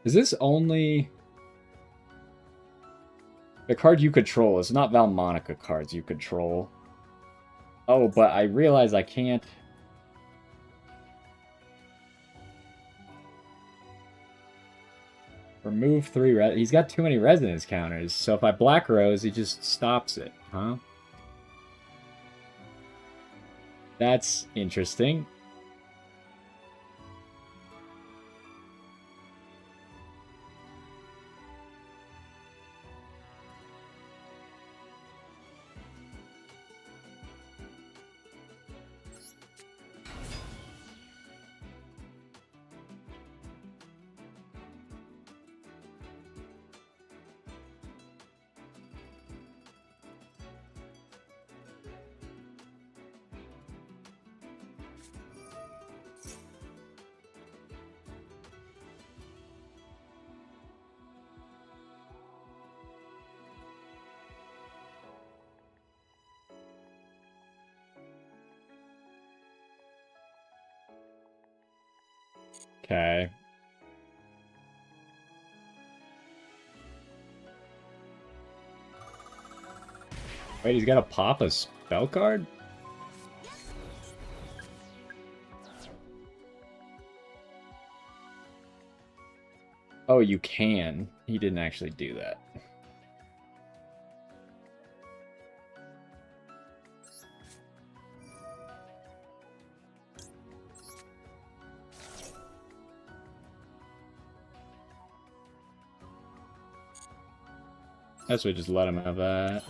Is this only... the card you control? It's not Valmonica cards you control. Oh, but I realize I can't... remove 3 he's got too many resonance counters, so if I Black Rose, he just stops it, huh? That's interesting. Okay. Wait, he's got to pop a spell card? Oh, you can. He didn't actually do that. That's what just let him have that.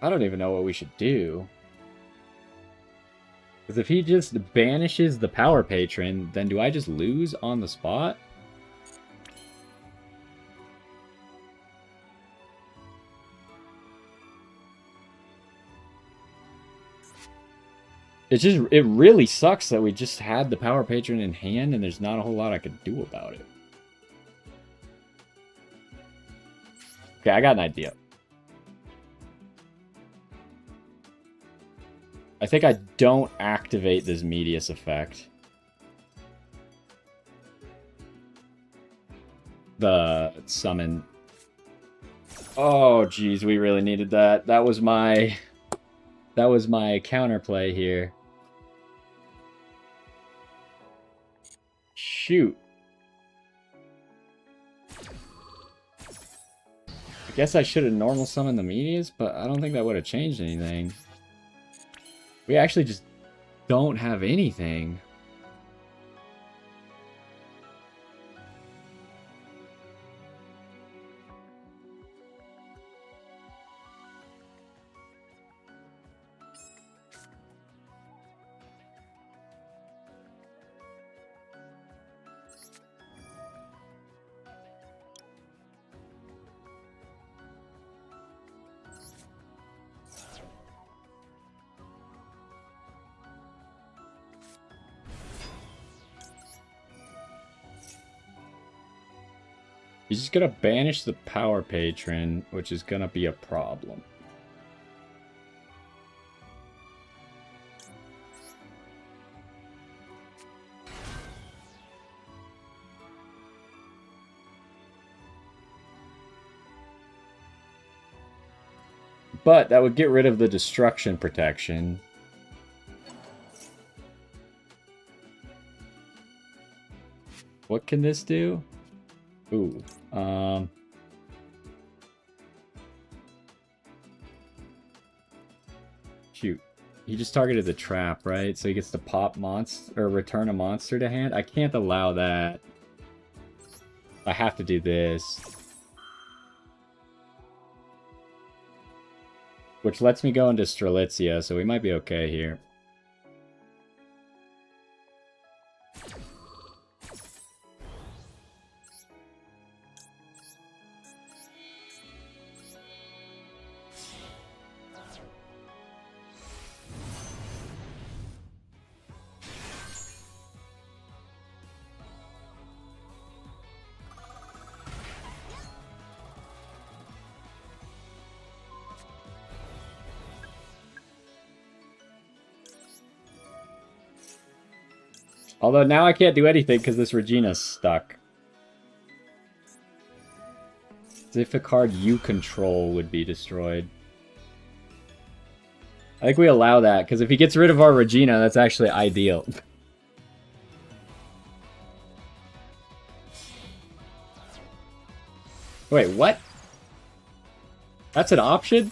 I don't even know what we should do. Because if he just banishes the Power Patron, then do I just lose on the spot? It really sucks that we just had the Power Patron in hand and there's not a whole lot I could do about it. Okay, I got an idea. I think I don't activate this Medius effect. The summon. Oh, geez, we really needed that. That was my counterplay here. Shoot. I guess I should have normal summoned the Medius, but I don't think that would have changed anything. We actually just don't have anything. He's just gonna banish the power patron, which is gonna be a problem. But that would get rid of the destruction protection. What can this do? Ooh. Shoot. He just targeted the trap, right? So he gets to pop monster or return a monster to hand. I can't allow that. I have to do this. Which lets me go into Strelitzia, so we might be okay here. Although now I can't do anything because this Regina's stuck. As if a card you control would be destroyed. I think we allow that, because if he gets rid of our Regina, that's actually ideal. Wait, what? That's an option?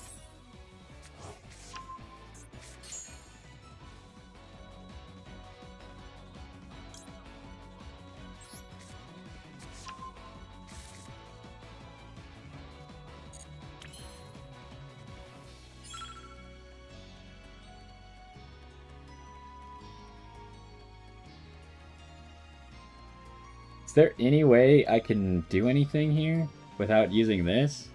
Is there any way I can do anything here without using this?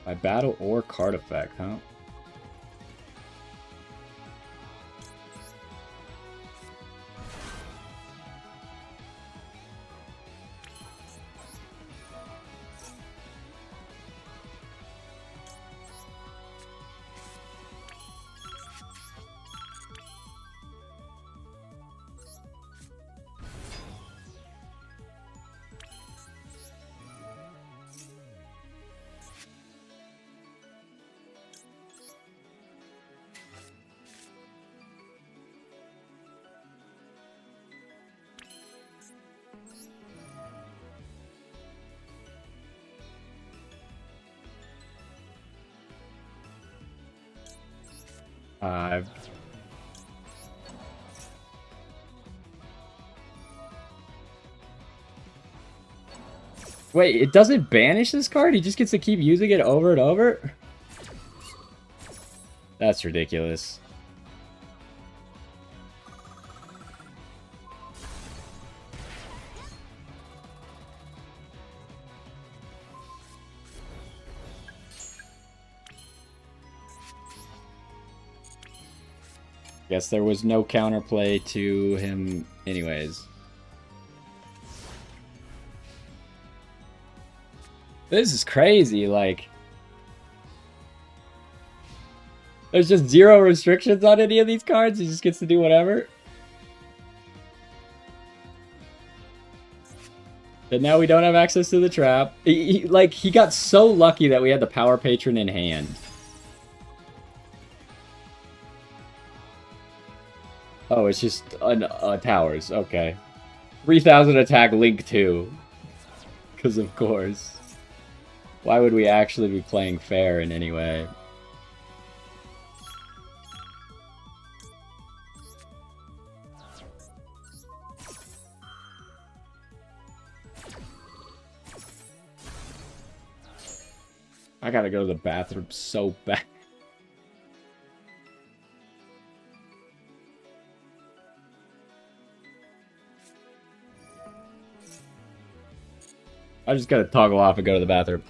By battle or card effect, huh? Wait, it doesn't banish this card? He just gets to keep using it over and over? That's ridiculous. Guess there was no counterplay to him anyways. This is crazy, like... There's just zero restrictions on any of these cards, he just gets to do whatever. But now we don't have access to the trap. He got so lucky that we had the Power Patron in hand. Oh, it's just towers. Okay. 3,000 attack, Link 2. Because of course. Why would we actually be playing fair in any way? I gotta go to the bathroom so bad. I just gotta toggle off and go to the bathroom.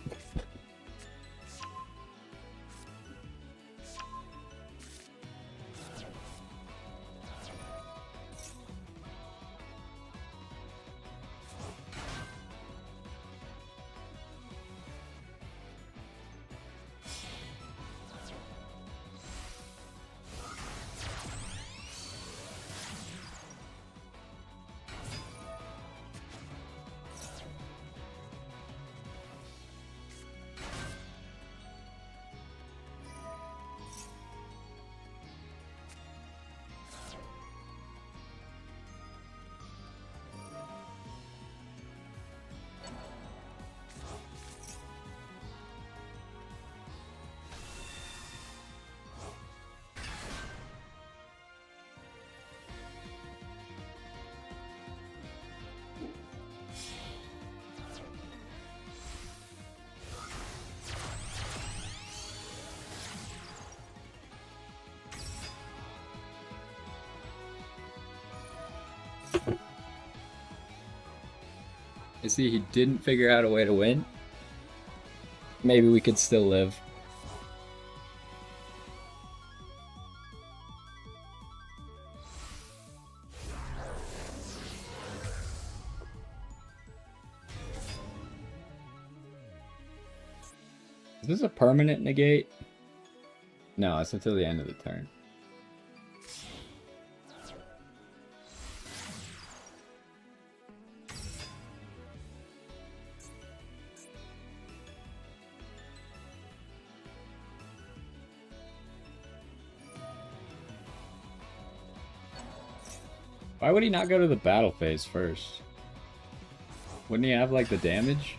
You see, he didn't figure out a way to win. Maybe we could still live. Is this a permanent negate? No, it's until the end of the turn. Why would he not go to the battle phase first? Wouldn't he have, like, the damage?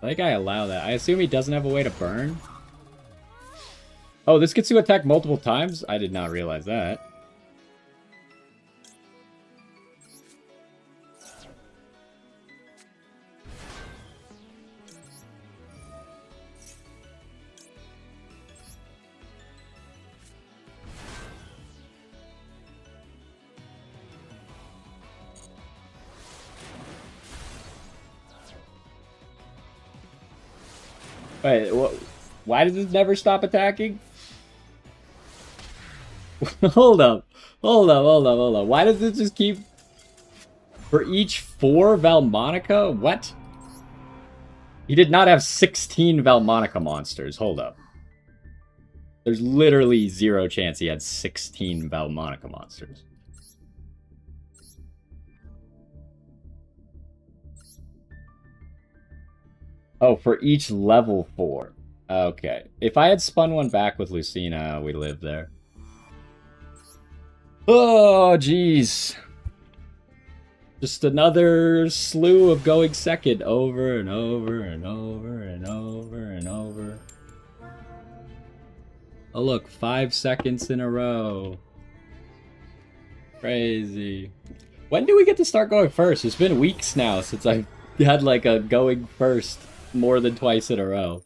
I think I allow that. I assume he doesn't have a way to burn. Oh, this gets you attack multiple times? I did not realize that. Wait, why does this never stop attacking? Hold up. Hold up, hold up, hold up. Why does this just keep... For each 4 Valmonica? What? He did not have 16 Valmonica monsters. Hold up. There's literally 0 chance he had 16 Valmonica monsters. Oh, for each level 4. Okay. If I had spun one back with Lucina, we live there. Oh, jeez. Just another slew of going second over and over and over and over and over. Oh look, 5 seconds in a row. Crazy. When do we get to start going first? It's been weeks now since I've had like a going first more than twice in a row.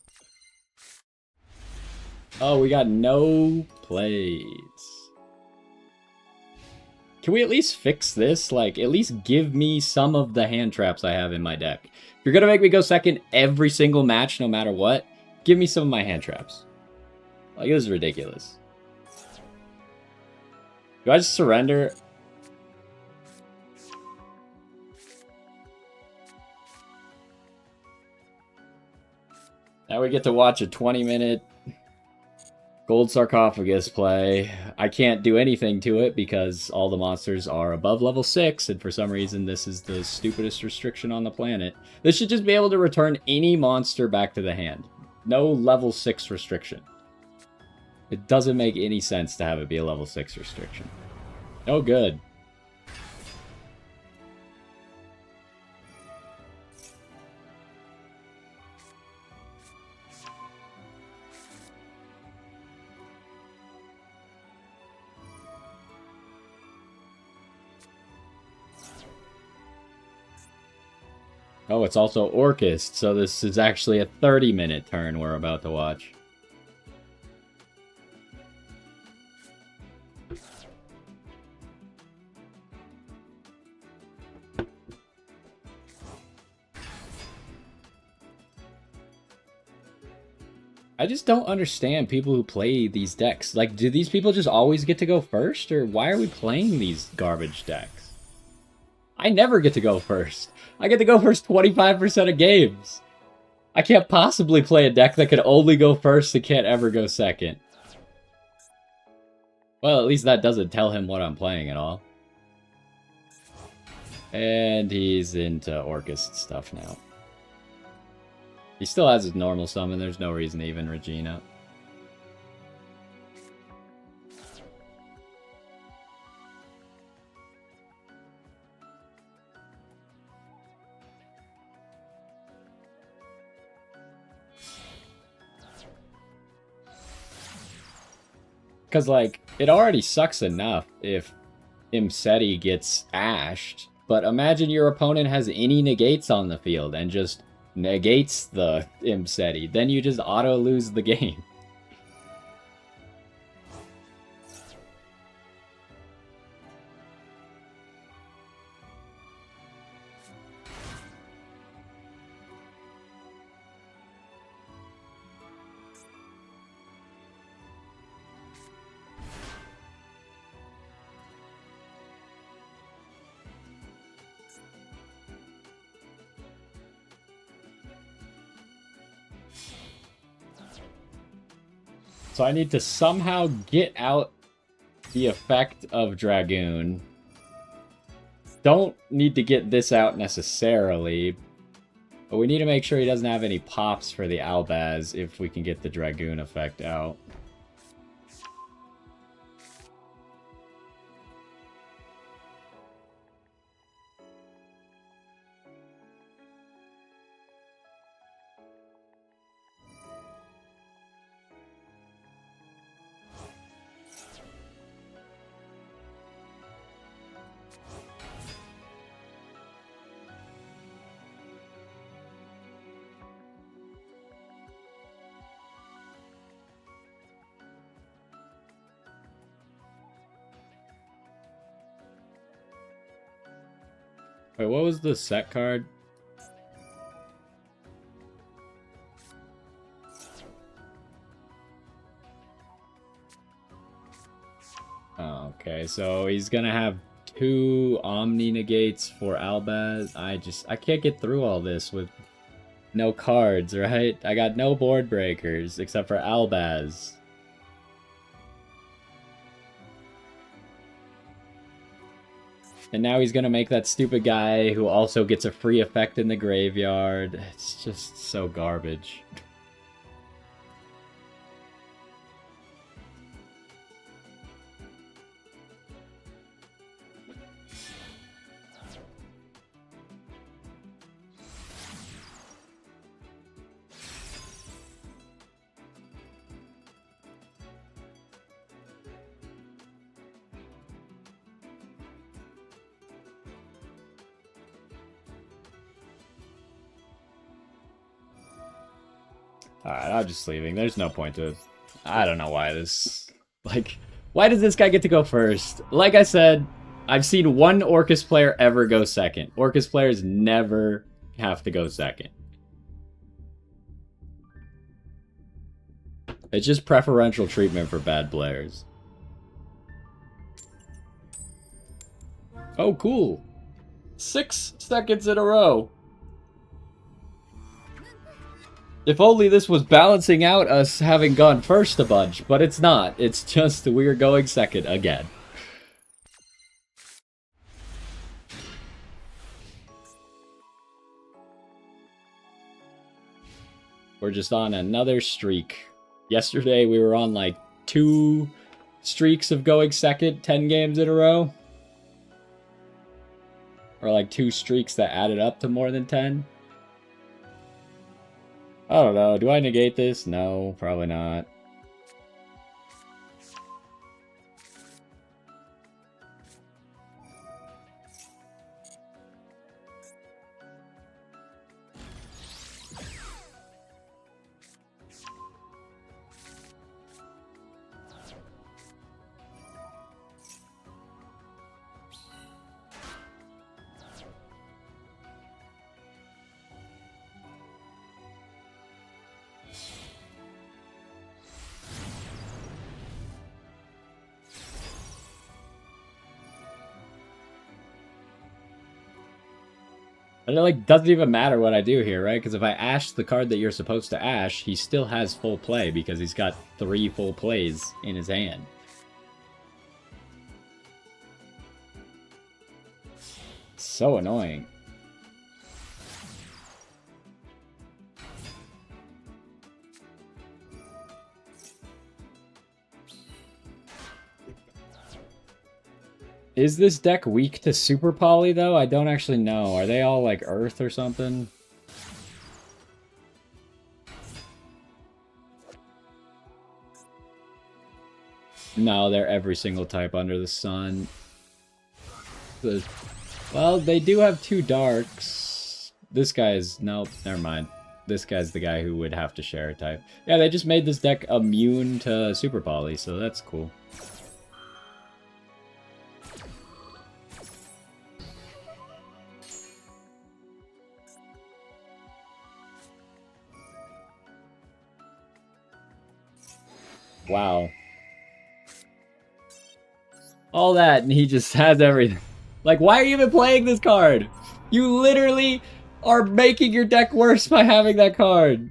Oh, we got no plays. Can we at least fix this? Like, at least give me some of the hand traps I have in my deck. If you're gonna make me go second every single match, no matter what, give me some of my hand traps. Like, this is ridiculous. Do I just surrender? Now we get to watch a 20-minute gold sarcophagus play. I can't do anything to it because all the monsters are above level 6, and for some reason this is the stupidest restriction on the planet. This should just be able to return any monster back to the hand. No level 6 restriction. It doesn't make any sense to have it be a level 6 restriction. Oh, good. Oh, it's also Orcust, so this is actually a 30-minute turn we're about to watch. I just don't understand people who play these decks. Like, do these people just always get to go first? Or why are we playing these garbage decks? I never get to go first. I get to go first 25% of games. I can't possibly play a deck that can only go first and can't ever go second. Well, at least that doesn't tell him what I'm playing at all. And he's into Orcust stuff now. He still has his normal summon, there's no reason to even Regina. Because, like, it already sucks enough if Imseti gets ashed, but imagine your opponent has any negates on the field and just negates the Imseti. Then you just auto-lose the game. So I need to somehow get out the effect of Dragoon. Don't need to get this out necessarily, but we need to make sure he doesn't have any pops for the Albaz if we can get the Dragoon effect out. Wait, what was the set card? Oh, okay, so he's gonna have 2 Omni negates for Albaz. I can't get through all this with no cards, right? I got no board breakers except for Albaz. And now he's gonna make that stupid guy who also gets a free effect in the graveyard. It's just so garbage. Alright, I'm just leaving. There's no point to it. I don't know why this... Like, why does this guy get to go first? Like I said, I've seen one Orcus player ever go second. Orcus players never have to go second. It's just preferential treatment for bad players. Oh, cool. 6 seconds in a row. If only this was balancing out us having gone first a bunch, but it's not. It's just we're going second again. We're just on another streak. Yesterday we were on like 2 streaks of going second, 10 games in a row. Or like 2 streaks that added up to more than 10. I don't know. Do I negate this? No, probably not. And it like doesn't even matter what I do here, right? Because if I ash the card that you're supposed to ash, he still has full play because he's got 3 full plays in his hand. So annoying. Is this deck weak to Super Poly, though? I don't actually know. Are they all, like, Earth or something? No, they're every single type under the sun. Well, they do have 2 darks. This guy's... Nope, never mind. This guy's the guy who would have to share a type. Yeah, they just made this deck immune to Super Poly, so that's cool. Wow. All that, and he just has everything. Like, why are you even playing this card? You literally are making your deck worse by having that card.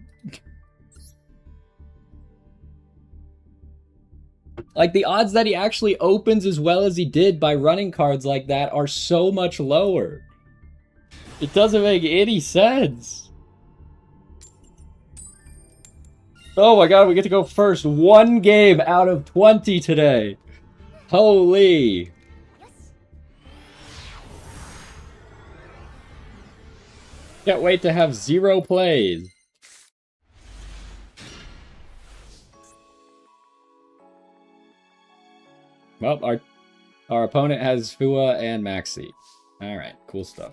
Like, the odds that he actually opens as well as he did by running cards like that are so much lower. It doesn't make any sense. Oh my god, we get to go first. 1 game out of 20 today. Holy. Can't wait to have 0 plays. Well, our opponent has Fua and Maxi. Alright, cool stuff.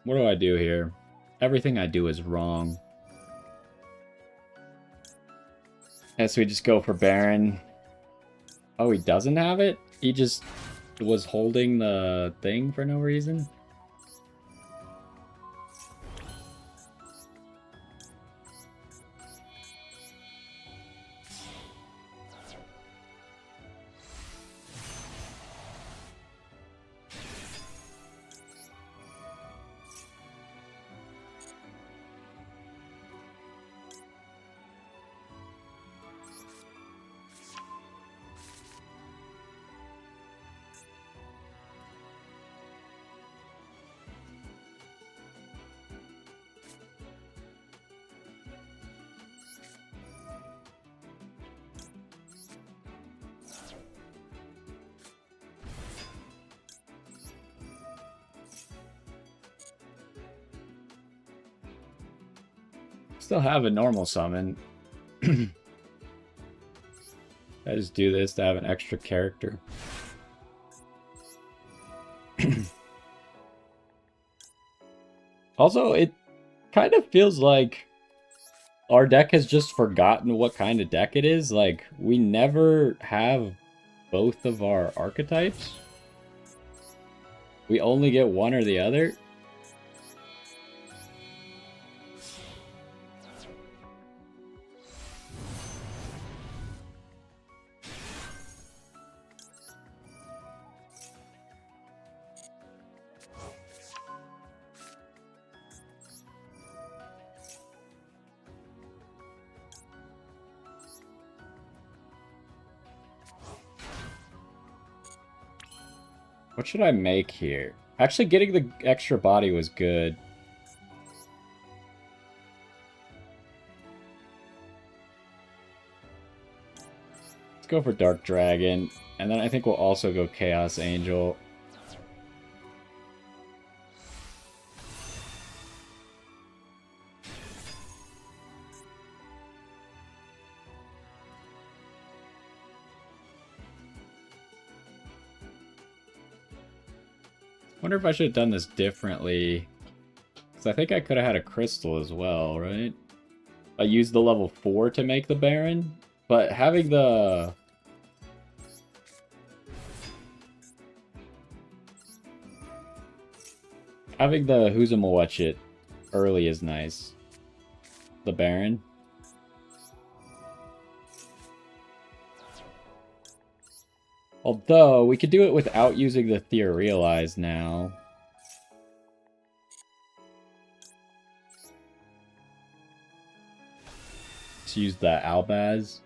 What do I do here? Everything I do is wrong. Guess we just go for Baron. Oh, he doesn't have it? He just was holding the thing for no reason? Still have a normal summon. I just do this to have an extra character. Also, it kind of feels like our deck has just forgotten what kind of deck it is. Like, we never have both of our archetypes. We only get one or the other. What should I make here? Actually, getting the extra body was good. Let's go for Dark Dragon. And then I think we'll also go Chaos Angel. Wonder if I should have done this differently. Because I think I could have had a crystal as well, right? I used the level 4 to make the Baron. But having the... having the Who's-a-Mawatchit early is nice. The Baron. Although, we could do it without using the Theorealize now. Let's use the Albaz.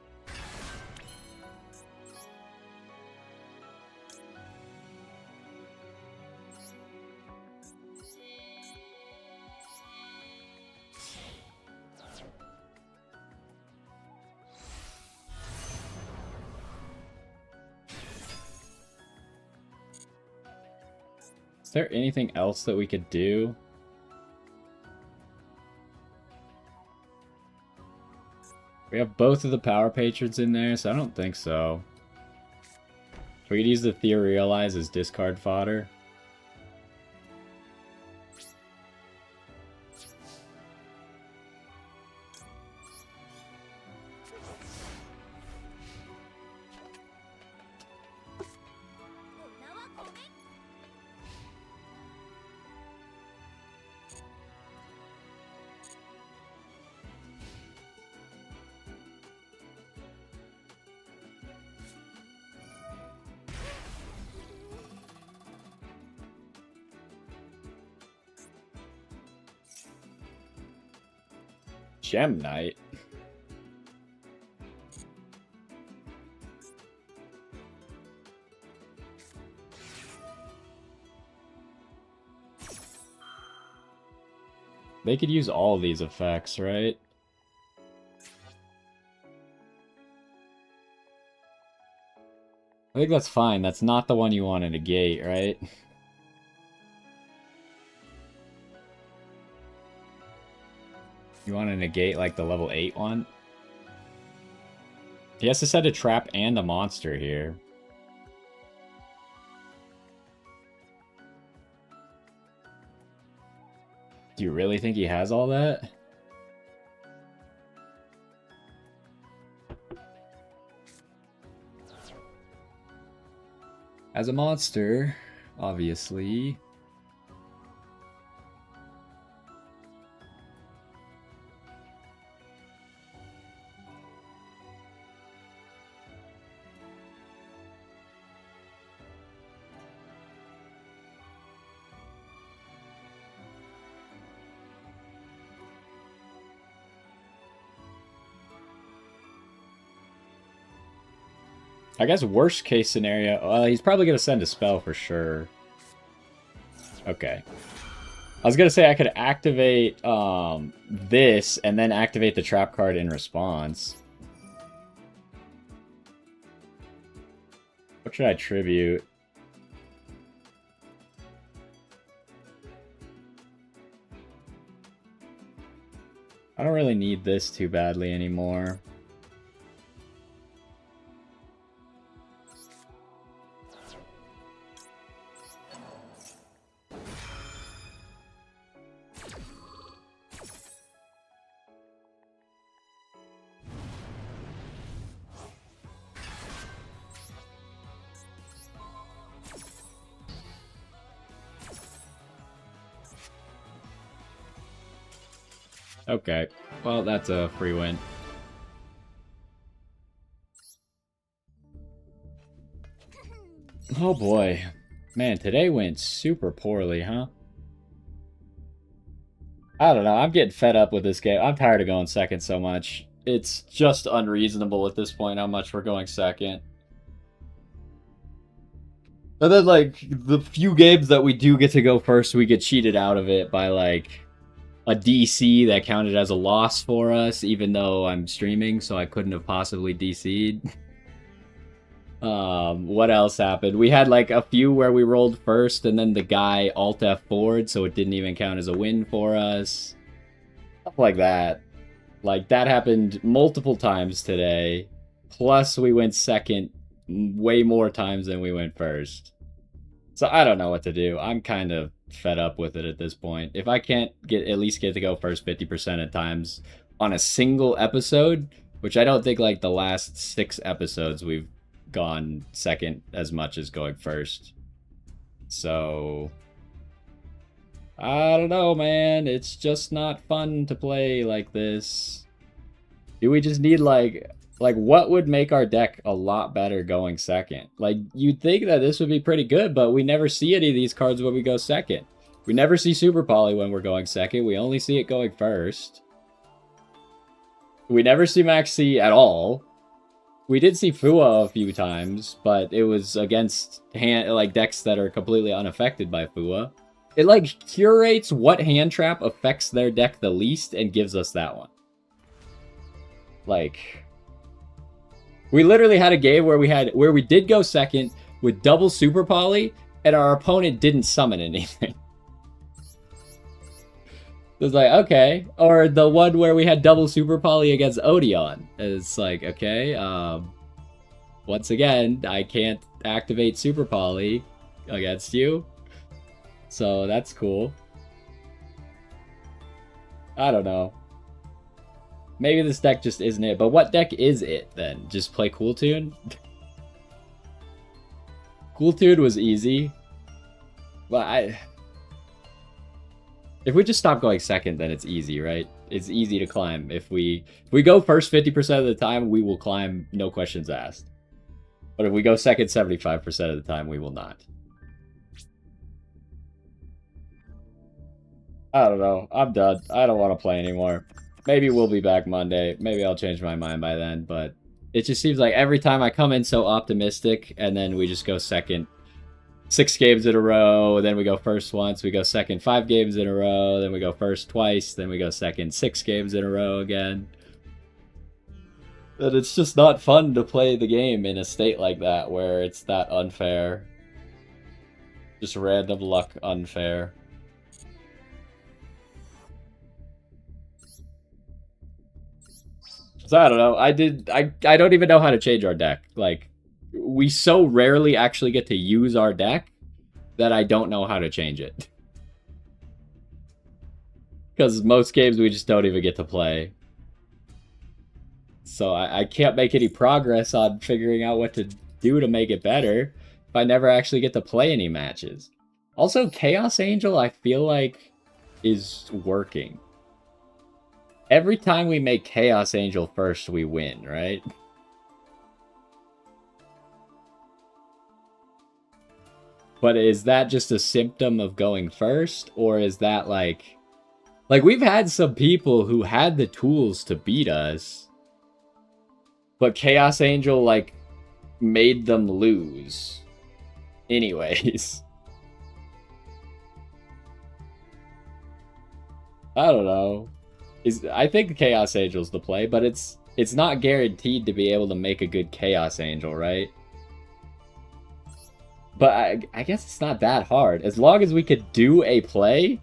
Is there anything else that we could do? We have both of the Power Patrons in there, so I don't think so. We could use the Theorealize as discard fodder. Gem Knight. They could use all these effects, right? I think that's fine. That's not the one you want to negate, right? You want to negate, like, the level 8 one? He has to set a trap and a monster here. Do you really think he has all that? As a monster, obviously. I guess worst case scenario, he's probably going to send a spell for sure. Okay. I was going to say I could activate this and then activate the trap card in response. What should I tribute? I don't really need this too badly anymore. Okay, well, that's a free win. Oh boy. Man, today went super poorly, huh? I don't know, I'm getting fed up with this game. I'm tired of going second so much. It's just unreasonable at this point how much we're going second. And then, like, the few games that we do get to go first, we get cheated out of it by, like, a DC that counted as a loss for us, even though I'm streaming, so I couldn't have possibly DC'd. What else happened? We had like a few where we rolled first, and then the guy Alt F forward, so it didn't even count as a win for us. Stuff like that. Like, that happened multiple times today. Plus, we went second way more times than we went first. So I don't know what to do. I'm kind of fed up with it at this point. If I can't at least get to go first 50% of times on a single episode, which I don't think like the last 6 episodes we've gone second as much as going first. So I don't know, man. It's just not fun to play like this. Do we just need like what would make our deck a lot better going second? Like, you'd think that this would be pretty good, but we never see any of these cards when we go second. We never see Super Poly when we're going second. We only see it going first. We never see Max C at all. We did see Fua a few times, but it was against decks that are completely unaffected by Fua. It like curates what hand trap affects their deck the least and gives us that one. Like, we literally had a game where we did go second with double Super Poly, and our opponent didn't summon anything. It was like, okay. Or the one where we had double Super Poly against Odeon. It's like, okay, once again, I can't activate Super Poly against you. So that's cool. I don't know. Maybe this deck just isn't it. But what deck is it, then? Just play Cool Tune? Cool Tune was easy. But if we just stop going second, then it's easy, right? It's easy to climb. If we go first 50% of the time, we will climb, no questions asked. But if we go second 75% of the time, we will not. I don't know. I'm done. I don't want to play anymore. Maybe we'll be back Monday. Maybe I'll change my mind by then. But it just seems like every time I come in so optimistic, and then we just go second 6 games in a row, then we go first once, we go second 5 games in a row, then we go first twice, then we go second 6 games in a row again. And it's just not fun to play the game in a state like that, where it's that unfair. Just random luck unfair. So I don't know. I don't even know how to change our deck. Like, we so rarely actually get to use our deck that I don't know how to change it. Because most games we just don't even get to play. So I can't make any progress on figuring out what to do to make it better if I never actually get to play any matches. Also, Chaos Angel, I feel like, is working. Every time we make Chaos Angel first, we win, right? But is that just a symptom of going first? Or is that like we've had some people who had the tools to beat us, but Chaos Angel, like, made them lose. Anyways. I don't know. I think Chaos Angel's the play, but it's not guaranteed to be able to make a good Chaos Angel, right? But I guess it's not that hard. As long as we could do a play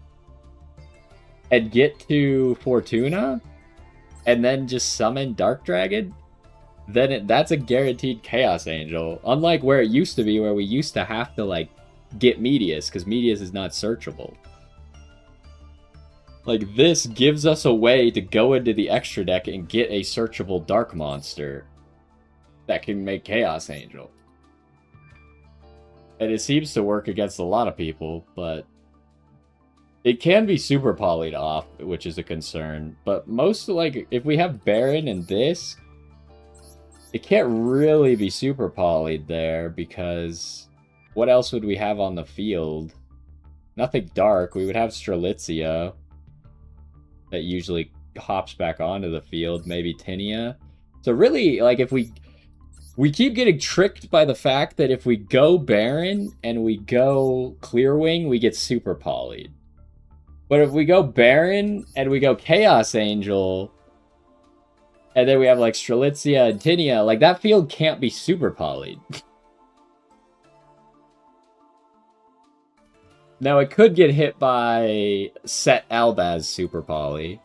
and get to Fortuna, and then just summon Dark Dragon, then that's a guaranteed Chaos Angel. Unlike where it used to be, where we used to have to, like, get Medius, because Medius is not searchable. Like, this gives us a way to go into the extra deck and get a searchable Dark Monster that can make Chaos Angel. And it seems to work against a lot of people, but it can be super polyed off, which is a concern. But most, like, if we have Baron and this, it can't really be super polyed there, because what else would we have on the field? Nothing dark. We would have Strelitzia that usually hops back onto the field, maybe Tinia. So really, like, if we keep getting tricked by the fact that if we go Baron and we go Clearwing, we get super polyed. But if we go Baron and we go Chaos Angel, and then we have, like, Strelitzia and Tinia, like, that field can't be super polyed. Now, it could get hit by Set Albaz Super Poly.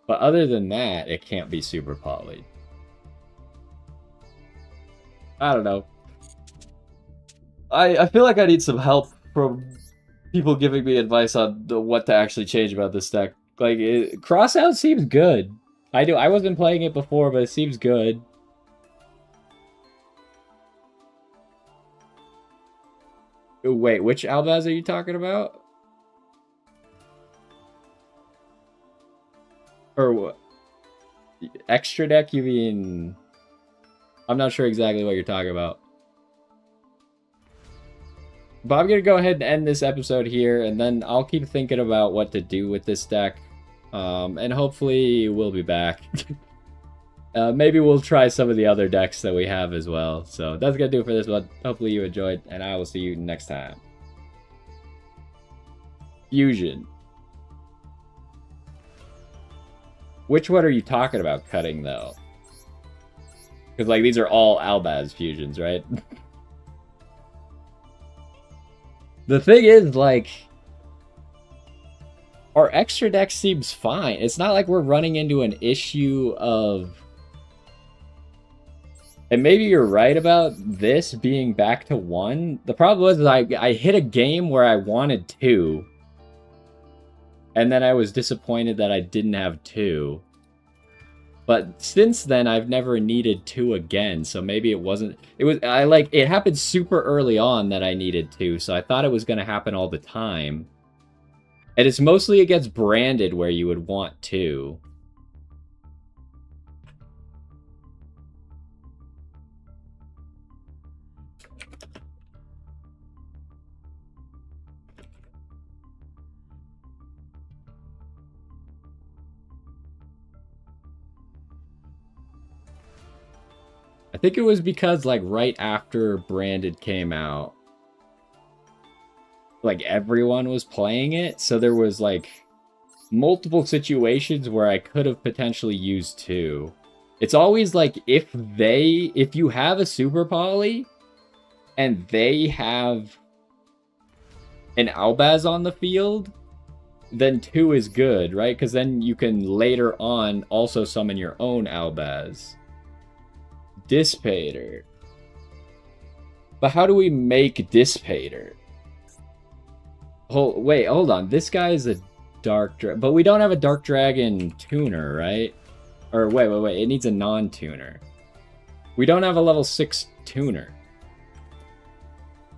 But other than that, it can't be super polyed. I don't know. I feel like I need some help from people giving me advice on what to actually change about this deck. Like, Crossout seems good. I wasn't playing it before, but it seems good. Wait, which Albaz are you talking about? Or what? Extra deck, you mean? I'm not sure exactly what you're talking about. But I'm going to go ahead and end this episode here, and then I'll keep thinking about what to do with this deck. And hopefully we'll be back. Maybe we'll try some of the other decks that we have as well. So that's going to do it for this one. Hopefully you enjoyed, and I will see you next time. Fusion. Which one are you talking about cutting, though? Because, like, these are all Albaz fusions, right? The thing is, like, our extra deck seems fine. It's not like we're running into an issue of... And maybe you're right about this being back to 1. The problem was I hit a game where I wanted 2. And then I was disappointed that I didn't have 2. But since then, I've never needed 2 again, so maybe it wasn't... It happened super early on that I needed 2, so I thought it was going to happen all the time. And it's mostly against branded where you would want 2. I think it was because, like, right after Branded came out, like, everyone was playing it, so there was, like, multiple situations where I could have potentially used 2. It's always, like, if you have a Super Poly, and they have an Albaz on the field, then 2 is good, right? Because then you can later on also summon your own Albaz. Dissipator. But how do we make Dissipator? Wait, hold on. This guy is a Dark Dragon. But we don't have a Dark Dragon tuner, right? Or wait. It needs a non-tuner. We don't have a level 6 tuner.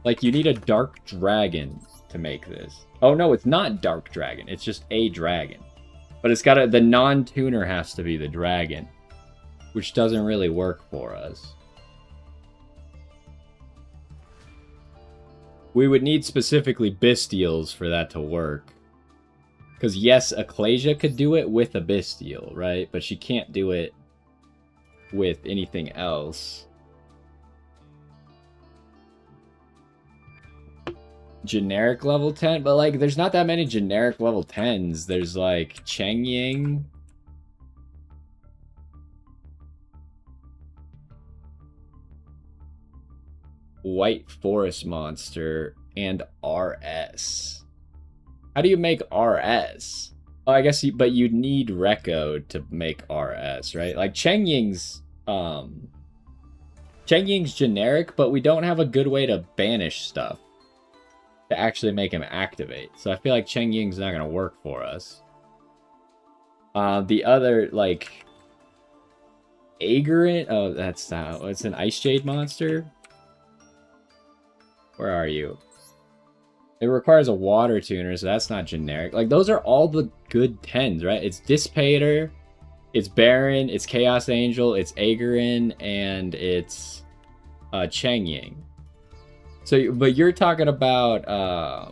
Like, you need a Dark Dragon to make this. Oh, no, it's not Dark Dragon. It's just a dragon. But it's got the non-tuner has to be the dragon. Which doesn't really work for us. We would need specifically Bystials for that to work. Because yes, Ecclesia could do it with a Bystial, right? But she can't do it with anything else. Generic level 10? But, like, there's not that many generic level 10s. There's, like, Cheng Ying. White Forest Monster, and RS. How do you make RS? Oh, I guess, but you need Reco to make RS, right? Like Cheng Ying's generic, but we don't have a good way to banish stuff to actually make him activate. So I feel like Cheng Ying's not gonna work for us. The other, like, Aegerin, oh, that's not, it's an Ice Jade monster. Where are you? It requires a water tuner, so that's not generic. Like, those are all the good 10s, right? It's Dissipator, it's Baron, it's Chaos Angel, it's Aegerin, and it's Cheng Ying. So, but you're talking about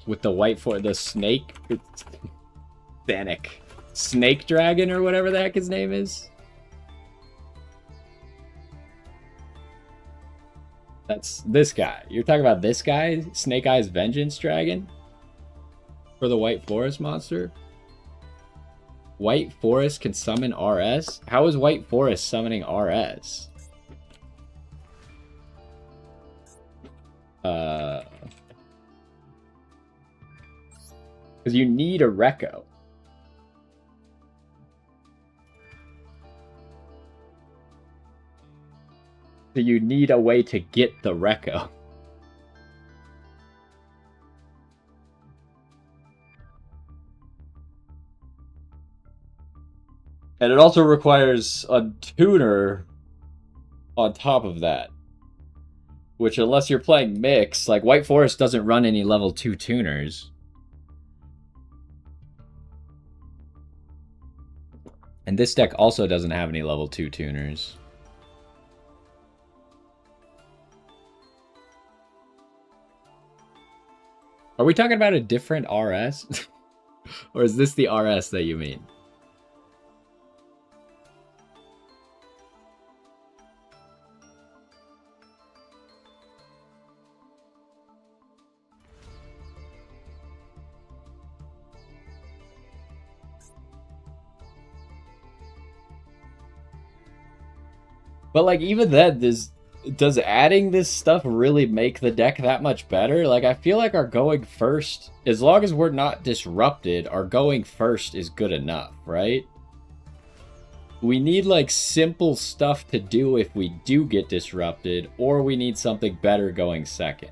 with the white for the snake, Thanic, Snake Dragon or whatever the heck his name is. That's this guy. You're talking about this guy, Snake Eyes Vengeance Dragon, for the White Forest monster. White Forest can summon RS. How is White Forest summoning RS? Because you need a Reco. So you need a way to get the Reco. And it also requires a tuner on top of that. Which, unless you're playing mix, like White Forest doesn't run any level 2 tuners. And this deck also doesn't have any level 2 tuners. Are we talking about a different RS? Or is this the RS that you mean? But, like, even then, does adding this stuff really make the deck that much better? Like, I feel like our going first, as long as we're not disrupted, our going first is good enough, right? We need, like, simple stuff to do if we do get disrupted, or we need something better going second.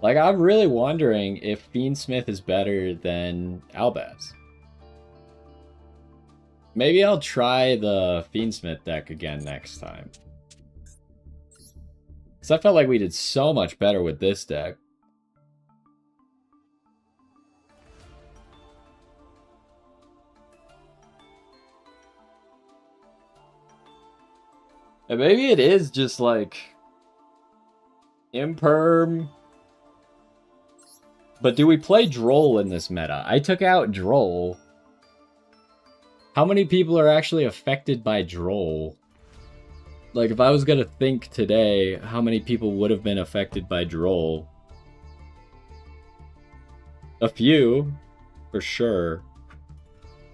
Like, I'm really wondering if Fiendsmith is better than Albaz. Maybe I'll try the Fiendsmith deck again next time. Because I felt like we did so much better with this deck. And maybe it is just like Imperm. But do we play Droll in this meta? I took out Droll. How many people are actually affected by Droll? Like, if I was gonna think today, how many people would have been affected by Droll? A few, for sure.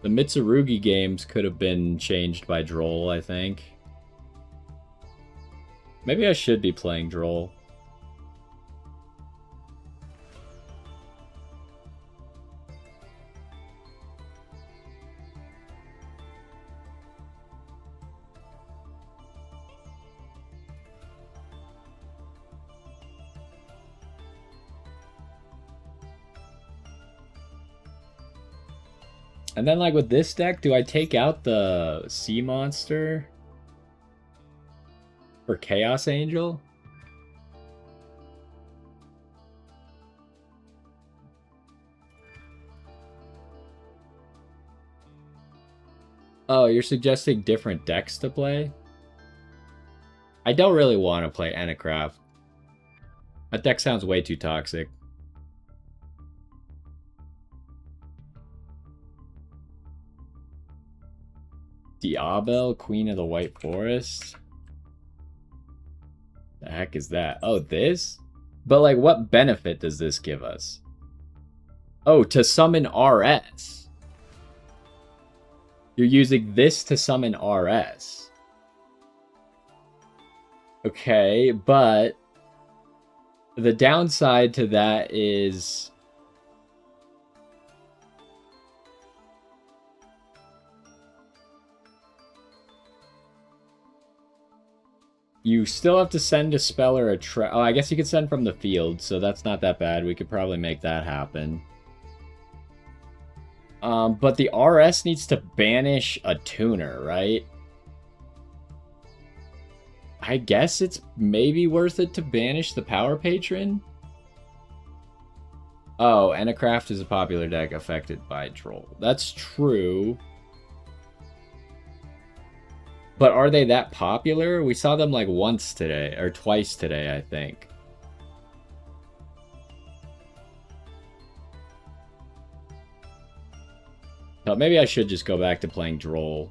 The Mitsurugi games could have been changed by Droll, I think. Maybe I should be playing Droll. And then, like, with this deck, do I take out the Sea Monster for Chaos Angel? Oh, you're suggesting different decks to play? I don't really want to play Enacraft. That deck sounds way too toxic. Diabel, Queen of the White Forest? The heck is that? Oh, this? But, like, what benefit does this give us? Oh, to summon RS. You're using this to summon RS. Okay, but the downside to that is you still have to send a spell or a trap. Oh, I guess you could send from the field, so that's not that bad. We could probably make that happen. But the RS needs to banish a tuner, right? I guess it's maybe worth it to banish the Power Patron. Oh, and a craft is a popular deck affected by Droll. That's true. But are they that popular? We saw them like once today, or twice today, I think. So maybe I should just go back to playing Droll.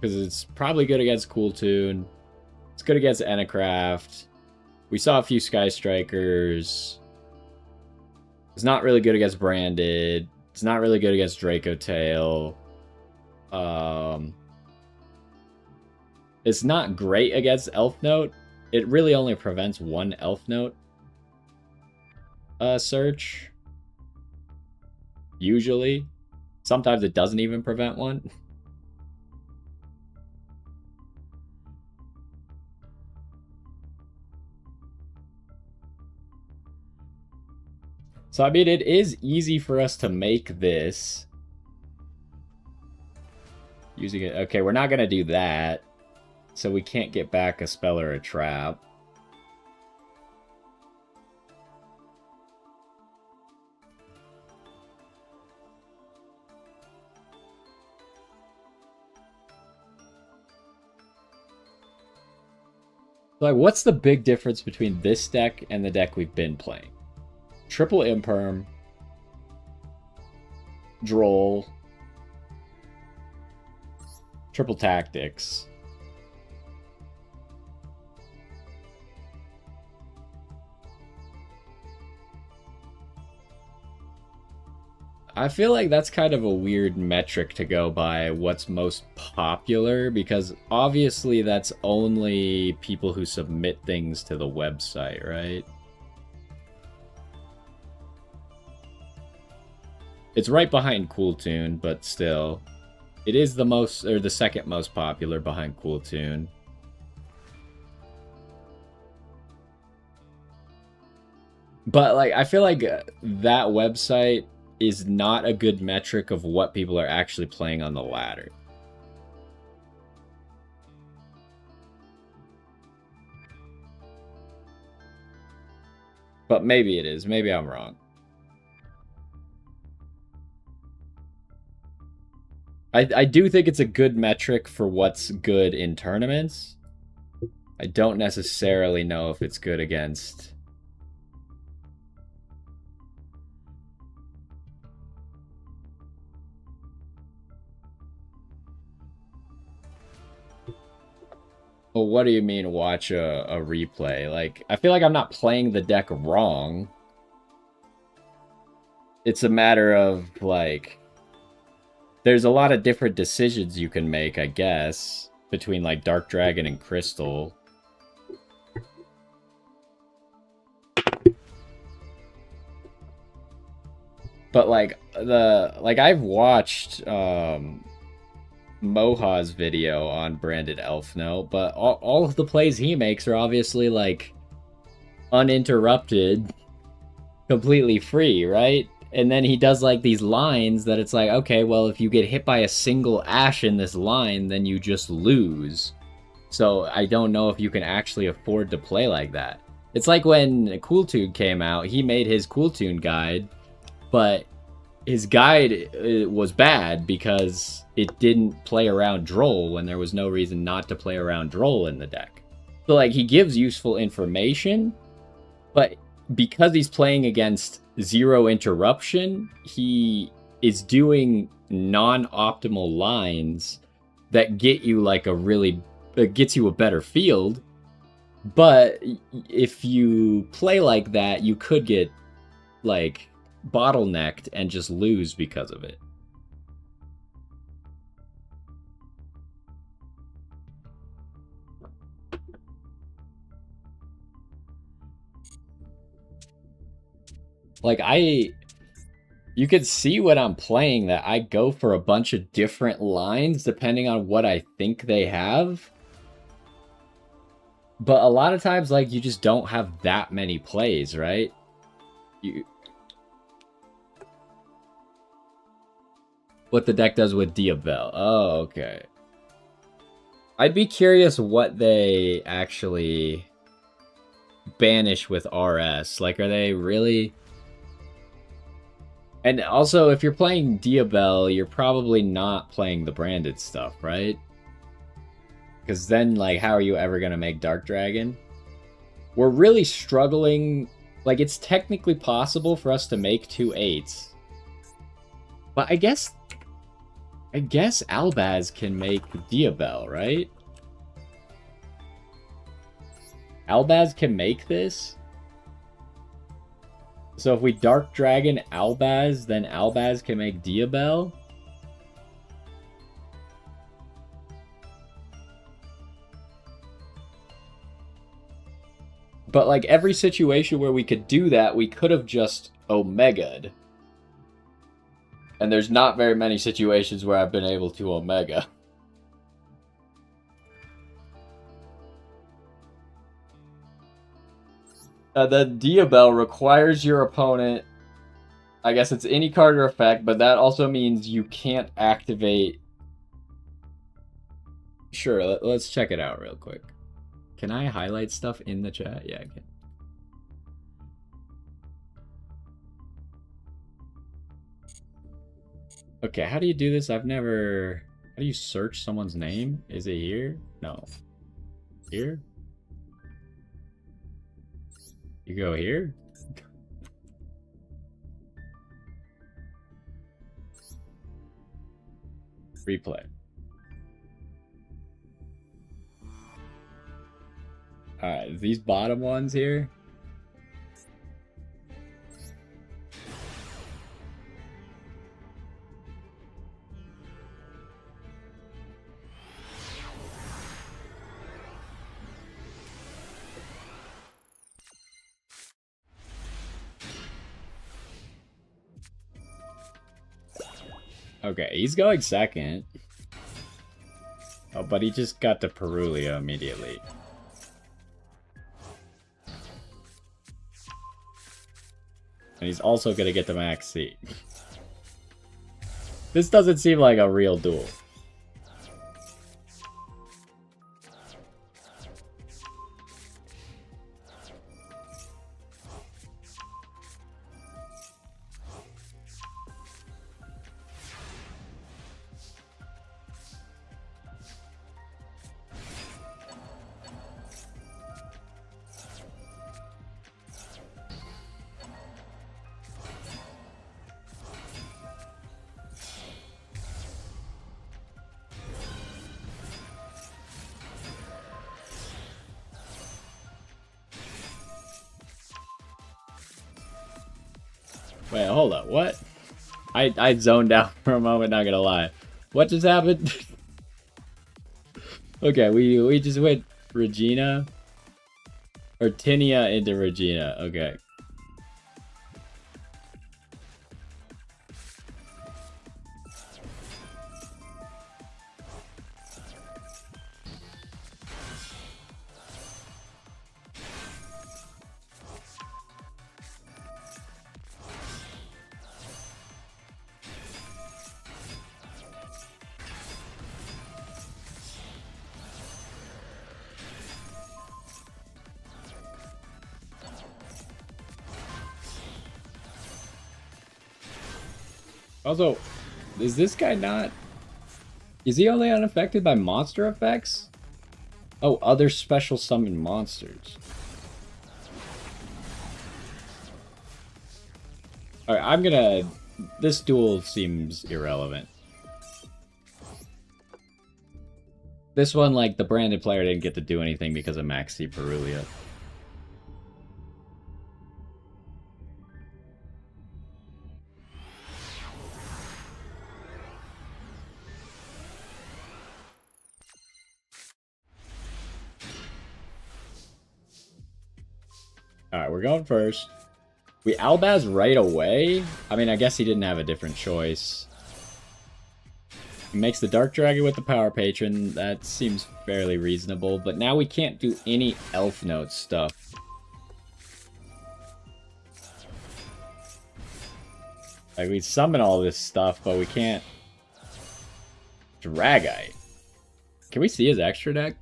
Because it's probably good against Cool Tune. It's good against Enacraft. We saw a few Sky Strikers. It's not really good against Branded. It's not really good against Draco Tail. It's not great against Elfnote. It really only prevents one Elfnote search. Usually. Sometimes it doesn't even prevent one. So, I mean, it is easy for us to make this. Using it. Okay, we're not going to do that. So we can't get back a spell or a trap. Like, what's the big difference between this deck and the deck we've been playing? Triple Imperm, Droll, Triple Tactics. I feel like that's kind of a weird metric to go by, what's most popular, because obviously that's only people who submit things to the website, right? It's right behind Cool Tune, but still. It is the most, or the second most popular behind Cool Tune. But, like, I feel like that website is not a good metric of what people are actually playing on the ladder. But maybe it is. Maybe I'm wrong. I do think it's a good metric for what's good in tournaments. I don't necessarily know if it's good against... Well, what do you mean watch a replay? Like, I feel like I'm not playing the deck wrong. It's a matter of, like... There's a lot of different decisions you can make, I guess, between, like, Dark Dragon and Crystal. But, like, I've watched, Moha's video on branded Elfnote, but all of the plays he makes are obviously, like, uninterrupted, completely free, right? And then he does, like, these lines that it's like, okay, well, if you get hit by a single Ash in this line, then you just lose. So I don't know if you can actually afford to play like that. It's like when Cool Tune came out, he made his Cool Tune guide, but his guide was bad because it didn't play around Droll when there was no reason not to play around Droll in the deck. So, like, he gives useful information, but because he's playing against zero interruption, he is doing non-optimal lines that get you, like, gets you a better field, But if you play like that, you could get, like, bottlenecked and just lose because of it. Like, you could see when I'm playing that I go for a bunch of different lines depending on what I think they have. But a lot of times, like, you just don't have that many plays, right? What the deck does with Duel. Oh, okay. I'd be curious what they actually banish with RS. Like, are they really... And also, if you're playing Duel, you're probably not playing the branded stuff, right? Because then, like, how are you ever going to make Dark Dragon? We're really struggling. Like, it's technically possible for us to make 2 8s. But I guess Albaz can make Duel, right? Albaz can make this? So if we Dark Dragon Albaz, then Albaz can make Duel? But, like, every situation where we could do that, we could have just Omega'd. And there's not very many situations where I've been able to Omega. The Duel requires your opponent... I guess it's any card or effect, but that also means you can't activate... Sure, let's check it out real quick. Can I highlight stuff in the chat? Yeah, I can. Okay, how do you do this? I've never... How do you search someone's name? Is it here? No. Here? You go here? Replay. Alright, these bottom ones here. Okay, he's going second. Oh, but he just got to Perulia immediately. And he's also going to get the max C. This doesn't seem like a real duel. Wait, hold up, what? I zoned out for a moment, not gonna lie. What just happened? Okay, we just went Regina. Or Tinia into Regina, okay. Also, is this guy not... Is he only unaffected by monster effects? Oh, other special summon monsters. Alright, I'm gonna... This duel seems irrelevant. This one, like, the branded player didn't get to do anything because of Maxi Perulia. Alright, we're going first. We Albaz right away? I mean, I guess he didn't have a different choice. He makes the Dark Dragon with the Power Patron. That seems fairly reasonable. But now we can't do any Elfnote stuff. Like, we summon all this stuff, but we can't... Dragite. Can we see his extra deck?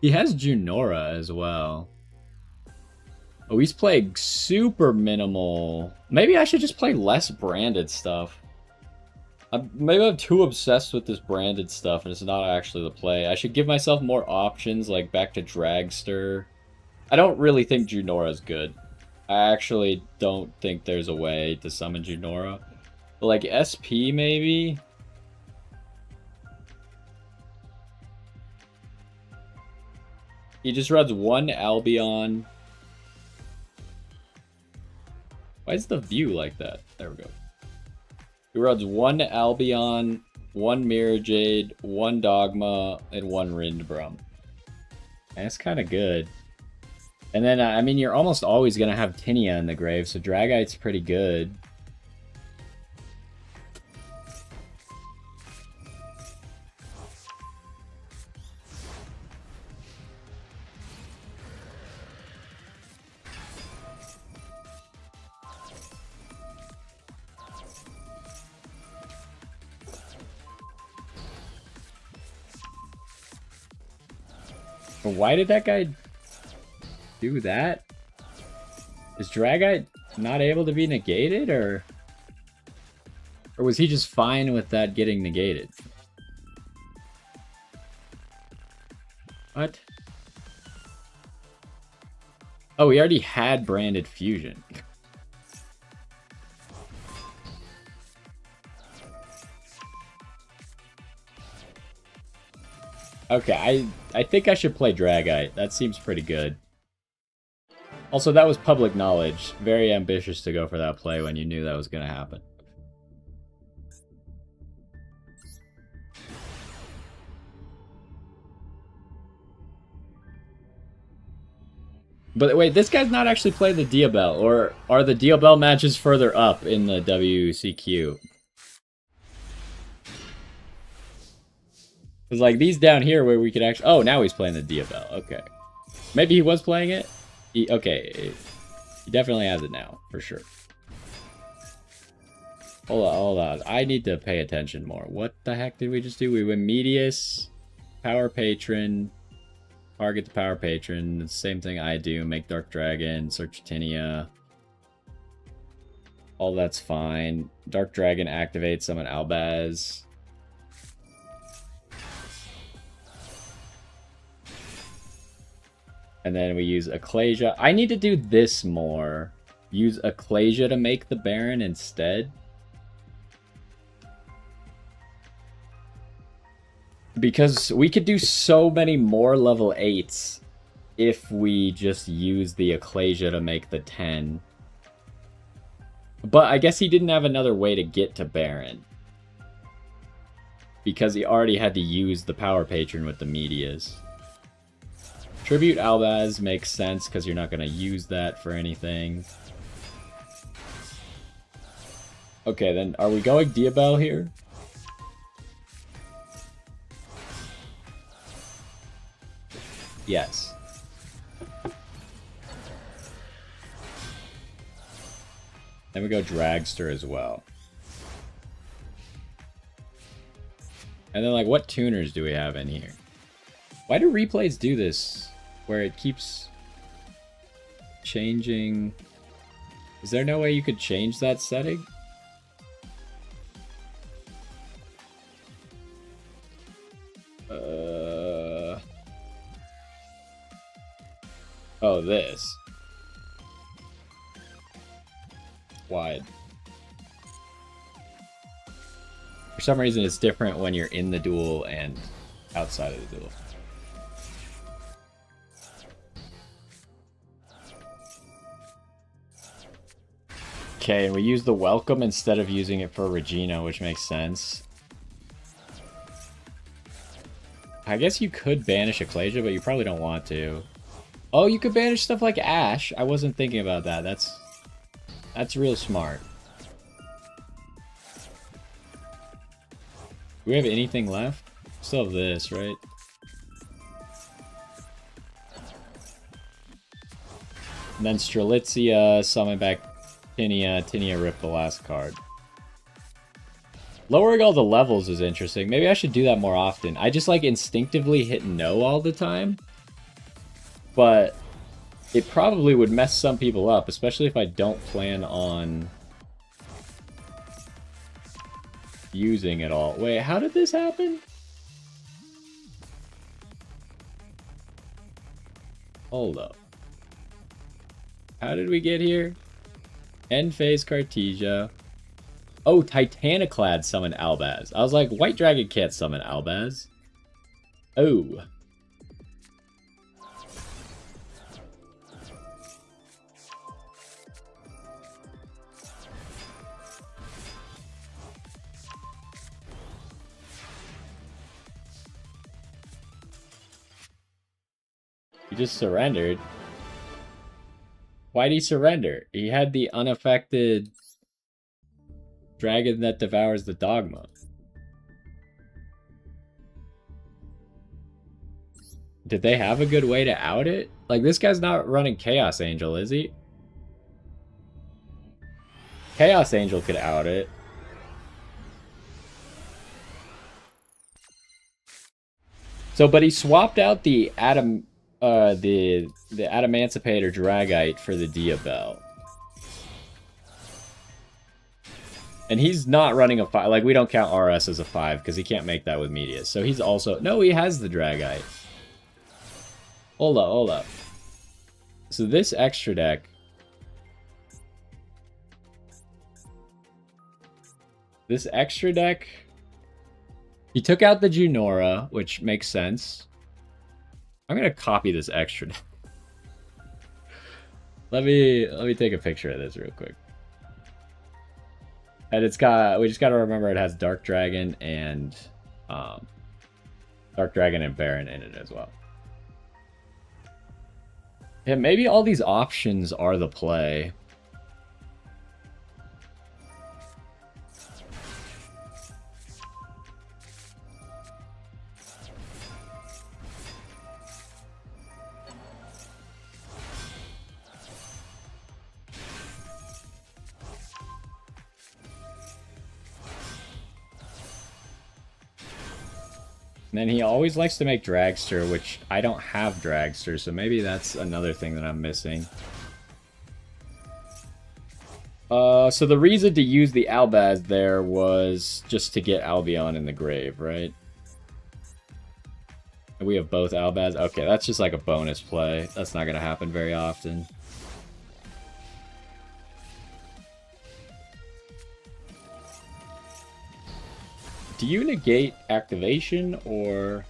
He has Junora as well. Oh, he's playing super minimal. Maybe I should just play less branded stuff. Maybe I'm too obsessed with this branded stuff and it's not actually the play. I should give myself more options, like back to Dragster. I don't really think Junora's good. I actually don't think there's a way to summon Junora. But like SP maybe? He just runs one Albion. Why is the view like that? There we go. He runs one Albion, one Mirror Jade, one Dogma, and one Rindbrum. That's kind of good. And then, I mean, you're almost always going to have Tinia in the grave, so Dragite's pretty good. But why did that guy do that? Is Dragite not able to be negated, or was he just fine with that getting negated? What? Oh, we already had branded fusion. Okay, I think I should play Dragite. That seems pretty good. Also, that was public knowledge. Very ambitious to go for that play when you knew that was going to happen. But wait, this guy's not actually playing the Diabell, or are the Diabell matches further up in the WCQ? Because like these down here where we could actually... Oh, now he's playing the Diabell. Okay. Maybe he was playing it? Okay. He definitely has it now, for sure. Hold on. I need to pay attention more. What the heck did we just do? We went Medius, Power Patron, target the Power Patron. The same thing I do. Make Dark Dragon, search Tinia. All that's fine. Dark Dragon activates, summon Albaz. And then we use Ecclesia. I need to do this more. Use Ecclesia to make the Baron instead. Because we could do so many more level 8s if we just use the Ecclesia to make the 10. But I guess he didn't have another way to get to Baron. Because he already had to use the Power Patron with the Medias. Tribute Albaz makes sense because you're not going to use that for anything. Okay, then are we going Diabell here? Yes. Then we go Dragster as well. And then, like, what tuners do we have in here? Why do replays do this? Where it keeps changing... Is there no way you could change that setting? Oh, this. Wide. For some reason, it's different when you're in the duel and outside of the duel. Okay, and we use the welcome instead of using it for Regina, which makes sense. I guess you could banish Ecclesia, but you probably don't want to. Oh, you could banish stuff like Ash. I wasn't thinking about that. That's real smart. Do we have anything left? Still have this, right? And then Strelitzia, summon back Tinia. Tinia ripped the last card. Lowering all the levels is interesting. Maybe I should do that more often. I just like instinctively hit no all the time. But it probably would mess some people up, especially if I don't plan on using it all. Wait, how did this happen? Hold up. How did we get here? End phase Cartesia. Oh, Titaniclad summoned Albaz. I was like, White Dragon can't summon Albaz. Oh. He just surrendered. Why'd he surrender? He had the unaffected dragon that devours the dogma. Did they have a good way to out it? Like, this guy's not running Chaos Angel, is he? Chaos Angel could out it. So, but he swapped out the the Adamancipator Dragite for the Diabell. And he's not running a 5. Like, we don't count RS as a 5 because he can't make that with Medius. So he's also... No, he has the Dragite. Hold up, hold up. So this extra deck... This extra deck... He took out the Junora, which makes sense. I'm gonna copy this extra deck. Let me take a picture of this real quick. And it's got, we just gotta remember it has Dark Dragon and Baron in it as well. Yeah, maybe all these options are the play. And then he always likes to make Dragster, which I don't have Dragster, so maybe that's another thing that I'm missing. So the reason to use the Albaz there was just to get Albion in the grave, right? And we have both Albaz. Okay, that's just like a bonus play. That's not going to happen very often. Do you negate activation or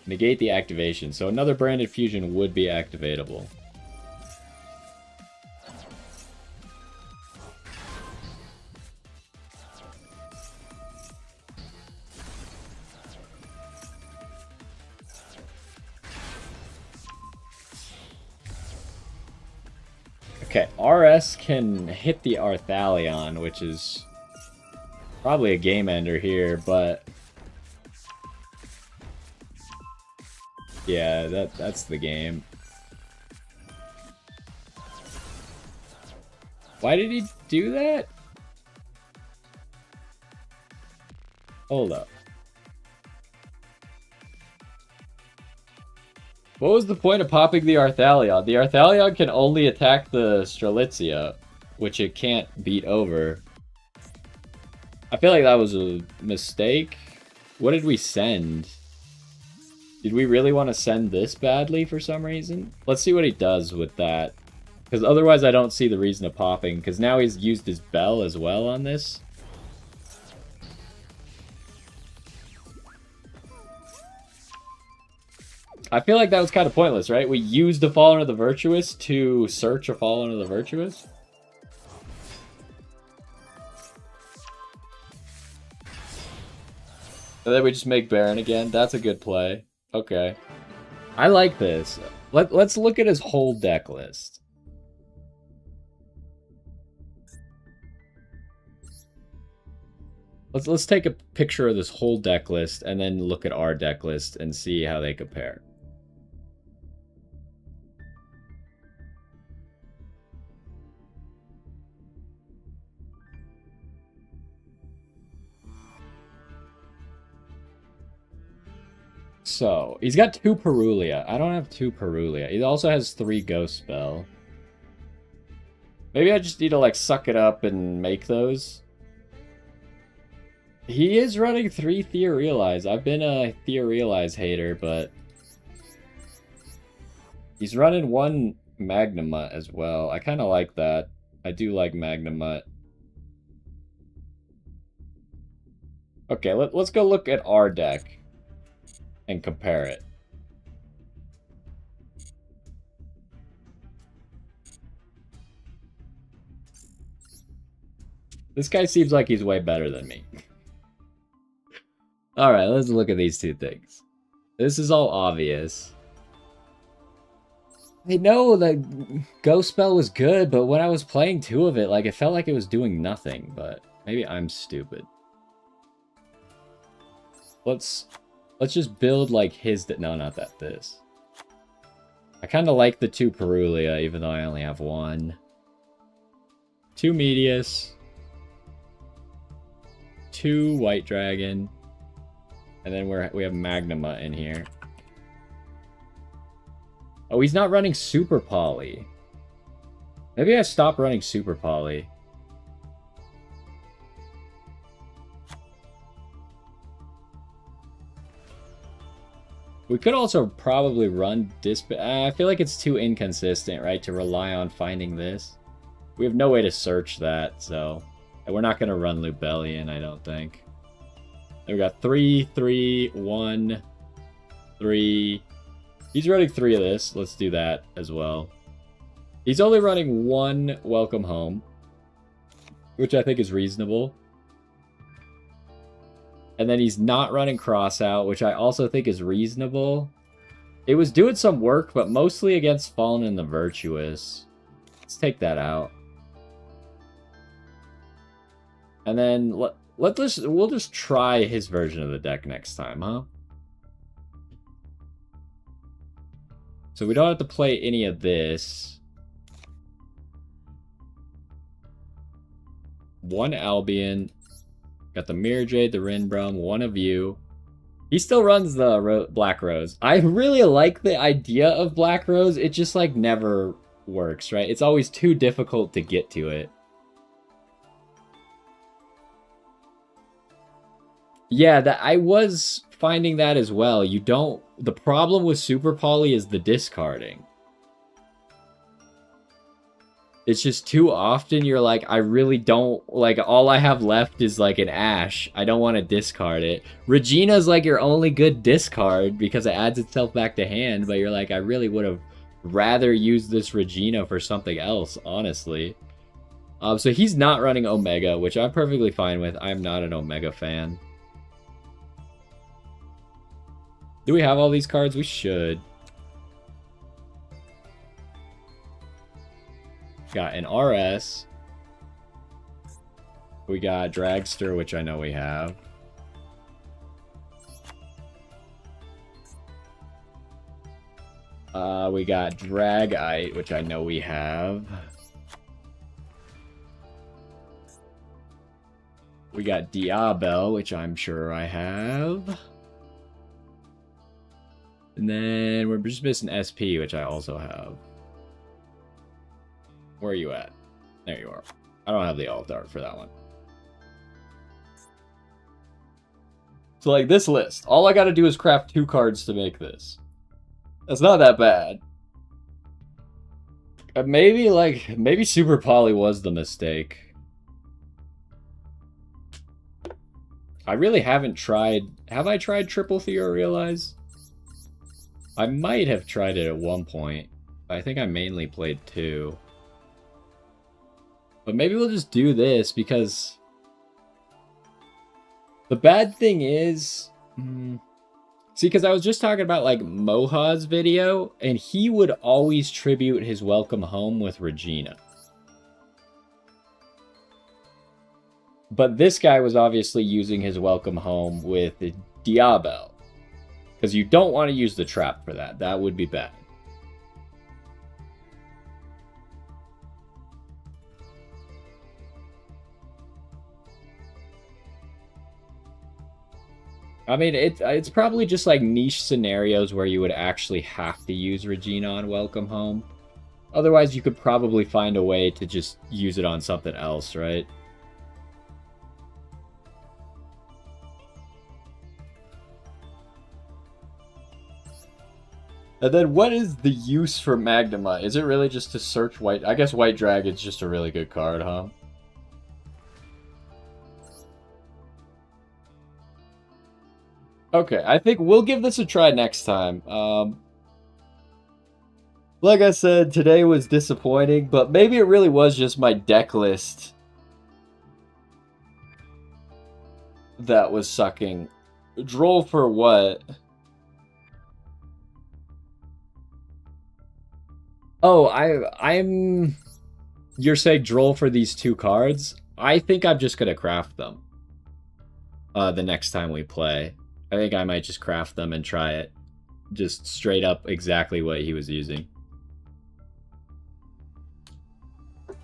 negate the activation? So another branded fusion would be activatable. Okay, RS can hit the Arthalion, which is probably a game ender here, but yeah, that's the game. Why did he do that? Hold up. What was the point of popping the Arthalion? The Arthalion can only attack the Strelitzia, which it can't beat over. I feel like that was a mistake. What did we send? Did we really want to send this badly for some reason? Let's see what he does with that. Because otherwise I don't see the reason of popping. Because now he's used his bell as well on this. I feel like that was kind of pointless, right? We used a Fallen of the Virtuous to search a Fallen of the Virtuous. And then we just make Baron again. That's a good play. Okay. I like this. Let's look at his whole deck list. Let's take a picture of this whole deck list and then look at our deck list and see how they compare. So, he's got 2 Perulia. I don't have 2 Perulia. He also has 3 Ghost Spell. Maybe I just need to, like, suck it up and make those. He is running 3 Theorealize. I've been a Theorealize hater, but... he's running 1 Magnamut as well. I kind of like that. I do like Magnamut. Okay, let's go look at our deck and compare it. This guy seems like he's way better than me. Alright, let's look at these 2 things. This is all obvious. I know the Ghost Spell was good, but when I was playing 2 of it, like, it felt like it was doing nothing, but maybe I'm stupid. Let's just build, like, his... no, not that. This. I kind of like the 2 Perulia, even though I only have 1. 2 Medius. 2 White Dragon. And then we have Magnamut in here. Oh, he's not running Super Poly. Maybe I stopped running Super Poly. We could also probably run I feel like it's too inconsistent, right, to rely on finding this. We have no way to search that, so... and we're not going to run Lubellion, I don't think. And we got 3, 3, 1, 3... He's running 3 of this. Let's do that as well. He's only running 1 Welcome Home, which I think is reasonable. And then he's not running Crossout, which I also think is reasonable. It was doing some work, but mostly against Fallen and the Virtuous. Let's take that out. And then we'll just try his version of the deck next time, huh? So we don't have to play any of this. 1 Albion. Got the Mirror Jade, the Rinbrum, 1 of you. He still runs the Black Rose. I really like the idea of Black Rose. It just, like, never works, right? It's always too difficult to get to it. Yeah, I was finding that as well. You don't... the problem with Super Poly is the discarding. It's just too often you're like, I really don't... like, all I have left is, like, an Ash. I don't want to discard it. Regina's, like, your only good discard because it adds itself back to hand, but you're like, I really would have rather used this Regina for something else, honestly. So he's not running Omega, which I'm perfectly fine with. I'm not an Omega fan. Do we have all these cards? We should. Got an RS. We got Dragster, which I know we have. We got Dragite, which I know we have. We got Diabel, which I'm sure I have. And then we're just missing SP, which I also have. Where are you at? There you are. I don't have the alt art for that one. So, like, this list. All I gotta do is craft 2 cards to make this. That's not that bad. Maybe Super Poly was the mistake. I really haven't tried... have I tried Triple Theorealize? I might have tried it at one point. I think I mainly played 2. But maybe we'll just do this because the bad thing is, see, because I was just talking about like Moha's video, and he would always tribute his welcome home with Regina. But this guy was obviously using his welcome home with Diabel. Because you don't want to use the trap for that. That would be bad. I mean, it's probably just like niche scenarios where you would actually have to use Regina on Welcome Home. Otherwise, you could probably find a way to just use it on something else, right? And then what is the use for Magnuma? Is it really just to search White? I guess White Dragon's just a really good card, huh? Okay, I think we'll give this a try next time. Like I said, today was disappointing, but maybe it really was just my deck list that was sucking. Droll for what? Oh, I'm you're saying droll for these 2 cards? I think I'm just gonna craft them. The next time we play. I think I might just craft them and try it. Just straight up exactly what he was using.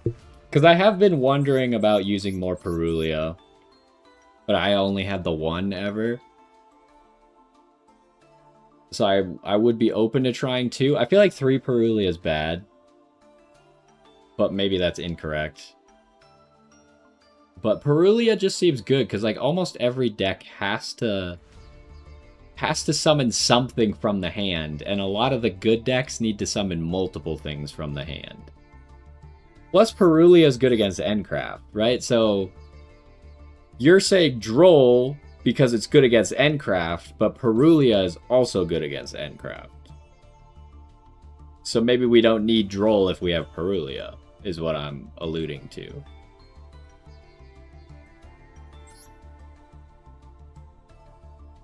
Because I have been wondering about using more Perulio. But I only had the 1 ever. So I would be open to trying 2. I feel like 3 Perulio is bad. But maybe that's incorrect. But Perulio just seems good, because like almost every deck has to summon something from the hand, and a lot of the good decks need to summon multiple things from the hand. Plus, Perulio is good against Endcraft, right? So you're saying Droll because it's good against Endcraft, but Perulio is also good against Endcraft. So maybe we don't need Droll if we have Perulio, is what I'm alluding to.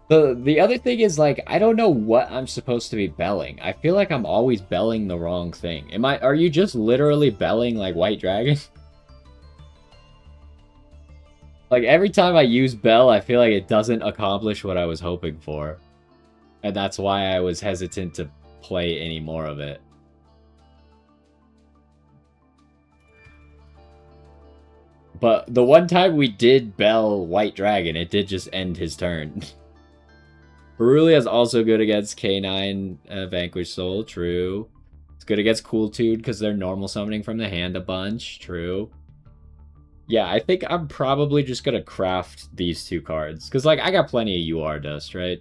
The other thing is, like, I don't know what I'm supposed to be belling. I feel like I'm always belling the wrong thing. Are you just literally belling, like, White Dragon? Like, every time I use Bell, I feel like it doesn't accomplish what I was hoping for. And that's why I was hesitant to play any more of it. But the one time we did Bell White Dragon, it did just end his turn. Perulio is also good against K9 Vanquished Soul, true. It's good against Cooltude because they're normal summoning from the hand a bunch, true. Yeah, I think I'm probably just gonna craft these 2 cards. Because, like, I got plenty of UR Dust, right?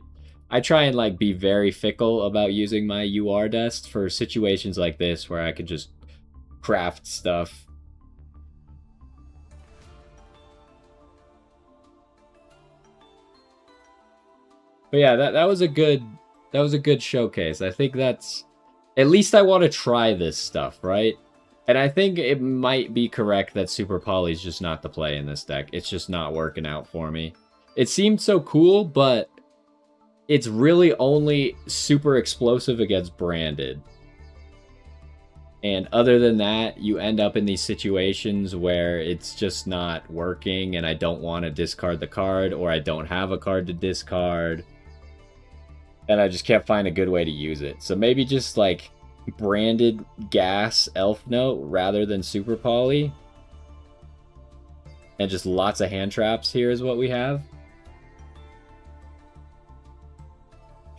I try and, like, be very fickle about using my UR Dust for situations like this where I can just craft stuff. But yeah, that was a good showcase. I think that's at least I want to try this stuff, right? And I think it might be correct that Super Poly's just not the play in this deck. It's just not working out for me. It seemed so cool, but it's really only super explosive against branded. And other than that, you end up in these situations where it's just not working and I don't want to discard the card, or I don't have a card to discard. And I just can't find a good way to use it. So maybe just like branded gas Elfnote rather than Super Poly. And just lots of hand traps here is what we have.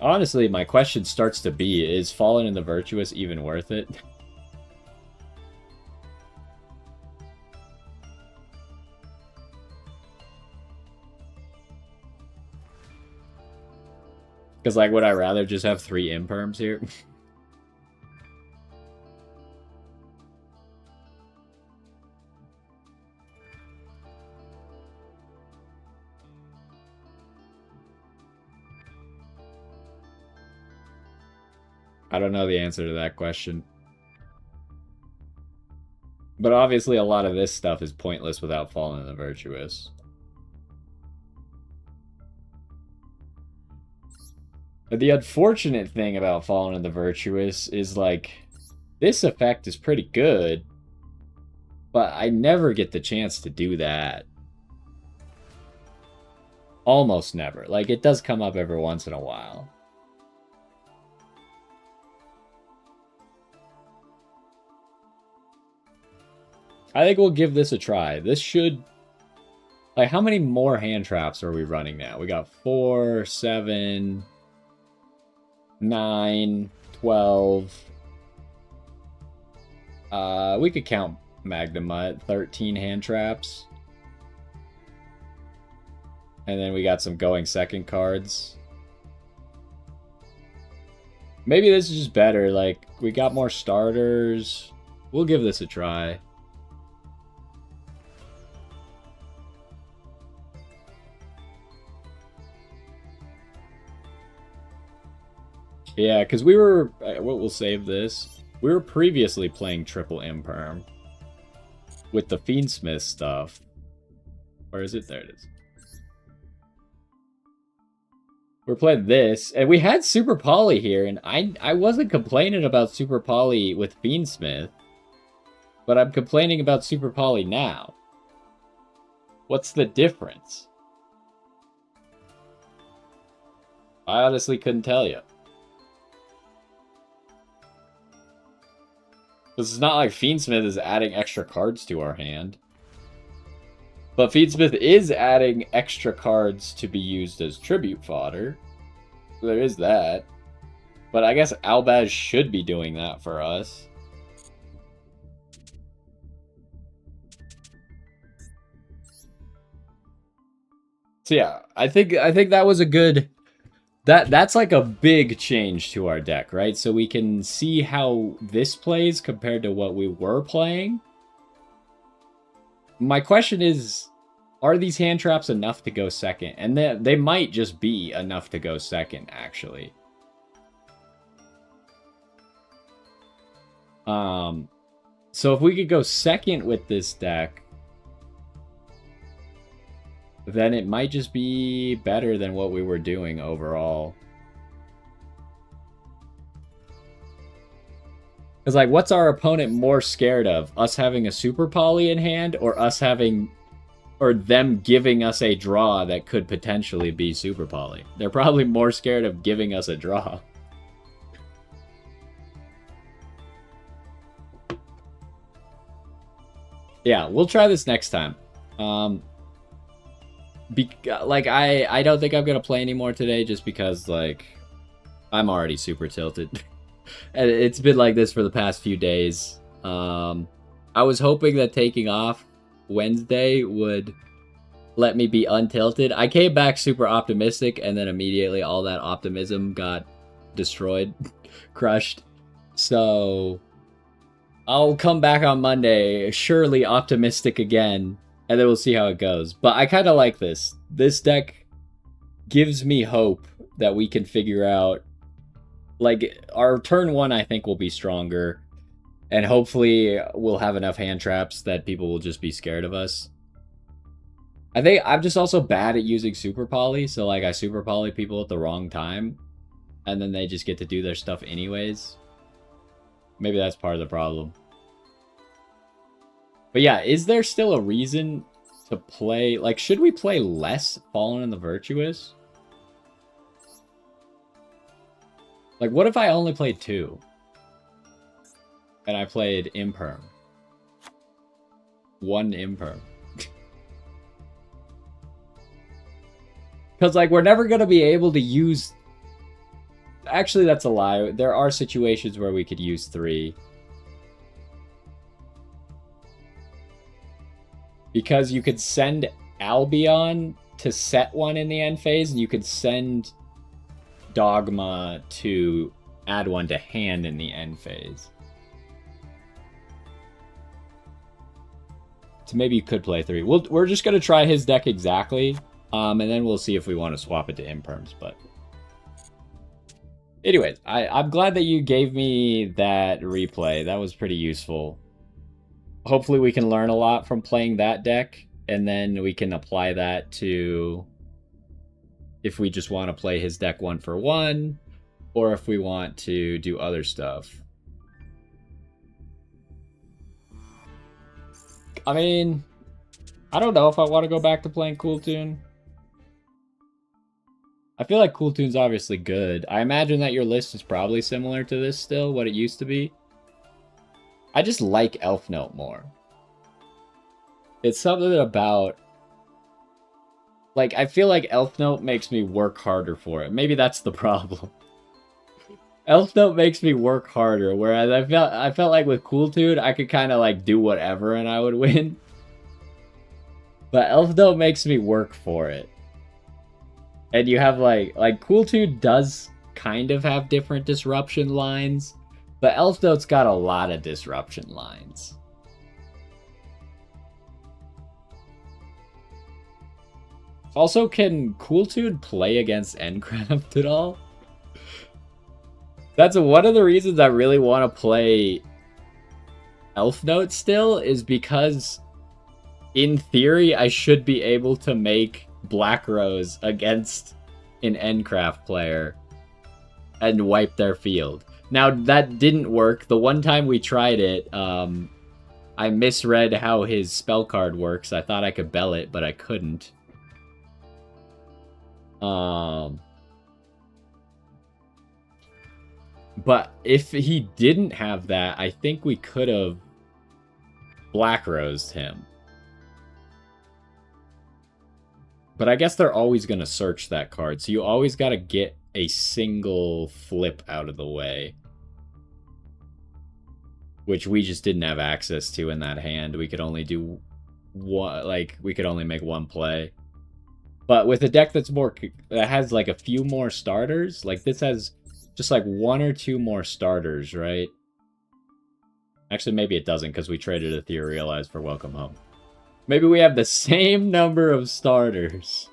Honestly, my question starts to be, is Fallen and the Virtuous even worth it? Because, like, would I rather just have 3 imperms here? I don't know the answer to that question. But obviously a lot of this stuff is pointless without Fallen in the Virtuous. But the unfortunate thing about Fallen in the Virtuous is, like, this effect is pretty good, but I never get the chance to do that. Almost never. Like, it does come up every once in a while. I think we'll give this a try. This should... Like, how many more hand traps are we running now? We got 4, 7, 9, 12. We could count Magnamut, 13 hand traps. And then we got some going second cards. Maybe this is just better. Like, we got more starters. We'll give this a try. Yeah, because we were... We'll save this. We were previously playing triple Imperm. With the Fiendsmith stuff. Where is it? There it is. We're playing this, and we had Super Poly here, and I wasn't complaining about Super Poly with Fiendsmith, but I'm complaining about Super Poly now. What's the difference? I honestly couldn't tell you. This is not like Fiendsmith is adding extra cards to our hand. But Fiendsmith is adding extra cards to be used as tribute fodder. So there is that. But I guess Albaz should be doing that for us. So yeah, I think that was a good... That's like a big change to our deck, right? So we can see how this plays compared to what we were playing. My question is, are these hand traps enough to go second? And they might just be enough to go second, actually. So if we could go second with this deck, then it might just be better than what we were doing overall. Because, like, what's our opponent more scared of? Us having a Super Poly in hand, or us having... Or them giving us a draw that could potentially be Super Poly? They're probably more scared of giving us a draw. Yeah, we'll try this next time. Like, I don't think I'm gonna play anymore today just because, like, I'm already super tilted. And it's been like this for the past few days. I was hoping that taking off Wednesday would let me be untilted. I came back super optimistic, and then immediately all that optimism got destroyed, crushed. So I'll come back on Monday, surely optimistic again, and then we'll see how it goes. But I kind of like this. This deck gives me hope that we can figure out... Like, our turn one, I think, will be stronger. And hopefully we'll have enough hand traps that people will just be scared of us. I think I'm just also bad at using Super Poly. So, like, I Super Poly people at the wrong time. And then they just get to do their stuff anyways. Maybe that's part of the problem. But yeah, is there still a reason to play... Like, should we play less Fallen in the Virtuous? Like, what if I only played 2? And I played Imperm. 1 Imperm. Because, like, we're never going to be able to use... Actually, that's a lie. There are situations where we could use 3. Because you could send Albion to set 1 in the end phase, and you could send Dogma to add 1 to hand in the end phase. So maybe you could play 3. We're just going to try his deck exactly, and then we'll see if we want to swap it to Imperms, but... Anyways, I'm glad that you gave me that replay. That was pretty useful. Hopefully we can learn a lot from playing that deck, and then we can apply that to if we just want to play his deck 1-for-1, or if we want to do other stuff. I mean, I don't know if I want to go back to playing Cool Tune. I feel like Cool Tune's obviously good. I imagine that your list is probably similar to this still, what it used to be. I just like Elfnote more. It's something about... Like, I feel like Elfnote makes me work harder for it. Maybe that's the problem. Elfnote makes me work harder, whereas I felt like with Cool Tune, I could kind of like do whatever and I would win. But Elfnote makes me work for it. And you have like Cool Tune does kind of have different disruption lines, but Elfnote's got a lot of disruption lines. Also, can Cool Tune play against Endcraft at all? That's one of the reasons I really want to play Elfnote still, is because in theory I should be able to make Black Rose against an Endcraft player and wipe their field. Now, that didn't work. The one time we tried it, I misread how his spell card works. I thought I could bell it, but I couldn't. But if he didn't have that, I think we could have Black Rosed him. But I guess they're always going to search that card, so you always got to get a single flip out of the way. Which we just didn't have access to in that hand. We could only do one, like, we could only make one play. But with a deck that's more, that has like a few more starters, like this has just like 1 or 2 more starters, right? Actually, maybe it doesn't because we traded Etherealize for Welcome Home. Maybe we have the same number of starters.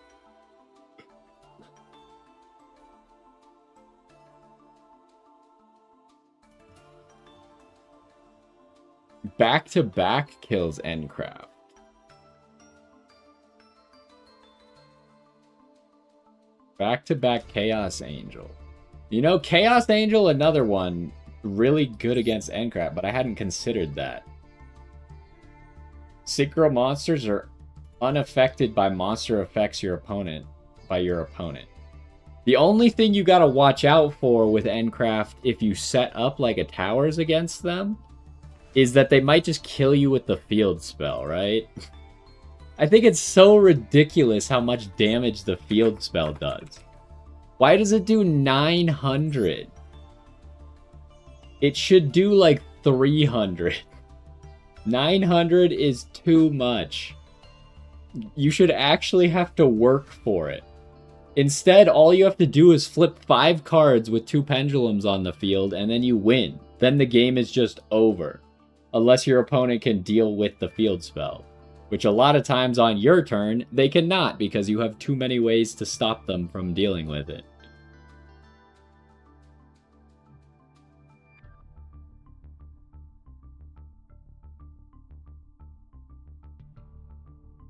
Back-to-back kills Endcraft. Back-to-back Chaos Angel. You know, Chaos Angel, another one, really good against Endcraft, but I hadn't considered that. Synchro monsters are unaffected by monster effects by your opponent. The only thing you gotta watch out for with Endcraft if you set up like a towers against them is that they might just kill you with the field spell, right? I think it's so ridiculous how much damage the field spell does. Why does it do 900? It should do like 300. 900 is too much. You should actually have to work for it. Instead, all you have to do is flip 5 cards with 2 pendulums on the field, and then you win. Then the game is just over. Unless your opponent can deal with the field spell. Which a lot of times on your turn, they cannot, because you have too many ways to stop them from dealing with it.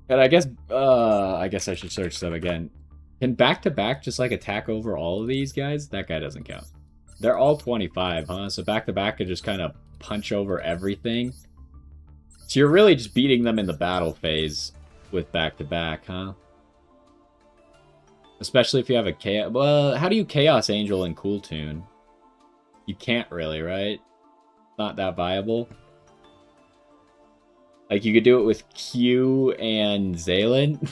And I guess I should search them again. Can back-to-back just, like, attack over all of these guys? That guy doesn't count. They're all 25, huh? So back-to-back could just kind of punch over everything. So you're really just beating them in the battle phase with back-to-back, huh? Especially if you have a Chaos... Well, how do you Chaos Angel in Cool Tune? You can't really, right? Not that viable. Like, you could do it with Q and Zaylin.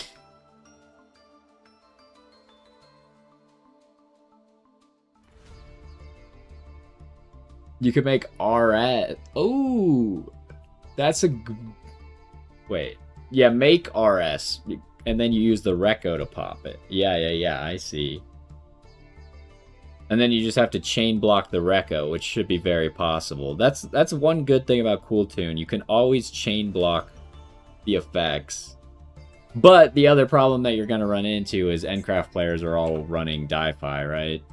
You could make RS. Oh, that's a... Wait. Yeah, make RS. And then you use the Recco to pop it. Yeah, I see. And then you just have to chain block the Recco, which should be very possible. That's one good thing about Cool Tune. You can always chain block the effects. But the other problem that you're going to run into is Endcraft players are all running Di-Fi, right?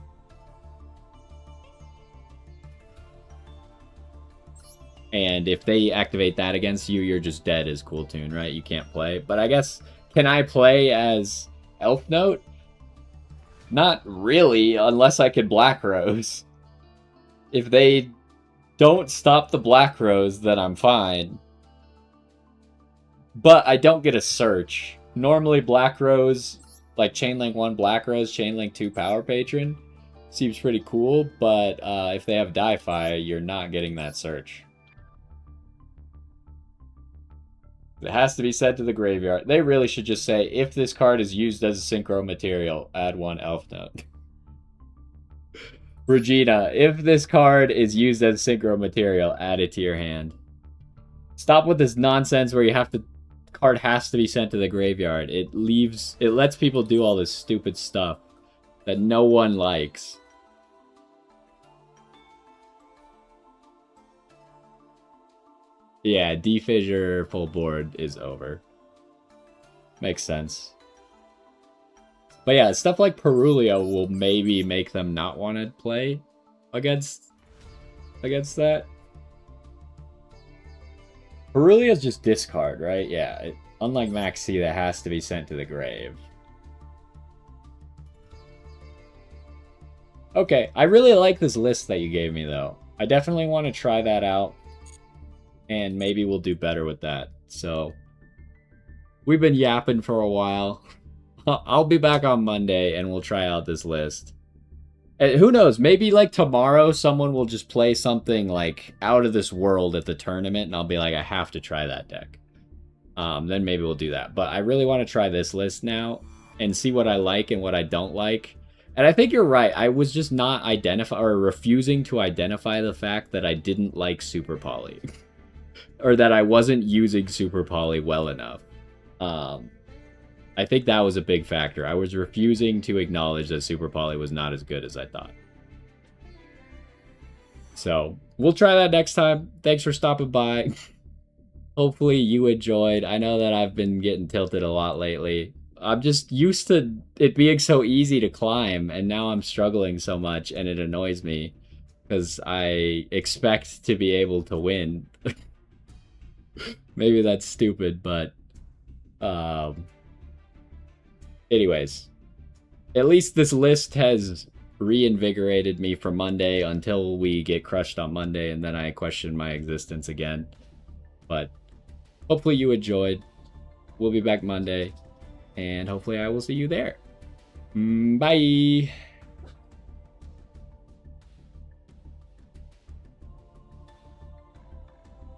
And if they activate that against you, you're just dead as Cool Tune, right? You can't play. But I guess, can I play as Elfnote? Not really, unless I could Black Rose. If they don't stop the Black Rose, then I'm fine. But I don't get a search. Normally Black Rose, like Chainlink 1 Black Rose, Chainlink 2 Power Patron, seems pretty cool, but if they have Die-Fi, you're not getting that search. It has to be sent to the graveyard. They really should just say, if this card is used as a synchro material, add 1 Elfnote. Regina, if this card is used as synchro material, add it to your hand. Stop with this nonsense where you have to card has to be sent to the graveyard. It lets people do all this stupid stuff that no one likes. Yeah, D-Fissure full board is over. Makes sense. But yeah, stuff like Perulio will maybe make them not want to play against that. Perulio's just discard, right? Yeah, unlike Maxi, that has to be sent to the grave. Okay, I really like this list that you gave me, though. I definitely want to try that out, and maybe we'll do better with that. So, we've been yapping for a while. I'll be back on Monday, and we'll try out this list. And who knows, maybe like tomorrow someone will just play something like out of this world at the tournament, and I'll be like, I have to try that deck. Then maybe we'll do that. But I really want to try this list now and see what I like and what I don't like. And I think you're right. I was just not refusing to identify the fact that I didn't like Super Poly. Or that I wasn't using Super Poly well enough. I think that was a big factor. I was refusing to acknowledge that Super Poly was not as good as I thought. So, we'll try that next time. Thanks for stopping by. Hopefully you enjoyed. I know that I've been getting tilted a lot lately. I'm just used to it being so easy to climb, and now I'm struggling so much, and it annoys me. Because I expect to be able to win. Maybe that's stupid, but... anyways, at least this list has reinvigorated me for Monday until we get crushed on Monday, and then I question my existence again. But hopefully you enjoyed. We'll be back Monday, and hopefully I will see you there. Bye!